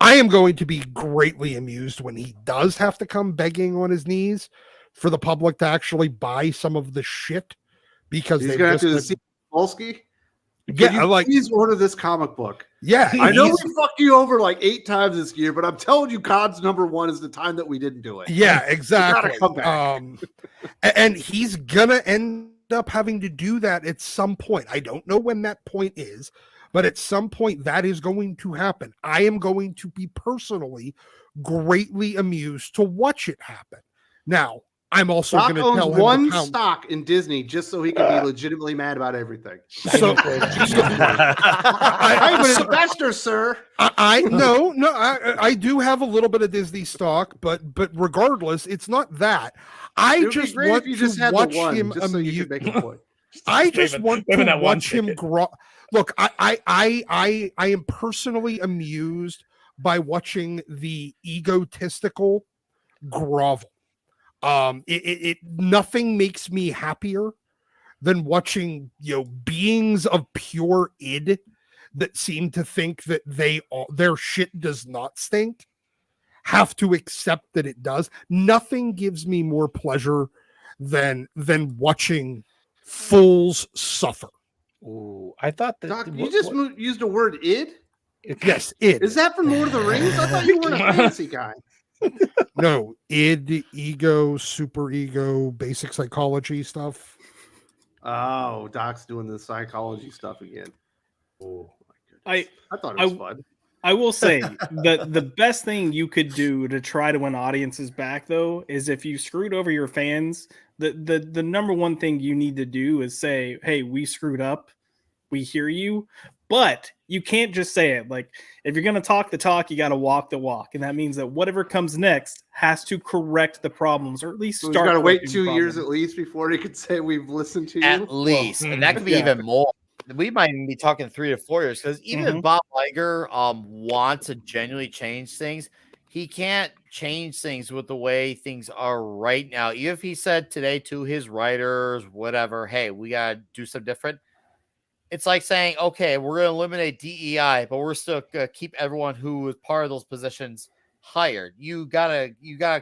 Speaker 3: I am going to be greatly amused when he does have to come begging on his knees for the public to actually buy some of the shit, because
Speaker 2: he's going to have to see Polsky.
Speaker 3: Yeah,
Speaker 2: please order this comic book.
Speaker 3: Yeah,
Speaker 2: I know we fucked you over like 8 times this year, but I'm telling you, God's #1 is the time that we didn't do it.
Speaker 3: Yeah, exactly.
Speaker 2: You gotta come back.
Speaker 3: And he's gonna end up having to do that at some point. I don't know when that point is, but at some point that is going to happen. I am going to be personally greatly amused to watch it happen. Now, I'm also going to tell him
Speaker 2: one stock in Disney just so he can be legitimately mad about everything.
Speaker 3: So,
Speaker 2: I'm an investor, sir.
Speaker 3: I do have a little bit of Disney stock, but regardless, it's not that. I just want to watch him amuse. I just want to watch him grow. Look, I am personally amused by watching the egotistical grovel. It nothing makes me happier than watching beings of pure id that seem to think that their shit does not stink have to accept that it does. Nothing gives me more pleasure than watching fools suffer.
Speaker 1: Ooh, I thought that
Speaker 2: Doc, you just used the word id.
Speaker 3: Yes, id.
Speaker 2: Is that from Lord of the Rings? I thought you were a fantasy guy.
Speaker 3: No, id, ego, super ego, basic psychology stuff.
Speaker 2: Oh, Doc's doing the psychology stuff again. Oh my goodness. I thought it was fun.
Speaker 6: I will say that the best thing you could do to try to win audiences back, though, is if you screwed over your fans, the #1 thing you need to do is say, hey, we screwed up. We hear you. But you can't just say it. Like, if you're going to talk the talk, you got to walk the walk. And that means that whatever comes next has to correct the problems, or at least start.
Speaker 2: We've got to wait 2 years at least before he could say we've listened to you.
Speaker 5: At least. And that could be even more. We might even be talking 3 to 4 years, because even if Bob Iger wants to genuinely change things, he can't change things with the way things are right now. Even if he said today to his writers, whatever, hey, we got to do something different. It's like saying, okay, we're going to eliminate DEI, but we're still going to keep everyone who was part of those positions hired. You gotta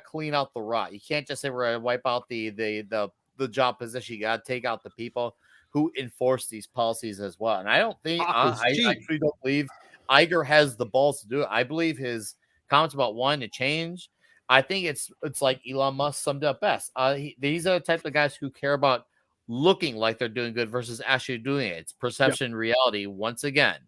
Speaker 5: clean out the rot. You can't just say we're going to wipe out the job position. You got to take out the people who enforce these policies as well. And I don't think I actually don't believe Iger has the balls to do it. I believe his comments about wanting to change. I think it's like Elon Musk summed up best. These are the type of guys who care about looking like they're doing good versus actually doing it. It's perception, reality once again.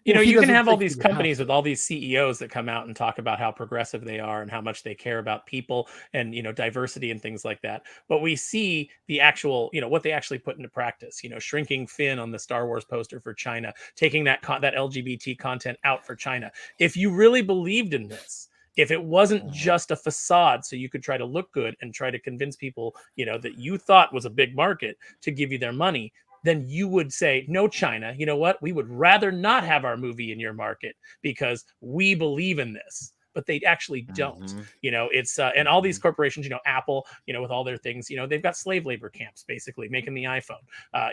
Speaker 4: You know,
Speaker 3: Well, he
Speaker 4: you can
Speaker 3: doesn't
Speaker 4: have all
Speaker 3: think he
Speaker 4: these
Speaker 3: would have
Speaker 4: companies
Speaker 3: to.
Speaker 4: with all these CEOs that come out and talk about how progressive they are and how much they care about people and, you know, diversity and things like that. But we see the actual, you know, what they actually put into practice, you know, shrinking Finn on the Star Wars poster for China, taking that that LGBT content out for China. If you really believed in this, if it wasn't just a facade so you could try to look good and try to convince people, you know, that you thought was a big market to give you their money, then you would say, no, China, you know what? We would rather not have our movie in your market because we believe in this. But they actually don't. You know, it's and all these corporations, you know, Apple, you know, with all their things, you know, they've got slave labor camps basically making the iPhone.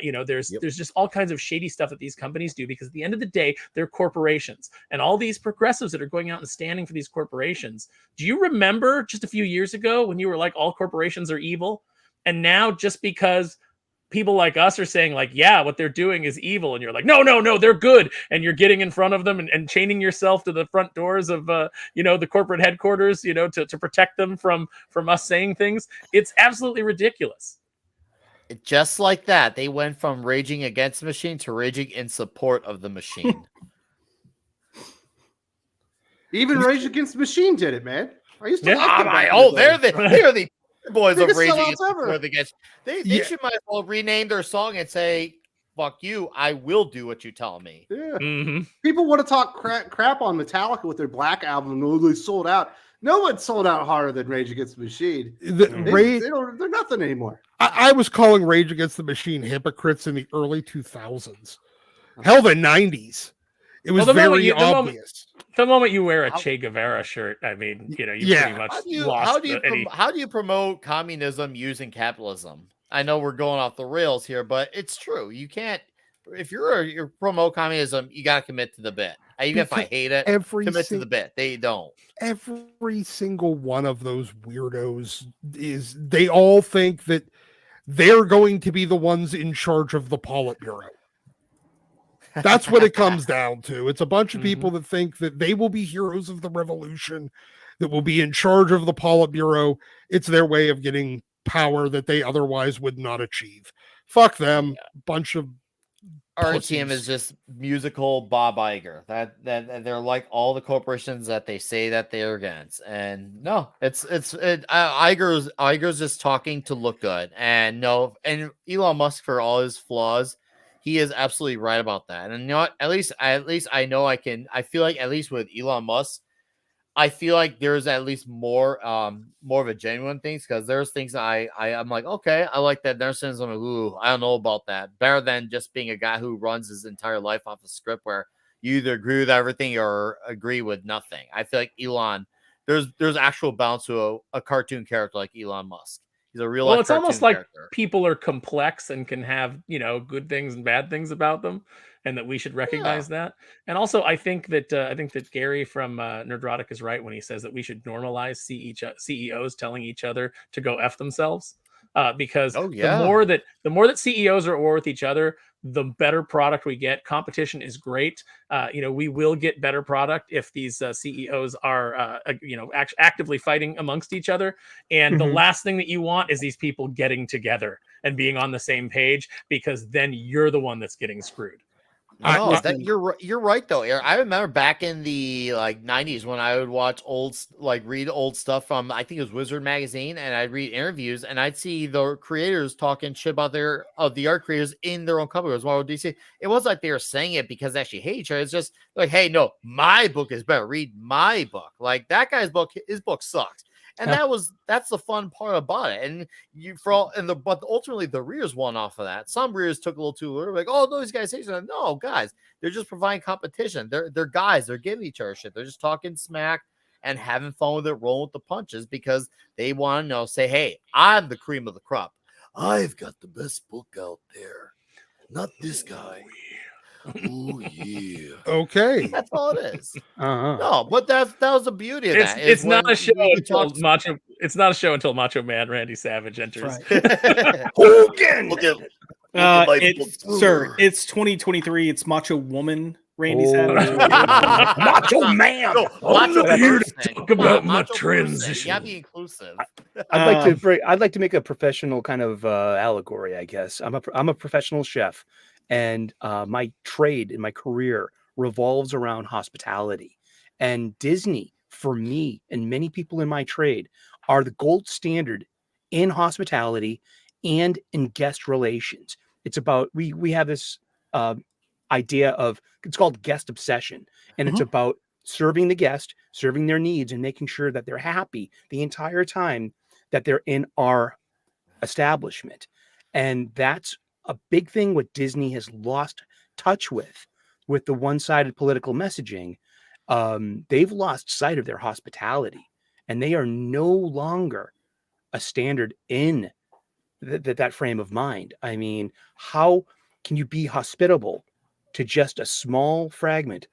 Speaker 4: You know, there's just all kinds of shady stuff that these companies do because at the end of the day, they're corporations. And all these progressives that are going out and standing for these corporations. Do you remember just a few years ago when you were like, all corporations are evil? And now just because people like us are saying like, yeah, what they're doing is evil, and you're like, no, they're good, and you're getting in front of them and chaining yourself to the front doors of you know, the corporate headquarters, you know, to protect them from us saying things. It's absolutely ridiculous.
Speaker 5: Just like that, they went from raging against the machine to raging in support of the machine.
Speaker 2: Even Rage Against the Machine did it, man. I used to
Speaker 4: Yeah.
Speaker 2: like them back in
Speaker 5: Oh,
Speaker 2: the day.
Speaker 5: they're the boys of
Speaker 2: Biggest
Speaker 5: raging
Speaker 2: sellouts ever.
Speaker 5: against. They should might as well rename their song and say, "Fuck you, I will do what you tell me."
Speaker 2: Yeah.
Speaker 4: Mm-hmm.
Speaker 2: People want to talk crap on Metallica with their Black album. Oh, they sold out. No one sold out harder than Rage Against the Machine. They're nothing anymore.
Speaker 3: I was calling Rage Against the Machine hypocrites in the early 2000s. Hell, the 90s. It was very obvious.
Speaker 4: The moment you wear a Che Guevara shirt, I mean, you know, you pretty much lost
Speaker 5: how do you promote communism using capitalism? I know we're going off the rails here, but it's true. You can't, if you promote communism, you got to commit to the bit. Even if I hate it, commit to the bit. They don't.
Speaker 3: Every single one of those weirdos they all think that they're going to be the ones in charge of the Politburo. That's what it comes down to. It's a bunch of people that think that they will be heroes of the revolution, that will be in charge of the Politburo. It's their way of getting power that they otherwise would not achieve. Fuck them. Bunch of
Speaker 5: RTM is just musical Bob Iger. That they're like all the corporations that they say that they're against. And no, Iger's just talking to look good. And no, and Elon Musk, for all his flaws, he is absolutely right about that. And you know what? At least I know I feel like at least with Elon Musk, I feel like there's at least more of a genuine things, because there's things that I'm like, okay, I like that. There's things I'm like, ooh, I don't know about that. Better than just being a guy who runs his entire life off a script where you either agree with everything or agree with nothing. I feel like Elon, there's actual balance to a cartoon character like Elon Musk. He's a real life.
Speaker 4: Well, it's almost like
Speaker 5: character.
Speaker 4: People are complex and can have, you know, good things and bad things about them, and that we should recognize that. And also, I think that Gary from Nerdrotic is right when he says that we should normalize CEOs telling each other to go F themselves, because the more that CEOs are at war with each other, the better product we get. Competition is great. You know, we will get better product if these CEOs are, you know, actively fighting amongst each other. And the last thing that you want is these people getting together and being on the same page, because then you're the one that's getting screwed.
Speaker 5: No, you're right though, Aaron. I remember back in the 90s when I would watch read old stuff from, I think it was Wizard magazine, and I'd read interviews and I'd see the creators talking shit about the art creators in their own company. It was Marvel DC. It was like they were saying it because they actually hate each other. It's just like, hey, no, my book is better. Read my book. Like that guy's book, his book sucks. And that's the fun part about it. And but ultimately the readers won off of that. Some readers took a little too little, like, oh, those guys hate each other. No, guys, they're just providing competition. They're guys, they're giving each other shit. They're just talking smack and having fun with it, rolling with the punches, because they want to say, hey, I'm the cream of the crop. I've got the best book out there. Not this guy. Oh yeah.
Speaker 3: Okay.
Speaker 5: That's all it is. No, but that was the beauty of that.
Speaker 4: It's not a show until Macho. It's not a show until Macho Man Randy Savage enters.
Speaker 5: Hogan.
Speaker 6: It's 2023. It's Macho Woman Randy Savage.
Speaker 1: Macho Man.
Speaker 5: I'm
Speaker 4: here to talk about my transition.
Speaker 5: You gotta be inclusive.
Speaker 1: I'd like to make a professional kind of allegory, I guess. I'm a professional chef, and my trade in my career revolves around hospitality. And Disney, for me and many people in my trade, are the gold standard in hospitality and in guest relations. It's about, we have this idea of, it's called guest obsession, and it's about serving the guest, serving their needs, and making sure that they're happy the entire time that they're in our establishment. And that's a big thing what Disney has lost touch with the one-sided political messaging. They've lost sight of their hospitality, and they are no longer a standard in that frame of mind. I mean, how can you be hospitable to just a small fragment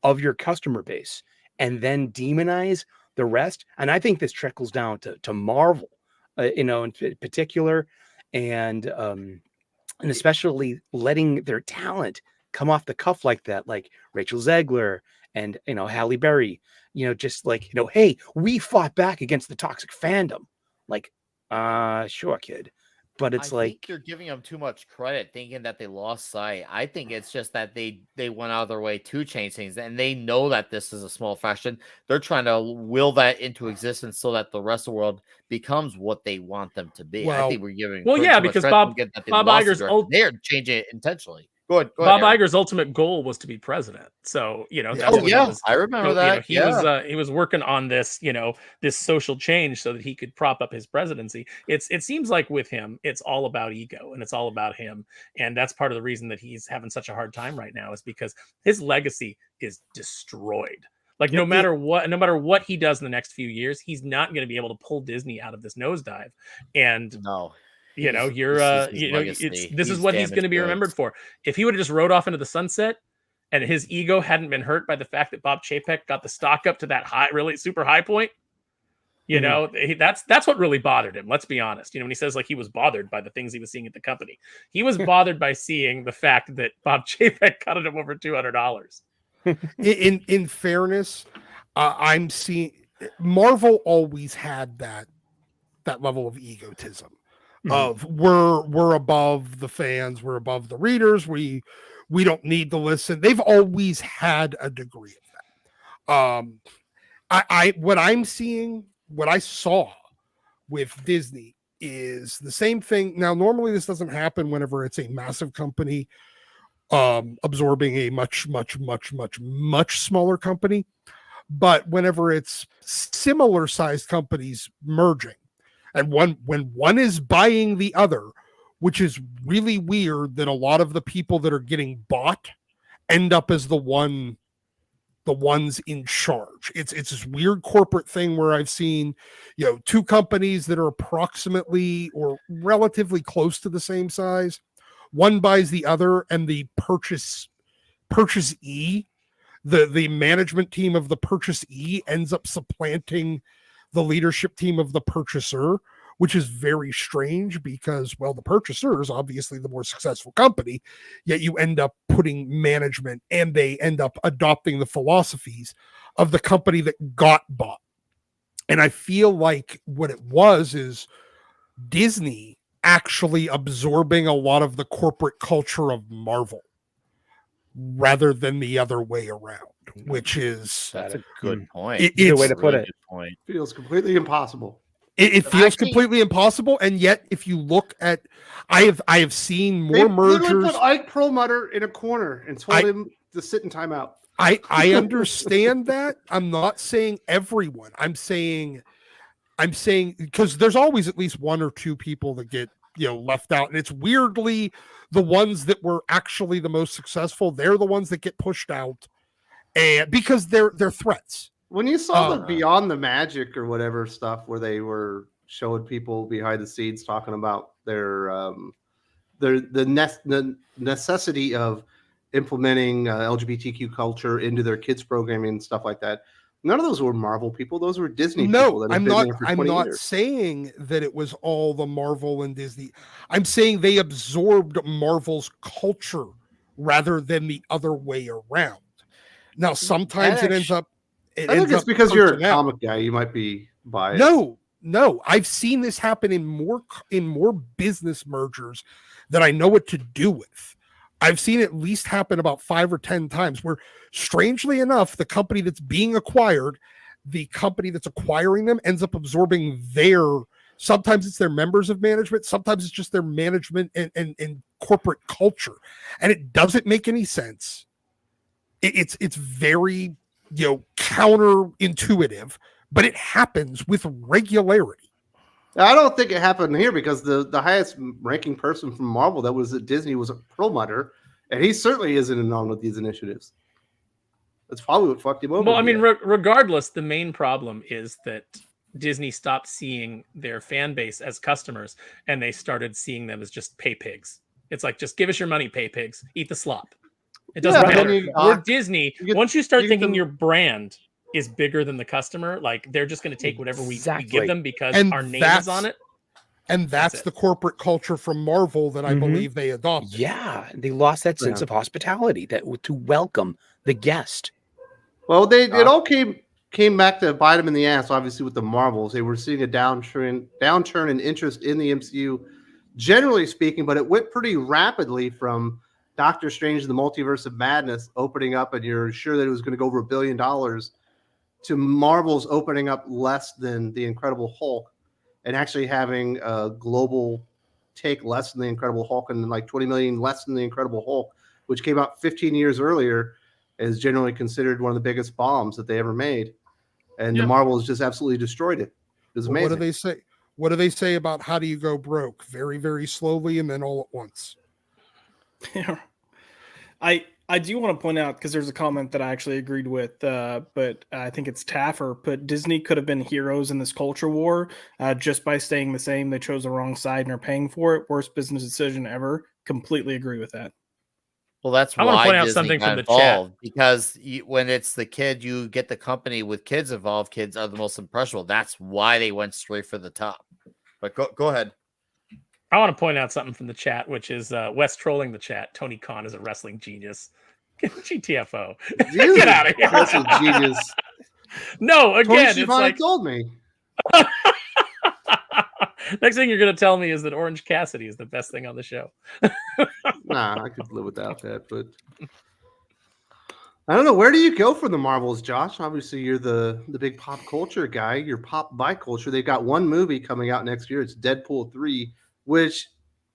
Speaker 1: of your customer base and then demonize the rest? And I think this trickles down to Marvel, in particular, and especially letting their talent come off the cuff like that, like Rachel Zegler and Halle Berry, just like, hey, we fought back against the toxic fandom. Like, sure, kid. But it's
Speaker 5: I
Speaker 1: like
Speaker 5: think you're giving them too much credit, thinking that they lost sight. I think it's just that they went out of their way to change things, and they know that this is a small fraction. They're trying to will that into existence so that the rest of the world becomes what they want them to be. I think we're giving
Speaker 4: because Bob Iger's
Speaker 5: they're changing it intentionally. Go ahead,
Speaker 4: Bob
Speaker 5: Aaron.
Speaker 4: Iger's ultimate goal was to be president. So, that's
Speaker 5: I remember that.
Speaker 4: He was working on this, this social change so that he could prop up his presidency. It seems like with him, it's all about ego and it's all about him. And that's part of the reason that he's having such a hard time right now, is because his legacy is destroyed. Like no matter what he does in the next few years, he's not going to be able to pull Disney out of this nosedive. And this is what he's going to be remembered for. If he would have just rode off into the sunset and his ego hadn't been hurt by the fact that Bob Chapek got the stock up to that high, really super high point, that's what really bothered him. Let's be honest. When he says like he was bothered by the things he was seeing at the company, he was bothered by seeing the fact that Bob Chapek cut him over $200.
Speaker 3: In fairness, I'm seeing Marvel always had that level of egotism. Of we're above the fans, we're above the readers, we don't need to listen. They've always had a degree of that. What I'm seeing, what I saw with Disney is the same thing. Now, normally this doesn't happen whenever it's a massive company absorbing a much smaller company, but whenever it's similar sized companies merging. And when one is buying the other, which is really weird that a lot of the people that are getting bought end up as the ones in charge. It's this weird corporate thing where I've seen, two companies that are approximately or relatively close to the same size. One buys the other, and the purchase E, the management team of the purchase E ends up supplanting the leadership team of the purchaser, which is very strange because, the purchaser is obviously the more successful company, yet you end up putting management and they end up adopting the philosophies of the company that got bought. And I feel like what it was is Disney actually absorbing a lot of the corporate culture of Marvel rather than the other way around, which is
Speaker 5: that's a good point.
Speaker 1: It's a way to put it.
Speaker 2: Feels completely impossible.
Speaker 3: It feels completely impossible, and yet if you look at, I have seen more mergers.
Speaker 2: They put Ike Perlmutter in a corner and told him to sit in timeout.
Speaker 3: I understand that. I'm not saying everyone. I'm saying because there's always at least one or two people that get left out, and it's weirdly the ones that were actually the most successful. They're the ones that get pushed out, and because they're threats.
Speaker 2: When you saw the Beyond the Magic or whatever stuff where they were showing people behind the scenes talking about the necessity of implementing LGBTQ culture into their kids programming and stuff like that, none of those were Marvel people. Those were Disney people. That
Speaker 3: I'm not saying that it was all the Marvel and Disney. I'm saying they absorbed Marvel's culture rather than the other way around. Now, sometimes it ends up.
Speaker 2: I think it's because you're a comic guy. You might be biased.
Speaker 3: No. I've seen this happen in more business mergers that I know what to do with. I've seen at least happen about 5 or 10 times where, strangely enough, the company that's being acquired, the company that's acquiring them ends up absorbing sometimes it's their members of management, sometimes it's just their management and corporate culture. And it doesn't make any sense. It's very, counterintuitive, but it happens with regularity.
Speaker 2: I don't think it happened here because the highest ranking person from Marvel that was at Disney was a Perlmutter, and he certainly isn't in on with these initiatives. That's probably what fucked him over.
Speaker 4: Well, I mean, regardless, the main problem is that Disney stopped seeing their fan base as customers, and they started seeing them as just pay pigs. It's like, just give us your money, pay pigs. Eat the slop. It doesn't matter. We're Disney. Once you start thinking your brand is bigger than the customer, like they're just going to take whatever we give them because our name is on it.
Speaker 3: And that's the corporate culture from Marvel that I believe they adopted.
Speaker 1: Yeah, they lost that sense of hospitality, to welcome the guest.
Speaker 2: Well, it all came back to bite them in the ass. Obviously, with the Marvels, they were seeing a downturn in interest in the MCU, generally speaking. But it went pretty rapidly from Doctor Strange and the Multiverse of Madness opening up, and you're sure that it was going to go over $1 billion, to Marvel's opening up less than the Incredible Hulk, and actually having a global take less than the Incredible Hulk, and like 20 million less than the Incredible Hulk, which came out 15 years earlier, is generally considered one of the biggest bombs that they ever made. And the Marvels just absolutely destroyed it. It was amazing.
Speaker 3: What do they say? What do they say about how do you go broke? Very, very slowly and then all at once.
Speaker 6: Yeah. I do want to point out, because there's a comment that I actually agreed with, but I think it's Taffer, but Disney could have been heroes in this culture war just by staying the same. They chose the wrong side and are paying for it. Worst business decision ever. Completely agree with that.
Speaker 5: Well, that's
Speaker 4: I want to
Speaker 5: why
Speaker 4: point out
Speaker 5: Disney
Speaker 4: something
Speaker 5: got
Speaker 4: from the
Speaker 5: involved,
Speaker 4: chat.
Speaker 5: because when it's the kid, you get the company with kids involved. Kids are the most impressionable. That's why they went straight for the top. But go ahead.
Speaker 4: I want to point out something from the chat, which is Wes trolling the chat. Tony Khan is a wrestling genius. GTFO. Get out of here.
Speaker 2: That's a genius.
Speaker 4: No, again,
Speaker 2: Tony
Speaker 4: it's like
Speaker 2: told me.
Speaker 4: Next thing you're going to tell me is that Orange Cassidy is the best thing on the show.
Speaker 2: Nah, I could live without that, but I don't know. Where do you go for the Marvels, Josh? Obviously, you're the big pop culture guy. You're pop by culture. They got one movie coming out next year. It's Deadpool 3, which,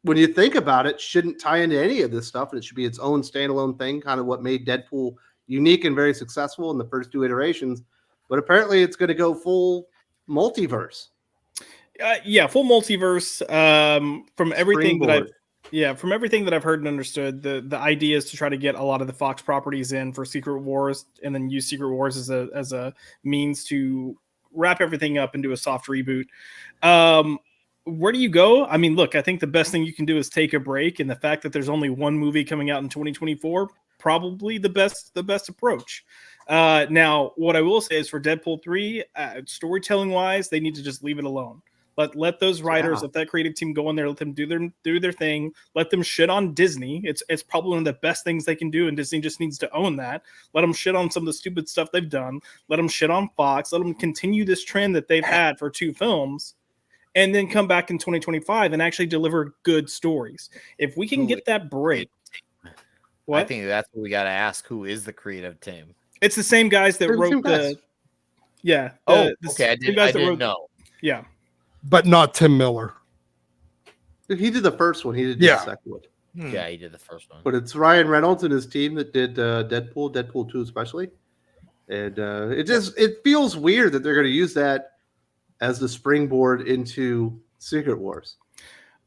Speaker 2: when you think about it, shouldn't tie into any of this stuff. And it should be its own standalone thing, kind of what made Deadpool unique and very successful in the first 2 iterations. But apparently it's going to go full multiverse.
Speaker 6: Full multiverse. From everything
Speaker 2: Springboard.
Speaker 6: from everything that I've heard and understood, the idea is to try to get a lot of the Fox properties in for Secret Wars, and then use Secret Wars as a means to wrap everything up and do a soft reboot. Where do you go? I mean, look, I think the best thing you can do is take a break, and the fact that there's only one movie coming out in 2024, probably the best approach. Now, what I will say is for Deadpool 3, storytelling wise, they need to just leave it alone. Let those writers, let that creative team go in there, let them do their thing, let them shit on Disney. It's probably one of the best things they can do, and Disney just needs to own that. Let them shit on some of the stupid stuff they've done. Let them shit on Fox. Let them continue this trend that they've had for 2 films, and then come back in 2025 and actually deliver good stories. If we can get that break.
Speaker 5: I think that's what we got to ask. Who is the creative team?
Speaker 6: It's the same guys that wrote the. Yeah.
Speaker 5: Okay. I didn't know.
Speaker 6: Yeah.
Speaker 3: But not Tim Miller.
Speaker 2: He did the first one. He did the second one.
Speaker 5: Yeah, he did the first one.
Speaker 2: But it's Ryan Reynolds and his team that did Deadpool 2 especially. And it feels weird that they're going to use that as the springboard into Secret Wars.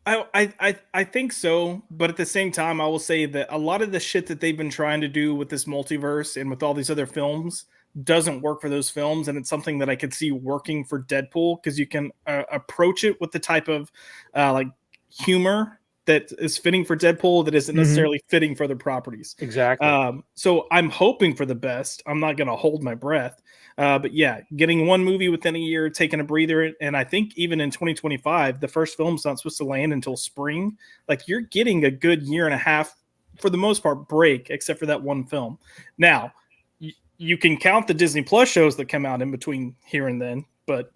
Speaker 6: I think so, but at the same time, I will say that a lot of the shit that they've been trying to do with this multiverse and with all these other films doesn't work for those films, and it's something that I could see working for Deadpool, because you can approach it with the type of like humor that is fitting for Deadpool that isn't necessarily fitting for other properties.
Speaker 1: Exactly.
Speaker 6: So I'm hoping for the best. I'm not going to hold my breath. But yeah, getting one movie within a year, taking a breather, and I think even in 2025, the first film's not supposed to land until spring. Like, you're getting a good year and a half, for the most part, break, except for that one film. Now, you can count the Disney Plus shows that come out in between here and then, but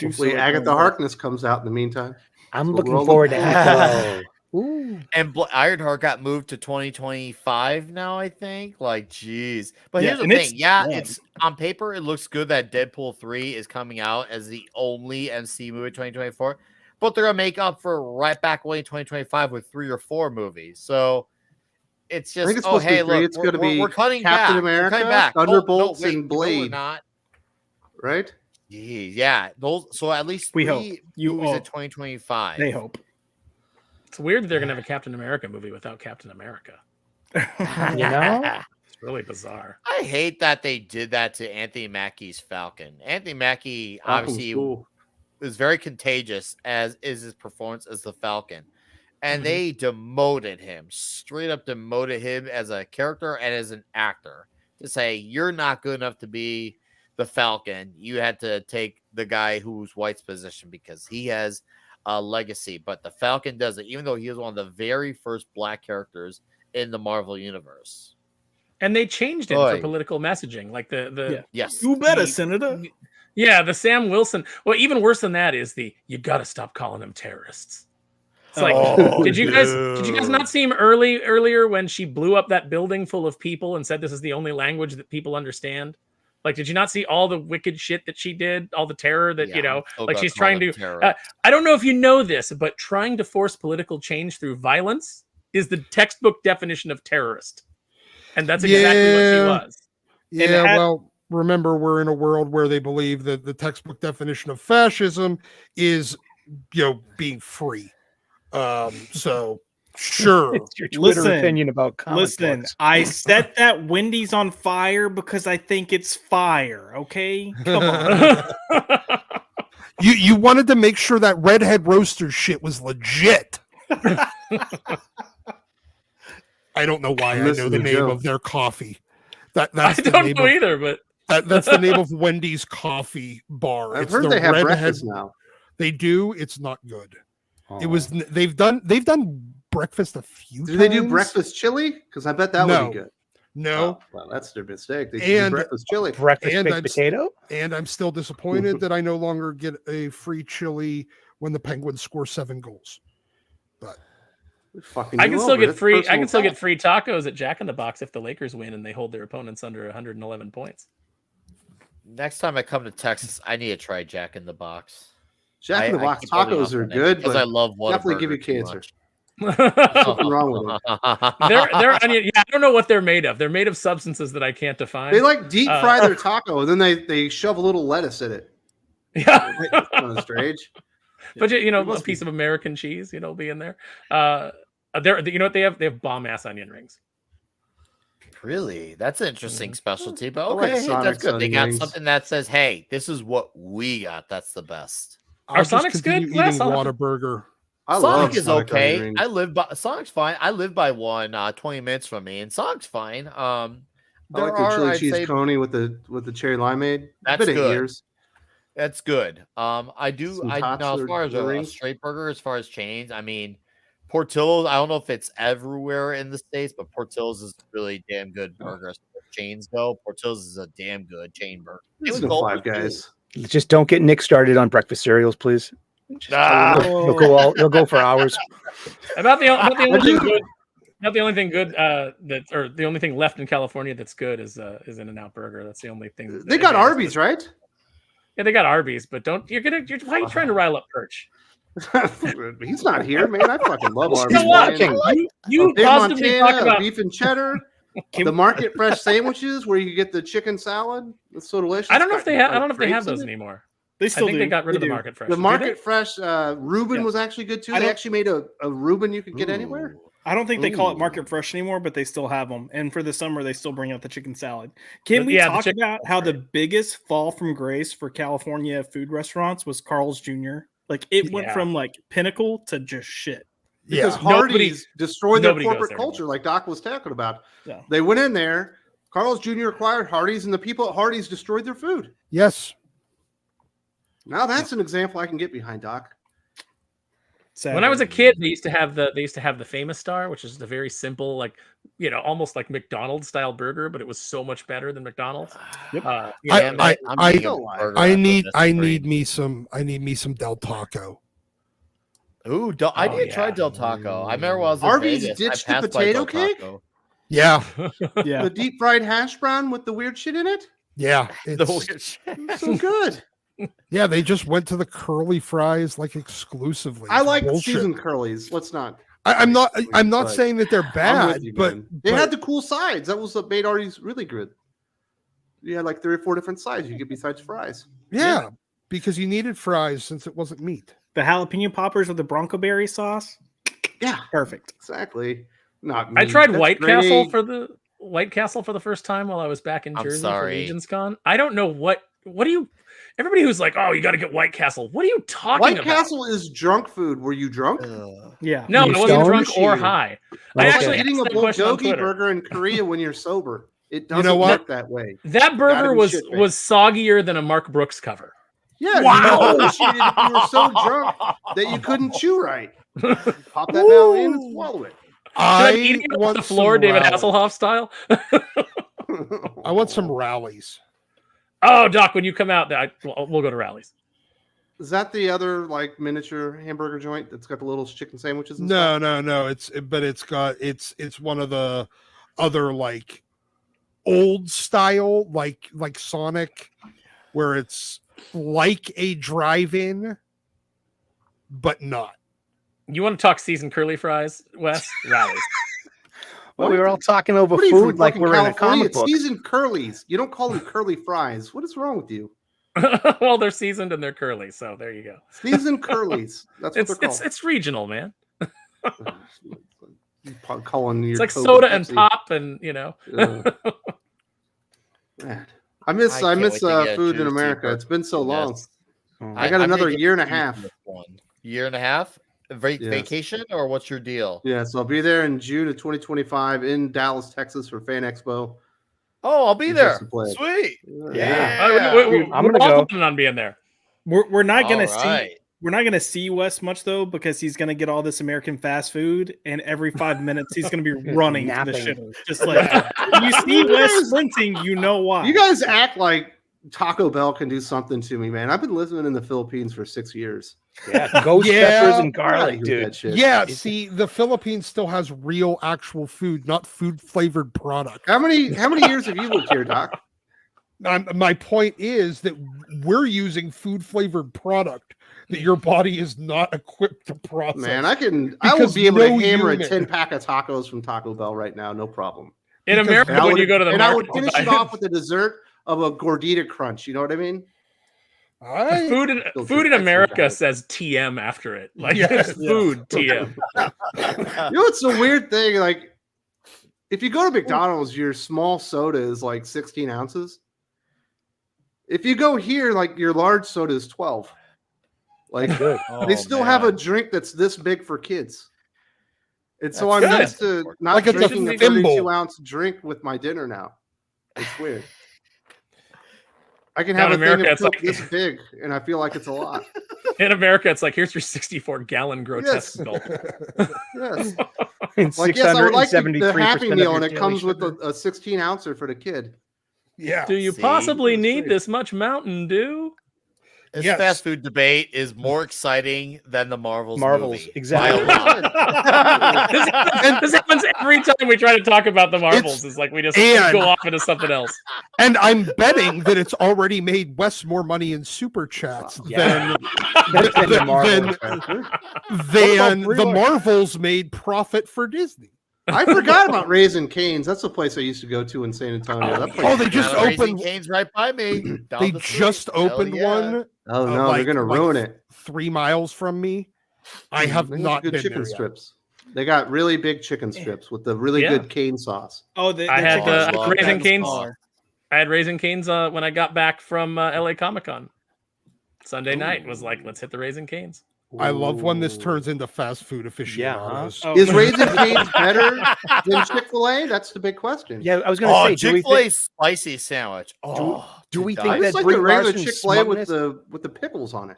Speaker 2: hopefully Agatha Harkness comes out in the meantime.
Speaker 1: I'm looking forward to Echo. Ooh.
Speaker 5: And Ironheart got moved to 2025 now, I think. Like, geez. But
Speaker 6: Yeah,
Speaker 5: here's the
Speaker 6: and it's
Speaker 5: thing. Yeah,
Speaker 6: done.
Speaker 5: it's on paper, it looks good that Deadpool 3 is coming out as the only MC movie 2024. But they're gonna make up for right back away in 2025 with 3 or 4 movies. So it's
Speaker 2: I think
Speaker 5: just
Speaker 2: it's supposed to be
Speaker 5: hey,
Speaker 2: 3.
Speaker 5: look,
Speaker 2: It's going to be
Speaker 5: we're cutting
Speaker 2: Captain
Speaker 5: back.
Speaker 2: America,
Speaker 5: We're cutting back.
Speaker 2: Thunderbolts,
Speaker 5: wait,
Speaker 2: and Blade.
Speaker 5: No, we're not.
Speaker 2: Right?
Speaker 5: Geez, yeah. Those so at least
Speaker 6: We
Speaker 5: 3
Speaker 6: hope. You
Speaker 5: movies in
Speaker 6: hope.
Speaker 5: 2025.
Speaker 6: They hope.
Speaker 4: It's weird that they're gonna have a Captain America movie without Captain America.
Speaker 1: You know?
Speaker 4: It's really bizarre.
Speaker 5: I hate that they did that to Anthony Mackie's Falcon. Anthony Mackie
Speaker 2: Falcon's
Speaker 5: obviously
Speaker 2: cool.
Speaker 5: is very contagious, as is his performance as the Falcon. And
Speaker 4: Mhm.
Speaker 5: they demoted him, straight up demoted him as a character and as an actor to say, you're not good enough to be the Falcon. You had to take the guy who's White's position because he has a legacy. But the Falcon does it, even though he was one of the very first black characters in the Marvel universe.
Speaker 4: And they changed it
Speaker 5: Oy.
Speaker 4: for political messaging, like the
Speaker 5: Yes.
Speaker 6: You better,
Speaker 4: the-
Speaker 6: Senator.
Speaker 4: yeah, the Sam Wilson. Well, even worse than that is you got to stop calling them terrorists. It's like,
Speaker 5: Oh,
Speaker 4: did you guys not see him earlier when she blew up that building full of people and said this is the only language that people understand? Like, did you not see all the wicked shit that she did, all the terror that like she's trying to? I don't know if you know this, but trying to force political change through violence is the textbook definition of terrorist, and that's exactly what she was.
Speaker 3: Yeah, well, remember, we're in a world where they believe that the textbook definition of fascism is, being free. So sure.
Speaker 1: It's your Twitter
Speaker 6: Listen,
Speaker 1: opinion about comic books.
Speaker 6: I set that Wendy's on fire because I think it's fire. Okay, come on.
Speaker 3: You wanted to make sure that Redhead Roasters shit was legit. I don't know why I know the name of their coffee. That's
Speaker 4: I
Speaker 3: the
Speaker 4: don't
Speaker 3: name
Speaker 4: know
Speaker 3: of,
Speaker 4: either, but
Speaker 3: that's the name of Wendy's coffee bar.
Speaker 2: I've
Speaker 3: It's
Speaker 2: heard
Speaker 3: the
Speaker 2: they have
Speaker 3: Redhead-
Speaker 2: breakfast now.
Speaker 3: They do. It's not good.
Speaker 2: Oh.
Speaker 3: It was. They've done breakfast a few.
Speaker 2: Do they do
Speaker 3: times.
Speaker 2: breakfast chili? Because I bet that
Speaker 3: No.
Speaker 2: would be good.
Speaker 3: No.
Speaker 2: Oh, well, that's their mistake. They should do
Speaker 3: And-
Speaker 2: breakfast chili.
Speaker 1: Breakfast
Speaker 3: And
Speaker 1: baked
Speaker 3: I'm-
Speaker 1: potato?
Speaker 3: And I'm still disappointed that I no longer get a free chili when the Penguins score 7 goals.
Speaker 2: Fucking
Speaker 4: I
Speaker 2: you
Speaker 4: can still
Speaker 2: over.
Speaker 4: get
Speaker 2: That's
Speaker 4: free. I
Speaker 2: personal
Speaker 4: can still get
Speaker 2: attack.
Speaker 4: free tacos at Jack in the Box if the Lakers win and they hold their opponents under 111 points.
Speaker 5: Next time I come to Texas, I need to try Jack in the Box.
Speaker 2: Jack in the
Speaker 5: I
Speaker 2: Box
Speaker 5: keep holding
Speaker 2: tacos
Speaker 5: off
Speaker 2: are
Speaker 5: on it
Speaker 2: good,
Speaker 5: because
Speaker 2: but
Speaker 5: I love
Speaker 2: definitely give you
Speaker 5: Whataburger too
Speaker 2: cancer.
Speaker 5: much.
Speaker 2: Something wrong with them.
Speaker 4: they're onion. Yeah, I don't know what they're made of. They're made of substances that I can't define.
Speaker 2: They like deep fry their taco and then they shove a little lettuce in it.
Speaker 4: Yeah,
Speaker 2: That's kind of strange.
Speaker 4: but
Speaker 2: It
Speaker 4: a
Speaker 2: must
Speaker 4: piece
Speaker 2: be.
Speaker 4: of American cheese, be in there. You know what they have? They have bomb ass onion rings.
Speaker 5: Really? That's an interesting specialty, but
Speaker 2: I like
Speaker 5: okay, hey,
Speaker 2: Sonic's
Speaker 5: that's good. They
Speaker 2: onion
Speaker 5: got
Speaker 2: rings.
Speaker 5: something that says, hey, this is what we got. That's the best.
Speaker 4: Are Sonic's good?
Speaker 3: Eating
Speaker 4: Last Sonic-
Speaker 3: Whataburger.
Speaker 2: I
Speaker 5: Sonic
Speaker 2: love
Speaker 5: is
Speaker 2: Sonic onion
Speaker 5: okay.
Speaker 2: rings.
Speaker 5: I live by Sonic's fine. I live by one 20 minutes from me, and Sonic's fine.
Speaker 2: I
Speaker 5: There
Speaker 2: like the
Speaker 5: are,
Speaker 2: chili
Speaker 5: I'd
Speaker 2: cheese
Speaker 5: say,
Speaker 2: coney with the cherry limeade.
Speaker 5: That's
Speaker 2: Been 8
Speaker 5: good.
Speaker 2: years.
Speaker 5: that's good. I do.
Speaker 2: Some
Speaker 5: I
Speaker 2: tots
Speaker 5: now as
Speaker 2: or
Speaker 5: far as a
Speaker 2: rings.
Speaker 5: straight burger, as far as chains, I mean, Portillo's. I don't know if it's everywhere in the States, but Portillo's is a really damn good burger. As far as chains go, Portillo's is a damn good chain burger.
Speaker 2: Let's
Speaker 5: Even
Speaker 2: go
Speaker 5: Culver's,
Speaker 2: Five Guys.
Speaker 1: Just don't get Nick started on breakfast cereals, please. He'll go for hours.
Speaker 4: About the only thing good. Not the only thing good the only thing left in California that's good is In-N-Out Burger. That's the only thing.
Speaker 2: They got Arby's, right?
Speaker 4: Yeah, they got Arby's, but why are you trying to rile up Perch?
Speaker 2: He's not here, man. I fucking love Arby's.
Speaker 4: You know what?
Speaker 2: man.
Speaker 4: You
Speaker 2: Big
Speaker 4: positively talk
Speaker 2: Montana,
Speaker 4: about
Speaker 2: beef and cheddar, the market fresh sandwiches where you get the chicken salad. That's so delicious.
Speaker 4: I don't know if they have. I don't know if they
Speaker 2: Grapes
Speaker 4: have
Speaker 2: in
Speaker 4: those
Speaker 2: it.
Speaker 4: anymore.
Speaker 6: They
Speaker 4: I
Speaker 6: still
Speaker 4: think
Speaker 6: do.
Speaker 4: they got rid of the
Speaker 6: do.
Speaker 4: market fresh.
Speaker 2: The
Speaker 4: Did
Speaker 2: market
Speaker 4: they?
Speaker 2: fresh Reuben
Speaker 6: Yeah.
Speaker 2: was actually good too.
Speaker 6: I
Speaker 2: They
Speaker 6: don't-
Speaker 2: actually made a Reuben you could get anywhere.
Speaker 6: I don't think they call it
Speaker 2: Ooh.
Speaker 6: Market Fresh anymore, but they still have them. And for the summer, they still bring out the chicken salad. Can
Speaker 4: The-
Speaker 6: we
Speaker 4: yeah, the
Speaker 6: talk
Speaker 4: chicken
Speaker 6: about how the biggest fall from grace for California food restaurants was Carl's Jr.? Like it went
Speaker 4: Yeah.
Speaker 6: from like pinnacle to just shit.
Speaker 2: Because
Speaker 3: Yeah.
Speaker 2: Hardee's destroyed their
Speaker 4: nobody goes
Speaker 2: corporate
Speaker 4: there
Speaker 2: culture,
Speaker 4: anymore.
Speaker 2: like Doc was talking about.
Speaker 6: Yeah.
Speaker 2: They went in there. Carl's Jr. acquired Hardee's, and the people at Hardee's destroyed their food.
Speaker 3: Yes.
Speaker 2: Now that's an example I can get behind, Doc.
Speaker 4: When I was a kid, they used to have the Famous Star, which is the very simple, like almost like McDonald's style burger, but it was so much better than McDonald's.
Speaker 6: Yep.
Speaker 5: Damn it, I'm
Speaker 3: I-
Speaker 5: eating a burger
Speaker 3: I
Speaker 5: after
Speaker 3: need
Speaker 5: this
Speaker 3: I
Speaker 5: stream.
Speaker 3: need me some Del Taco.
Speaker 5: Ooh, I didn't try Del Taco. I remember when I was in
Speaker 2: Arby's
Speaker 5: Vegas,
Speaker 2: ditched
Speaker 5: I
Speaker 2: the
Speaker 5: passed by
Speaker 2: potato
Speaker 5: Del
Speaker 2: cake?
Speaker 5: Taco.
Speaker 3: Yeah,
Speaker 6: Yeah.
Speaker 2: The deep fried hash brown with the weird shit in it.
Speaker 3: yeah.
Speaker 5: The
Speaker 3: It's,
Speaker 5: weird shit.
Speaker 2: It's so good.
Speaker 3: yeah, they just went to the curly fries like exclusively.
Speaker 2: I
Speaker 3: It's
Speaker 2: like
Speaker 3: bullshit.
Speaker 2: seasoned curlies. Let's not.
Speaker 3: I'm not
Speaker 2: But
Speaker 3: saying that they're
Speaker 2: I'm
Speaker 3: bad,
Speaker 2: with you,
Speaker 3: but,
Speaker 2: man. They had the cool sides. That was what made Arby's really good. You had like 3 or 4 different sides you get besides fries.
Speaker 3: yeah, because you needed fries since it wasn't meat.
Speaker 6: The jalapeno poppers with the Bronco berry sauce.
Speaker 2: Yeah,
Speaker 6: Perfect.
Speaker 2: exactly. Not
Speaker 4: I
Speaker 2: meat.
Speaker 4: tried
Speaker 2: That's
Speaker 4: White
Speaker 2: grade
Speaker 4: Castle
Speaker 2: A.
Speaker 4: for the first time while I was back in
Speaker 5: I'm
Speaker 4: Jersey
Speaker 5: sorry.
Speaker 4: for Legion's Con. I don't know what do you. Everybody who's like, oh, you got to get White Castle. What are you talking
Speaker 2: White
Speaker 4: about?
Speaker 2: Castle is drunk food. Were you drunk?
Speaker 6: Yeah.
Speaker 4: No,
Speaker 1: You
Speaker 4: I wasn't
Speaker 1: stoned?
Speaker 4: drunk or
Speaker 2: You.
Speaker 4: high.
Speaker 1: Okay.
Speaker 4: I
Speaker 2: It's
Speaker 4: actually
Speaker 2: like eating a
Speaker 4: asked that question on
Speaker 2: bulgogi
Speaker 4: Twitter.
Speaker 2: burger in Korea when you're sober. It doesn't
Speaker 3: know what?
Speaker 2: work that way.
Speaker 4: That burger
Speaker 2: be
Speaker 4: was
Speaker 2: shit-faced.
Speaker 4: soggier than a Mark Brooks cover.
Speaker 2: Yeah,
Speaker 3: Wow.
Speaker 2: you appreciated if you were so drunk that you couldn't chew right. Pop that down in and swallow it.
Speaker 4: Should I be
Speaker 3: I
Speaker 4: eating it off
Speaker 3: want
Speaker 4: the floor,
Speaker 3: some
Speaker 4: David
Speaker 3: rallies.
Speaker 4: Hasselhoff style?
Speaker 3: I want some rallies.
Speaker 4: Oh, Doc, when you come out, we'll go to rallies.
Speaker 2: Is that the other like miniature hamburger joint that's got the little chicken sandwiches? And
Speaker 3: No,
Speaker 2: stuff?
Speaker 3: no. It's one of the other like old style like Sonic, where it's like a drive-in, but not.
Speaker 4: You want to talk seasoned curly fries, Wes? Rallies.
Speaker 1: Well, we were all talking over
Speaker 2: What are you
Speaker 1: food
Speaker 2: from
Speaker 1: like
Speaker 2: fucking
Speaker 1: we're in a
Speaker 2: California?
Speaker 1: comic
Speaker 2: It's
Speaker 1: book.
Speaker 2: seasoned curlies. You don't call them curly fries. What is wrong with you?
Speaker 4: Well, they're seasoned and they're curly, so there you go.
Speaker 2: Seasoned curlies. That's what
Speaker 4: It's
Speaker 2: they're called.
Speaker 4: it's regional, man.
Speaker 2: You calling your
Speaker 4: It's like
Speaker 2: Coke
Speaker 4: soda and
Speaker 2: Pepsi.
Speaker 4: pop, and you know.
Speaker 2: Ugh. Man. I miss
Speaker 5: can't wait to get
Speaker 2: food in
Speaker 5: juicy
Speaker 2: America. It's been so long.
Speaker 5: Yes.
Speaker 2: I got another
Speaker 5: may get
Speaker 2: year and a
Speaker 5: juicy
Speaker 2: half.
Speaker 5: this one. Year and a half? Vacation or what's your deal?
Speaker 2: Yeah, so I'll be there in June of 2025 in Dallas, Texas for Fan Expo.
Speaker 5: Oh, I'll be
Speaker 2: Just
Speaker 5: there.
Speaker 2: to play.
Speaker 5: Sweet.
Speaker 2: Yeah.
Speaker 1: I'm gonna go.
Speaker 4: Planning on being there.
Speaker 6: We're not gonna
Speaker 5: All right.
Speaker 6: see we're not gonna see Wes much though, because he's gonna get all this American fast food, and every 5 minutes he's gonna be running to the
Speaker 1: Napping.
Speaker 6: shitter. Just like you see Wes sprinting, you know why.
Speaker 2: You guys act like Taco Bell can do something to me, man. I've been living in the Philippines for 6 years.
Speaker 1: Yeah, ghost
Speaker 3: Yeah.
Speaker 1: peppers and
Speaker 2: Get outta
Speaker 1: garlic,
Speaker 2: here with
Speaker 1: dude.
Speaker 2: that shit.
Speaker 3: Yeah, see, the Philippines still has real, actual food, not food flavored product.
Speaker 2: How many years have you lived here, Doc?
Speaker 3: My point is that we're using food flavored product that your body is not equipped to process.
Speaker 2: Man, I would
Speaker 3: Because
Speaker 2: be able
Speaker 3: no
Speaker 2: to hammer
Speaker 3: human-
Speaker 2: a 10-pack of tacos from Taco Bell right now, no problem.
Speaker 4: In
Speaker 3: Because-
Speaker 4: America,
Speaker 2: And I
Speaker 4: when
Speaker 2: would-
Speaker 4: you go to the
Speaker 2: and I
Speaker 4: market,
Speaker 2: would finish it off with a dessert of a gordita crunch. You know what I mean?
Speaker 3: I-
Speaker 4: food in
Speaker 2: Still
Speaker 4: food in
Speaker 2: take
Speaker 4: America
Speaker 2: extra
Speaker 4: says TM after it. Like
Speaker 3: Yes.
Speaker 4: it's food TM.
Speaker 2: You know, it's a weird thing. Like, if you go to McDonald's, your small soda is like 16 ounces. If you go here, like your large soda is 12. Like,
Speaker 1: Good.
Speaker 2: they still have a drink that's this big for kids. And so
Speaker 5: That's
Speaker 2: I'm
Speaker 4: good.
Speaker 2: used to not
Speaker 3: Like it's a
Speaker 2: drinking a
Speaker 3: thimble.
Speaker 2: 32-ounce drink with my dinner now. It's weird. I can
Speaker 4: Down
Speaker 2: have a
Speaker 4: in America,
Speaker 2: thing of
Speaker 4: it's
Speaker 2: Coke
Speaker 4: like-
Speaker 2: this big, and I feel like it's a lot.
Speaker 4: In America, it's like here's your 64-gallon grotesque
Speaker 2: Yes.
Speaker 4: gulp.
Speaker 2: Yes.
Speaker 1: And
Speaker 2: Like, yes, I would like the
Speaker 1: 673%
Speaker 2: Happy
Speaker 1: of
Speaker 2: Meal,
Speaker 1: your
Speaker 2: and it
Speaker 1: daily
Speaker 2: comes with
Speaker 1: sugar.
Speaker 2: a 16-ouncer for the kid.
Speaker 3: yeah.
Speaker 4: Do you
Speaker 5: See?
Speaker 4: possibly
Speaker 2: That's
Speaker 4: need
Speaker 2: great.
Speaker 4: this much Mountain Dew?
Speaker 5: This
Speaker 3: Yes.
Speaker 5: fast food debate is more exciting than the Marvels movie.
Speaker 1: exactly.
Speaker 5: By a lot.
Speaker 4: This happens every time we try to talk about the Marvels. It's like we just
Speaker 3: and-
Speaker 4: go off into something else.
Speaker 3: And I'm betting that it's already made Wes more money in super chats
Speaker 1: Yeah.
Speaker 3: than
Speaker 1: Than the
Speaker 3: than,
Speaker 1: Marvels.
Speaker 3: than
Speaker 1: Brie
Speaker 3: the
Speaker 1: Larson?
Speaker 3: Marvels made profit for Disney.
Speaker 2: I forgot about Raising Cane's. That's the place I used to go to in San Antonio. That place
Speaker 3: Oh, they
Speaker 2: is
Speaker 3: just
Speaker 2: good.
Speaker 5: Raising
Speaker 3: opened-
Speaker 5: Cane's right by me. down
Speaker 3: They
Speaker 5: the
Speaker 3: just
Speaker 5: street. Hell
Speaker 3: opened
Speaker 5: yeah.
Speaker 3: one
Speaker 2: Oh no,
Speaker 3: like-
Speaker 2: they're gonna
Speaker 3: like
Speaker 2: ruin it.
Speaker 3: 3 miles from me. I have
Speaker 2: They got
Speaker 3: not
Speaker 2: good
Speaker 3: been
Speaker 2: chicken
Speaker 3: there yet.
Speaker 2: strips. They got really big chicken strips with the really
Speaker 4: Yeah.
Speaker 2: good cane sauce.
Speaker 6: Oh,
Speaker 4: I had,
Speaker 6: chicken
Speaker 5: I
Speaker 6: strips
Speaker 5: love
Speaker 6: are
Speaker 4: Raising
Speaker 5: that
Speaker 4: Cane's.
Speaker 5: sauce.
Speaker 4: I had Raising Cane's when I got back from LA Comic Con. Sunday night was like, let's hit the Raising Cane's.
Speaker 3: I love when this
Speaker 2: Ooh.
Speaker 3: turns into fast food aficionados.
Speaker 6: Oh,
Speaker 2: Is Raising Cane's better than Chick-fil-A? That's the big question.
Speaker 1: Yeah, I was gonna
Speaker 5: Oh,
Speaker 1: say, do we
Speaker 5: Chick-fil-A
Speaker 1: think,
Speaker 5: spicy sandwich. Oh,
Speaker 1: do we
Speaker 5: to
Speaker 1: think
Speaker 2: I
Speaker 5: die
Speaker 2: just
Speaker 1: that
Speaker 2: like
Speaker 1: Brie
Speaker 2: the regular
Speaker 1: Larson's
Speaker 2: Chick-fil-A with
Speaker 1: smugness-
Speaker 2: the pickles on it.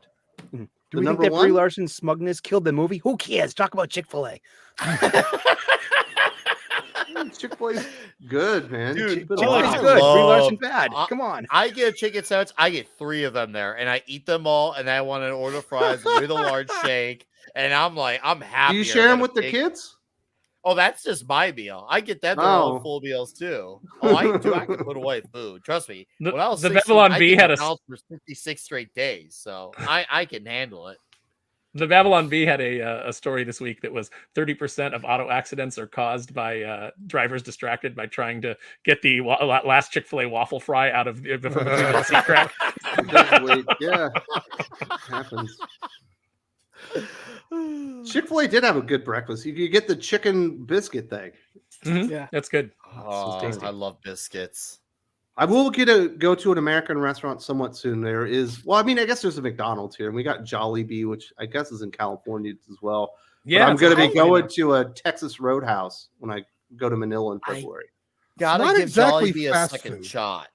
Speaker 1: do
Speaker 2: the
Speaker 1: we think
Speaker 2: number
Speaker 1: that Brie
Speaker 2: one?
Speaker 1: Larson's smugness killed the movie? Who cares? Talk about Chick-fil-A.
Speaker 2: Chick-fil-A's good, man.
Speaker 5: Dude,
Speaker 2: Keep it
Speaker 1: Chick-fil-A's
Speaker 2: alive.
Speaker 1: good. Brie
Speaker 5: love-
Speaker 1: Larson bad.
Speaker 5: I-
Speaker 1: Come on.
Speaker 5: I get a chicken sandwich. I get 3 of them there, and I eat them all. And I want to order fries with a large shake, and I'm like, I'm happy.
Speaker 2: Do you share them with the kids?
Speaker 5: Oh, that's just my meal. I get them their own full meals too. Oh, I do. I can put away food. Trust me. When I was
Speaker 4: The
Speaker 5: 16,
Speaker 4: Babylon
Speaker 5: I
Speaker 4: Bee
Speaker 5: did
Speaker 4: had a
Speaker 5: McDonald's for 56 straight days, so I can handle it.
Speaker 4: The Babylon Bee had a story this week that was 30% of auto accidents are caused by drivers distracted by trying to get the last Chick-fil-A waffle fry out of from between the seat crack.
Speaker 2: Yeah, happens. Chick-fil-A did have a good breakfast. You could get the chicken biscuit thing.
Speaker 4: Mm-hmm.
Speaker 6: Yeah,
Speaker 4: that's good.
Speaker 5: Oh, I love biscuits.
Speaker 2: I will go to an American restaurant somewhat soon. There is, well, I mean, I guess there's a McDonald's here, and we got Jollibee, which I guess is in California as well.
Speaker 4: Yeah,
Speaker 2: but I'm going to be going to a Texas Roadhouse when I go to Manila in February.
Speaker 5: Gotta
Speaker 3: not
Speaker 5: give
Speaker 3: exactly
Speaker 5: Jollibee a
Speaker 3: fast
Speaker 5: second
Speaker 3: food.
Speaker 5: shot.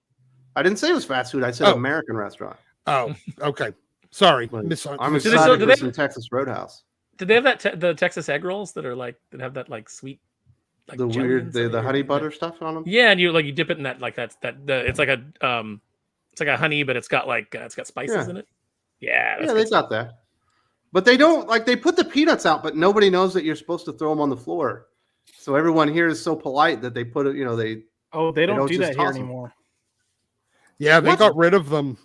Speaker 2: I didn't say it was fast food. I said American restaurant.
Speaker 3: Oh, okay. Sorry.
Speaker 2: I'm
Speaker 3: I'm
Speaker 2: excited for some Texas Roadhouse.
Speaker 4: Did they have that the Texas egg rolls that are like that have that like sweet, like
Speaker 2: the weird the honey butter stuff on them?
Speaker 4: Yeah, and you dip it in that it's like a honey, but it's got spices in it. Yeah,
Speaker 2: they got that. But they don't they put the peanuts out, but nobody knows that you're supposed to throw them on the floor. So everyone here is so polite that they put it. They
Speaker 6: don't do that here anymore.
Speaker 3: Yeah, they got rid of them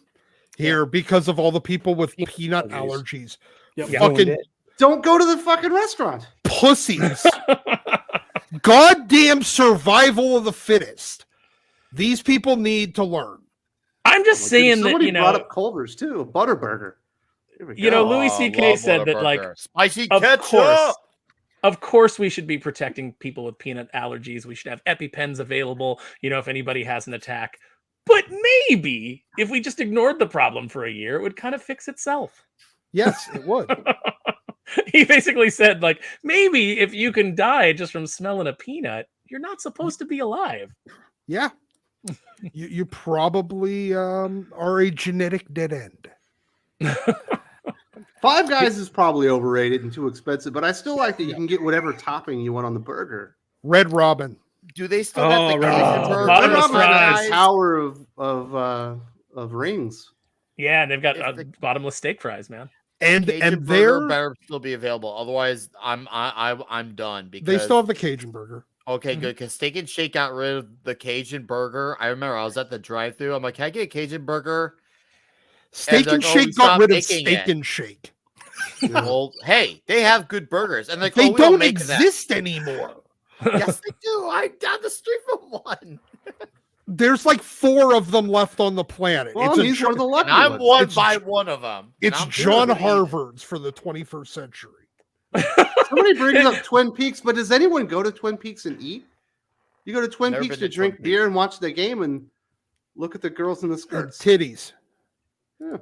Speaker 3: here because of all the people with peanut allergies.
Speaker 6: Yep.
Speaker 3: Fucking
Speaker 2: don't go to the fucking restaurant.
Speaker 3: Pussies. Goddamn survival of the fittest. These people need to learn.
Speaker 4: I'm just saying that
Speaker 2: somebody brought up Culver's too, a Butterburger.
Speaker 4: Louis C.K. said that
Speaker 5: spicy ketchup.
Speaker 4: Of course, we should be protecting people with peanut allergies. We should have EpiPens available, if anybody has an attack. But maybe if we just ignored the problem for a year, it would kind of fix itself.
Speaker 3: Yes, it would.
Speaker 4: He basically said, maybe if you can die just from smelling a peanut, you're not supposed to be alive.
Speaker 3: Yeah. You probably are a genetic dead end.
Speaker 2: Five Guys is probably overrated and too expensive, but I still like that you can get whatever topping you want on the burger.
Speaker 3: Red Robin.
Speaker 5: Do they still have the Cajun burger?
Speaker 2: Red Robin has a tower of rings.
Speaker 4: Yeah, and they've got bottomless steak fries, man.
Speaker 3: And
Speaker 5: burger better still be available. Otherwise, I'm done because
Speaker 3: they still have the Cajun burger.
Speaker 5: Okay, good. Because Steak and Shake got rid of the Cajun burger. I remember I was at the drive-thru. I'm like, can I get a Cajun burger?
Speaker 3: Steak and Shake got rid of Steak and Shake.
Speaker 5: Well, hey, they have good burgers, and
Speaker 3: they don't exist anymore.
Speaker 5: Yes, they do. I'm down the street from one.
Speaker 3: There's 4 of them left on the planet.
Speaker 2: Well, these are the lucky
Speaker 5: ones. I'm one by one of them.
Speaker 3: It's John Harvard's for the 21st century.
Speaker 2: Somebody brings up Twin Peaks, but does anyone go to Twin Peaks and eat? You go to Twin Peaks to drink beer and watch the game and look at the girls in the skirts.
Speaker 3: Titties.
Speaker 2: Yeah.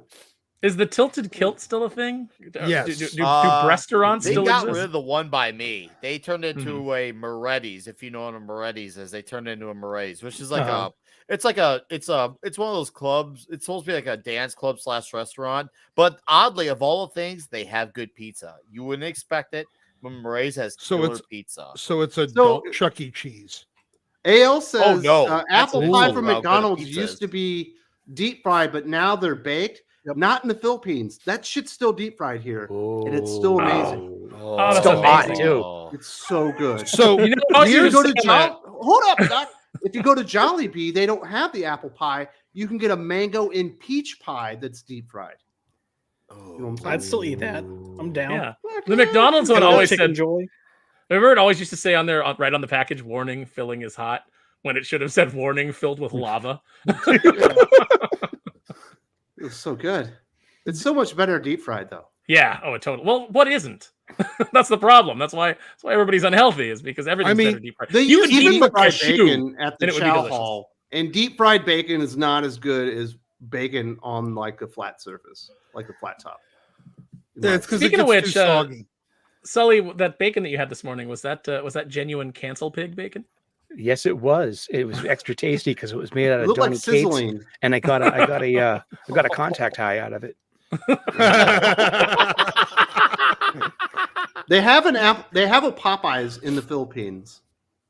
Speaker 4: Is the tilted kilt still a thing?
Speaker 3: Yes.
Speaker 4: Do restaurants still exist?
Speaker 5: They got rid of the one by me. They turned it into a Moretti's. If you know what a Moretti's is, they turned it into a Moretti's, which is it's one of those clubs. It's supposed to be like a dance club / restaurant. But oddly, of all the things, they have good pizza. You wouldn't expect it, but Moretti's has killer pizza.
Speaker 3: So it's adult Chuck E. Cheese.
Speaker 2: AL says
Speaker 5: no.
Speaker 2: apple pie from McDonald's used to be deep fried, but now they're baked. Yep. Not in the Philippines. That shit's still deep fried here, and it's still amazing.
Speaker 1: It's still hot too.
Speaker 2: It's so good.
Speaker 3: So
Speaker 2: if you go to hold up, Doc. If you go to Jollibee, they don't have the apple pie. You can get a mango and peach pie that's deep fried.
Speaker 6: I'd still eat that. I'm down.
Speaker 4: Yeah. The McDonald's one always said
Speaker 6: joy.
Speaker 4: Remember, it always used to say on there, right on the package, "Warning: filling is hot," when it should have said "Warning: filled with lava."
Speaker 2: It was so good. It's so much better deep fried, though.
Speaker 4: Yeah. Oh, totally. Well, what isn't? That's the problem. That's why everybody's unhealthy, is because everything's better deep fried.
Speaker 2: They use deep fried bacon at the chow hall, and deep fried bacon is not as good as bacon on a flat surface, like a flat top.
Speaker 3: Yeah, it's because
Speaker 4: Speaking
Speaker 3: it
Speaker 4: of
Speaker 3: gets
Speaker 4: which,
Speaker 3: too soggy.
Speaker 4: Sully, that bacon that you had this morning, was that genuine cancel pig bacon?
Speaker 1: Yes, it was. It was extra tasty because it was made out of Donny Cates,
Speaker 2: sizzling.
Speaker 1: and I got a contact high out of it.
Speaker 2: They have a Popeyes in the Philippines,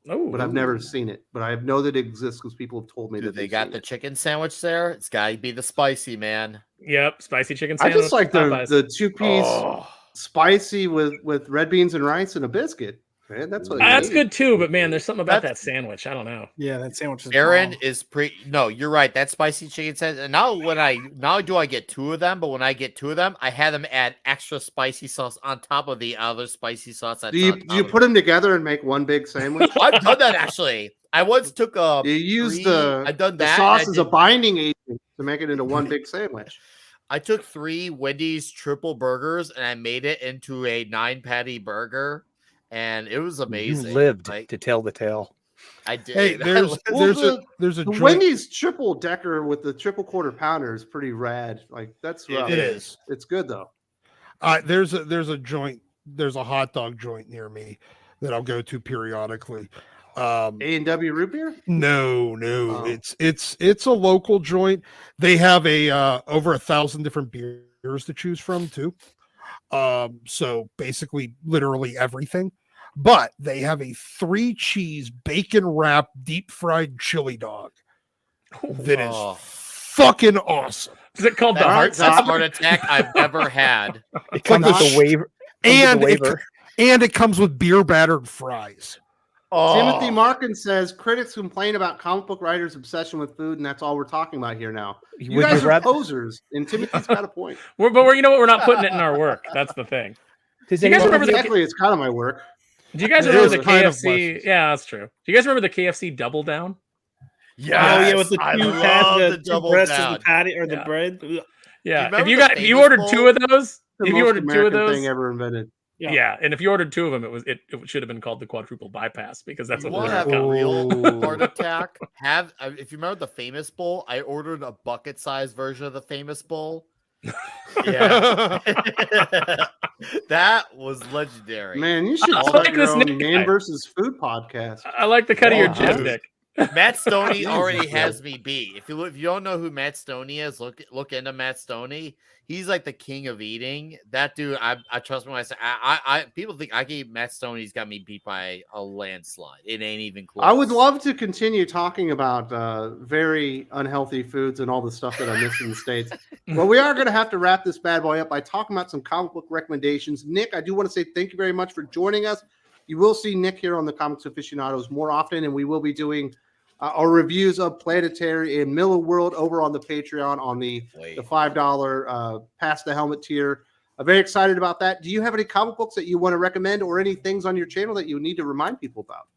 Speaker 2: but I've never seen it. But I know that it exists because people have told me that
Speaker 5: they got the chicken sandwich there. It's got to be the spicy, man.
Speaker 4: Yep, spicy chicken
Speaker 2: I
Speaker 4: sandwich.
Speaker 2: just like the 2-piece spicy with red beans and rice and a biscuit. Man, that's what
Speaker 4: That's good too, but man, there's something about that
Speaker 5: That's-
Speaker 4: sandwich. I don't know.
Speaker 6: Yeah, that sandwich is
Speaker 5: Aaron
Speaker 6: bomb.
Speaker 5: is pretty. No, you're right. That spicy chicken sandwich. And now do I get 2 of them? But when I get 2 of them, I had them add extra spicy sauce on top of the other spicy sauce.
Speaker 2: Do you put them together and make one big sandwich?
Speaker 5: I've done that actually. I once took a.
Speaker 2: You use
Speaker 5: I've done
Speaker 2: the
Speaker 5: that.
Speaker 2: sauce as a binding agent to make it into one big sandwich.
Speaker 5: I took 3 Wendy's triple burgers and I made it into a 9-patty burger, and it was amazing.
Speaker 1: You lived
Speaker 5: Like,
Speaker 1: to tell the tale.
Speaker 5: I did.
Speaker 3: Hey, there's a
Speaker 2: The
Speaker 3: joint.
Speaker 2: Wendy's triple decker with the triple quarter pounder is pretty rad. Like that's rough.
Speaker 3: It is.
Speaker 2: It's good though.
Speaker 3: There's a joint. There's a hot dog joint near me that I'll go to periodically.
Speaker 2: A&W root beer?
Speaker 3: No,
Speaker 2: Oh.
Speaker 3: it's a local joint. They have over 1,000 different beers to choose from too. So basically, literally everything. But they have a 3-cheese bacon wrap deep fried chili dog that is
Speaker 5: Oh.
Speaker 3: fucking awesome.
Speaker 4: Is it called the
Speaker 5: That's
Speaker 4: heart?
Speaker 5: the heart attack I've ever had.
Speaker 1: It comes with
Speaker 2: Gosh.
Speaker 1: a waiver.
Speaker 3: And it comes with beer battered fries.
Speaker 2: Timothy Markin says critics complain about comic book writers' obsession with food, and that's all we're talking about here now. You
Speaker 1: Would
Speaker 2: guys
Speaker 1: you
Speaker 2: are
Speaker 1: rather-
Speaker 2: posers, and Timothy's got a point.
Speaker 4: But you know what? We're not putting it in our work. That's the thing.
Speaker 1: Does
Speaker 4: You guys
Speaker 1: anyone-
Speaker 4: remember the-
Speaker 2: Exactly, it's kind of my work.
Speaker 4: Do you guys
Speaker 3: It
Speaker 4: remember
Speaker 3: is
Speaker 4: the
Speaker 3: kind of
Speaker 4: KFC?
Speaker 3: Wes's.
Speaker 4: Yeah, that's true. Do you guys remember the KFC Double Down?
Speaker 6: Oh yeah, with the
Speaker 5: I
Speaker 6: two
Speaker 5: love
Speaker 6: the
Speaker 5: the
Speaker 6: two
Speaker 5: double
Speaker 6: breasts of
Speaker 5: down.
Speaker 6: the patty or the
Speaker 4: Yeah.
Speaker 6: bread.
Speaker 4: Yeah.
Speaker 5: remember
Speaker 4: If you
Speaker 5: the
Speaker 4: if you
Speaker 5: famous
Speaker 4: ordered
Speaker 5: bowl?
Speaker 4: 2 of those,
Speaker 2: The
Speaker 4: if you
Speaker 2: most
Speaker 4: ordered 2 of
Speaker 2: American
Speaker 4: those,
Speaker 2: thing ever invented.
Speaker 4: yeah. And if you ordered 2 of them, it should have been called the quadruple bypass because that's
Speaker 5: You
Speaker 4: what
Speaker 5: want to
Speaker 4: we're
Speaker 5: have a
Speaker 4: called.
Speaker 5: real
Speaker 1: Oh.
Speaker 5: heart attack? If you remember the famous bowl, I ordered a bucket-sized version of the famous bowl. Yeah, that was legendary.
Speaker 2: Man, you should
Speaker 4: I
Speaker 2: start
Speaker 4: like
Speaker 2: your
Speaker 4: this
Speaker 2: own
Speaker 4: Nick
Speaker 2: Man
Speaker 4: guy.
Speaker 2: versus Food podcast.
Speaker 4: I like the cut of your
Speaker 3: Oh,
Speaker 4: jib,
Speaker 3: dude.
Speaker 4: Nick.
Speaker 5: Matt Stoney
Speaker 2: Jesus,
Speaker 5: already
Speaker 2: bro.
Speaker 5: has me beat. If you don't know who Matt Stoney is, look into Matt Stoney. He's like the king of eating. That dude, I trust me when I say I people think Matt Stoney's got me beat by a landslide. It ain't even close.
Speaker 2: I would love to continue talking about very unhealthy foods and all the stuff that I miss in the States. But we are going to have to wrap this bad boy up by talking about some comic book recommendations. Nick, I do want to say thank you very much for joining us. You will see Nick here on the Comics Aficionados more often, and we will be doing our reviews of Planetary and Miller World over on the Patreon on the $5 Pass the Helmet tier. I'm very excited about that. Do you have any comic books that you want to recommend or any things on your channel that you need to remind people about?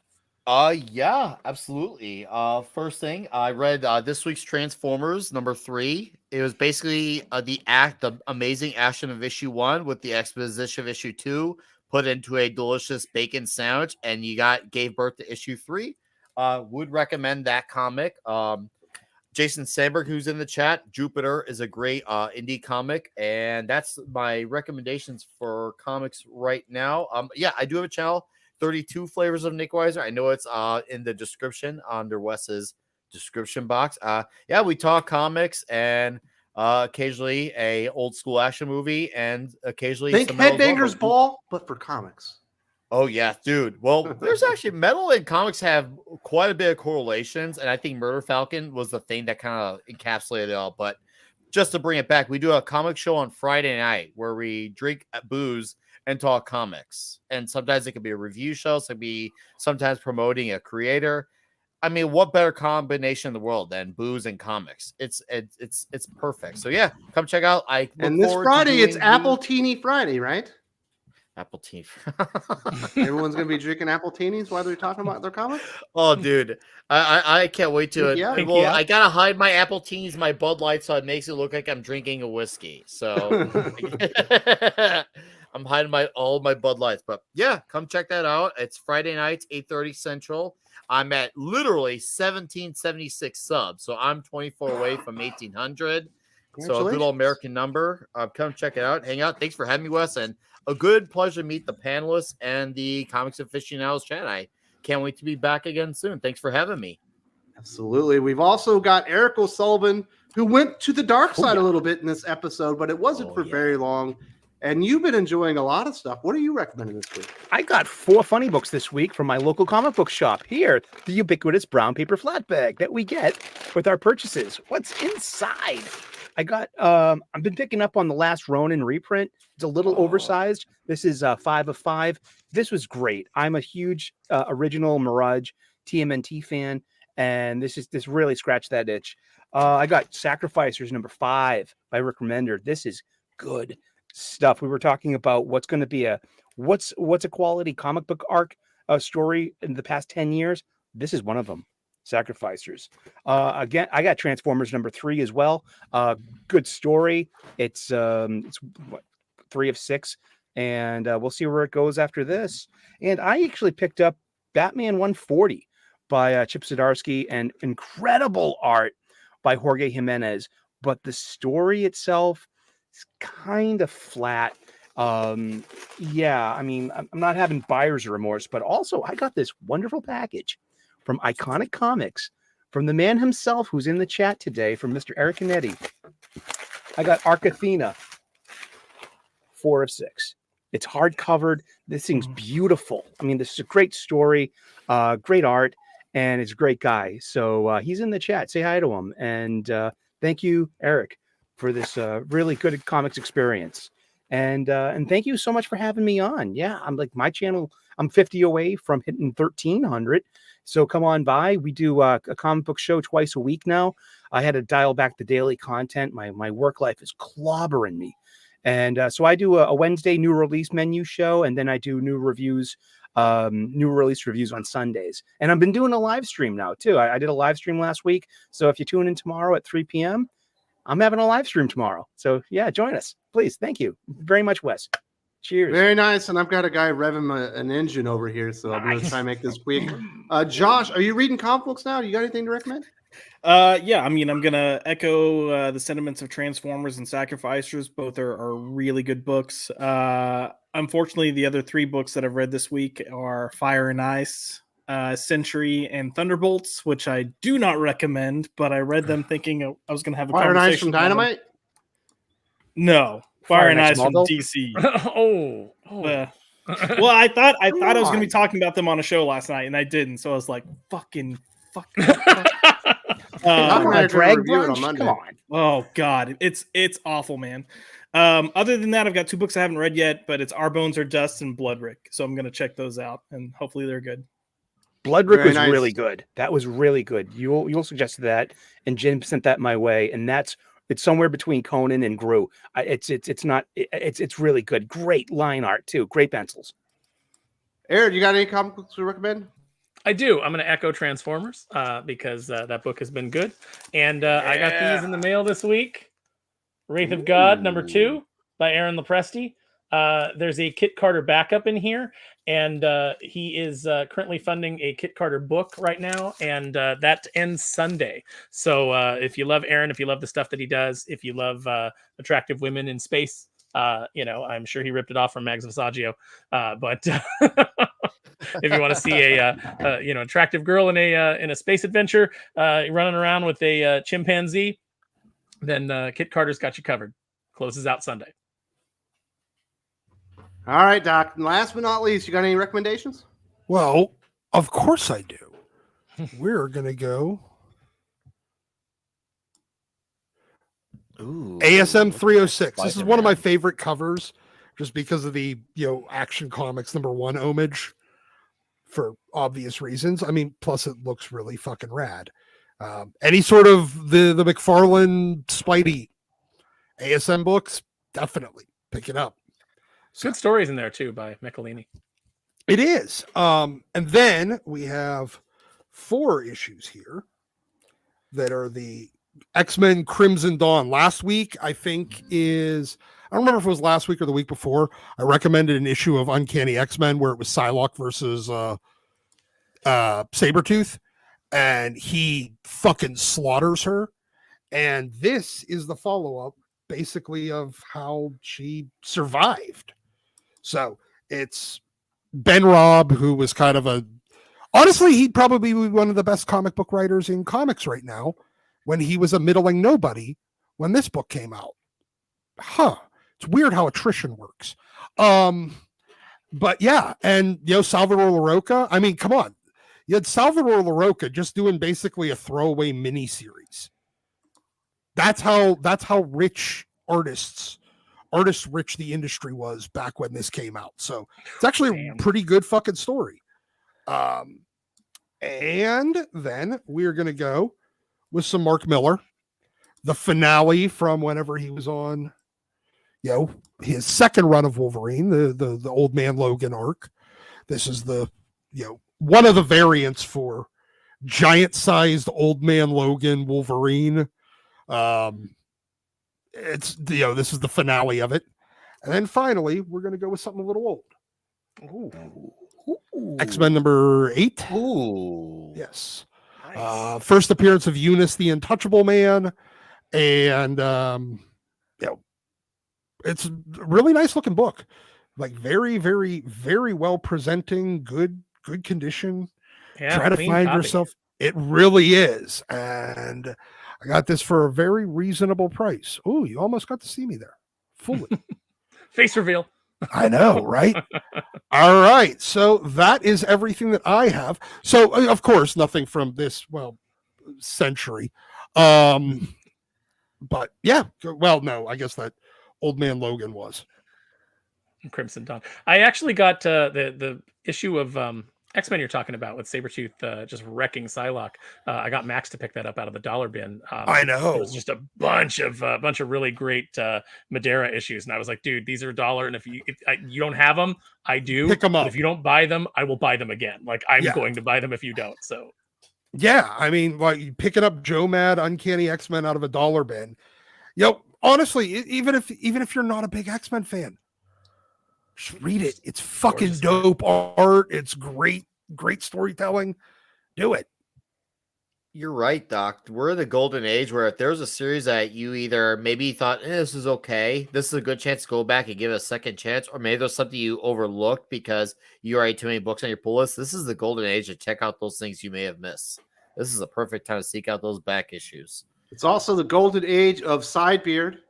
Speaker 5: Yeah, absolutely. First thing, I read this week's Transformers #3. It was basically the amazing action of issue 1 with the exposition of issue 2 put into a delicious bacon sandwich, and gave birth to issue 3. Would recommend that comic. Jason Sandberg, who's in the chat, Jupiter is a great indie comic, and that's my recommendations for comics right now. Yeah, I do have a channel, 32 Flavors of Nick Weiser. I know it's in the description under Wes's description box. Yeah, we talk comics and occasionally a old school action movie, and occasionally
Speaker 2: Think
Speaker 5: some metal as well,
Speaker 2: Headbangers
Speaker 5: but-
Speaker 2: Ball, but for comics.
Speaker 5: Oh yeah, dude. Well, there's actually metal and comics have quite a bit of correlations, and I think Murder Falcon was the thing that kind of encapsulated it all. But just to bring it back, we do a comic show on Friday night where we drink booze and talk comics, and sometimes it can be a review show, so it can be sometimes promoting a creator. I mean, what better combination in the world than booze and comics? It's perfect. So yeah, come check out.
Speaker 2: And this Friday, it's Apple Teeny Friday, right?
Speaker 5: Apple tea.
Speaker 2: Everyone's going to be drinking Apple Teenies while they're talking about their comics?
Speaker 5: Oh, dude, I can't wait to it.
Speaker 2: Yeah.
Speaker 5: Well, I gotta hide my Apple Teens, my Bud Light, so it makes it look like I'm drinking a whiskey. So I'm hiding all my Bud Lights. But yeah, come check that out. It's Friday nights, 8:30 Central. I'm at literally 1776 subs, so I'm 24 away from 1800. So a good old American number. Come check it out. Hang out. Thanks for having me, Wes, and a good pleasure to meet the panelists and the Comics Aficionados chat. I can't wait to be back again soon. Thanks for having me.
Speaker 2: Absolutely. We've also got Eric O'Sullivan, who went to the dark side a little bit in this episode, but it wasn't for very long. And you've been enjoying a lot of stuff. What are you recommending this week?
Speaker 1: I got 4 funny books this week from my local comic book shop. Here, the ubiquitous brown paper flat bag that we get with our purchases. What's inside? I've been picking up on the last Ronin reprint. It's a little oversized. This is 5 of 5. This was great. I'm a huge original Mirage TMNT fan, and this really scratched that itch. I got Sacrificers number 5 by Rick Remender. This is good stuff. We were talking about what's going to be what's a quality comic book arc story in the past 10 years. This is one of them. Sacrificers. Again, I got Transformers number 3 as well. Good story. It's what, 3 of 6, and we'll see where it goes after this. And I actually picked up Batman 140 by Chip Zdarsky, and incredible art by Jorge Jimenez. But the story itself is kind of flat. Yeah, I mean, I'm not having buyer's remorse, but also I got this wonderful package from Iconic Comics, from the man himself who's in the chat today, from Mr. Eric Canetti. I got Arc Athena, 4 of 6. It's hard-covered. This thing's beautiful. I mean, this is a great story, great art, and it's a great guy. So he's in the chat. Say hi to him. And thank you, Eric, for this really good comics experience. And thank you so much for having me on. Yeah, I'm like, my channel, I'm 50 away from hitting 1,300. So come on by. We do a comic book show twice a week now. I had to dial back the daily content. My work life is clobbering me. And so I do a Wednesday new release menu show, and then I do new reviews, new release reviews on Sundays. And I've been doing a live stream now too. I did a live stream last week. So if you tune in tomorrow at 3 p.m., I'm having a live stream tomorrow. So yeah, join us, please. Thank you very much, Wes. Cheers.
Speaker 2: Very nice. And I've got a guy revving an engine over here, so I'm going to try and make this quick. Josh, are you reading comic books now? You got anything to recommend?
Speaker 6: Yeah, I mean, I'm going to echo the sentiments of Transformers and Sacrificers. Both are really good books. Unfortunately, the other 3 books that I've read this week are Fire and Ice, Century, and Thunderbolts, which I do not recommend, but I read them thinking I was going to have a
Speaker 2: Fire and Ice
Speaker 6: conversation.
Speaker 2: from Dynamite?
Speaker 6: No. Fire and Ice from DC.
Speaker 4: Oh.
Speaker 6: Well, I thought I was going to be talking about them on a show last night, and I didn't. So I was like, fuck.
Speaker 2: Drag brunch?
Speaker 1: Come on.
Speaker 6: Oh God, it's awful, man. Other than that, I've got 2 books I haven't read yet, but it's Our Bones Are Dust and Bloodrick. So I'm going to check those out, and hopefully they're good.
Speaker 1: Bloodrick was really good. That was really good. You'll suggested that, and Jim sent that my way, and it's somewhere between Conan and Gru. It's really good. Great line art too. Great pencils.
Speaker 2: Aaron, you got any comic books to recommend?
Speaker 4: I do. I'm going to echo Transformers because that book has been good. And I got these in the mail this week. Wraith of God, number 2 by Aaron Lopresti. There's a Kit Carter backup in here, and he is currently funding a Kit Carter book right now, and that ends Sunday. So if you love Aaron, if you love the stuff that he does, if you love attractive women in space, I'm sure he ripped it off from Mags Visaggio. But if you want to see a attractive girl in a space adventure running around with a chimpanzee, then Kit Carter's got you covered. Closes out Sunday.
Speaker 2: All right, Doc. And last but not least, you got any recommendations?
Speaker 3: Well, of course I do. We're going to go ASM 306. This is one of my favorite covers just because of the, Action Comics #1 homage for obvious reasons. I mean, plus it looks really fucking rad. Any sort of the McFarlane Spidey ASM books, definitely pick it up.
Speaker 4: Good stories in there too by Michelini.
Speaker 3: It is. And then we have 4 issues here that are the X-Men Crimson Dawn. Last week, I think I don't remember if it was last week or the week before, I recommended an issue of Uncanny X-Men where it was Psylocke versus Sabretooth, and he fucking slaughters her. And this is the follow-up, basically, of how she survived. So it's Ben Robb, who was kind of honestly, he'd probably be one of the best comic book writers in comics right now, when he was a middling nobody when this book came out. It's weird how attrition works. But yeah, and Salvador LaRocca, I mean, come on. You had Salvador LaRocca just doing basically a throwaway mini series. That's how rich artists rich the industry was back when this came out. So it's actually a pretty good fucking story. And then we're gonna go with some Mark Miller, the finale from whenever he was on, his second run of Wolverine, the Old Man Logan arc. This is the, one of the variants for giant-sized Old Man Logan Wolverine. It's this is the finale of it, and then finally we're gonna go with something a little old. Ooh. X-Men number 8.
Speaker 5: Ooh,
Speaker 3: yes.
Speaker 4: Nice.
Speaker 3: First appearance of Eunice the Untouchable Man, and it's a really nice looking book, like very, very, very well presenting, good condition. Try to find yourself. It really is, and I got this for a very reasonable price. Oh, you almost got to see me there fully.
Speaker 4: Face reveal.
Speaker 3: I know, right? All right. So that is everything that I have. So, of course, nothing from this, century. But yeah, well, no, I guess that Old Man Logan was.
Speaker 4: Crimson Dawn. I actually got the issue of X-Men you're talking about with Sabretooth just wrecking Psylocke. I got Max to pick that up out of the dollar bin.
Speaker 3: I know.
Speaker 4: It was just a bunch of really great Madeira issues, and I was like, dude, these are $1, and if you don't have them, I do.
Speaker 3: Pick them up.
Speaker 4: But if you don't buy them, I will buy them again. Like I'm going to buy them if you don't. So
Speaker 3: yeah, I mean, like picking up Joe Mad Uncanny X-Men out of a dollar bin. Honestly, even if you're not a big X-Men fan, just read it. It's fucking dope art. It's great storytelling. Do it.
Speaker 5: You're right, Doc. We're in the golden age where if there's a series that you either maybe thought this is okay, this is a good chance to go back and give it a second chance, or maybe there's something you overlooked because you already too many books on your pull list. This is the golden age to check out those things you may have missed. This is a perfect time to seek out those back issues.
Speaker 2: It's also the golden age of Sidebeard.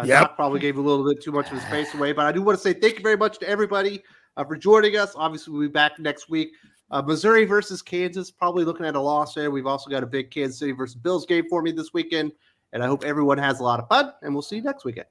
Speaker 2: Doc probably gave a little bit too much of his face away, but I do want to say thank you very much to everybody for joining us. Obviously, we'll be back next week. Missouri versus Kansas, probably looking at a loss there. We've also got a big Kansas City versus Bills game for me this weekend, and I hope everyone has a lot of fun, and we'll see you next weekend.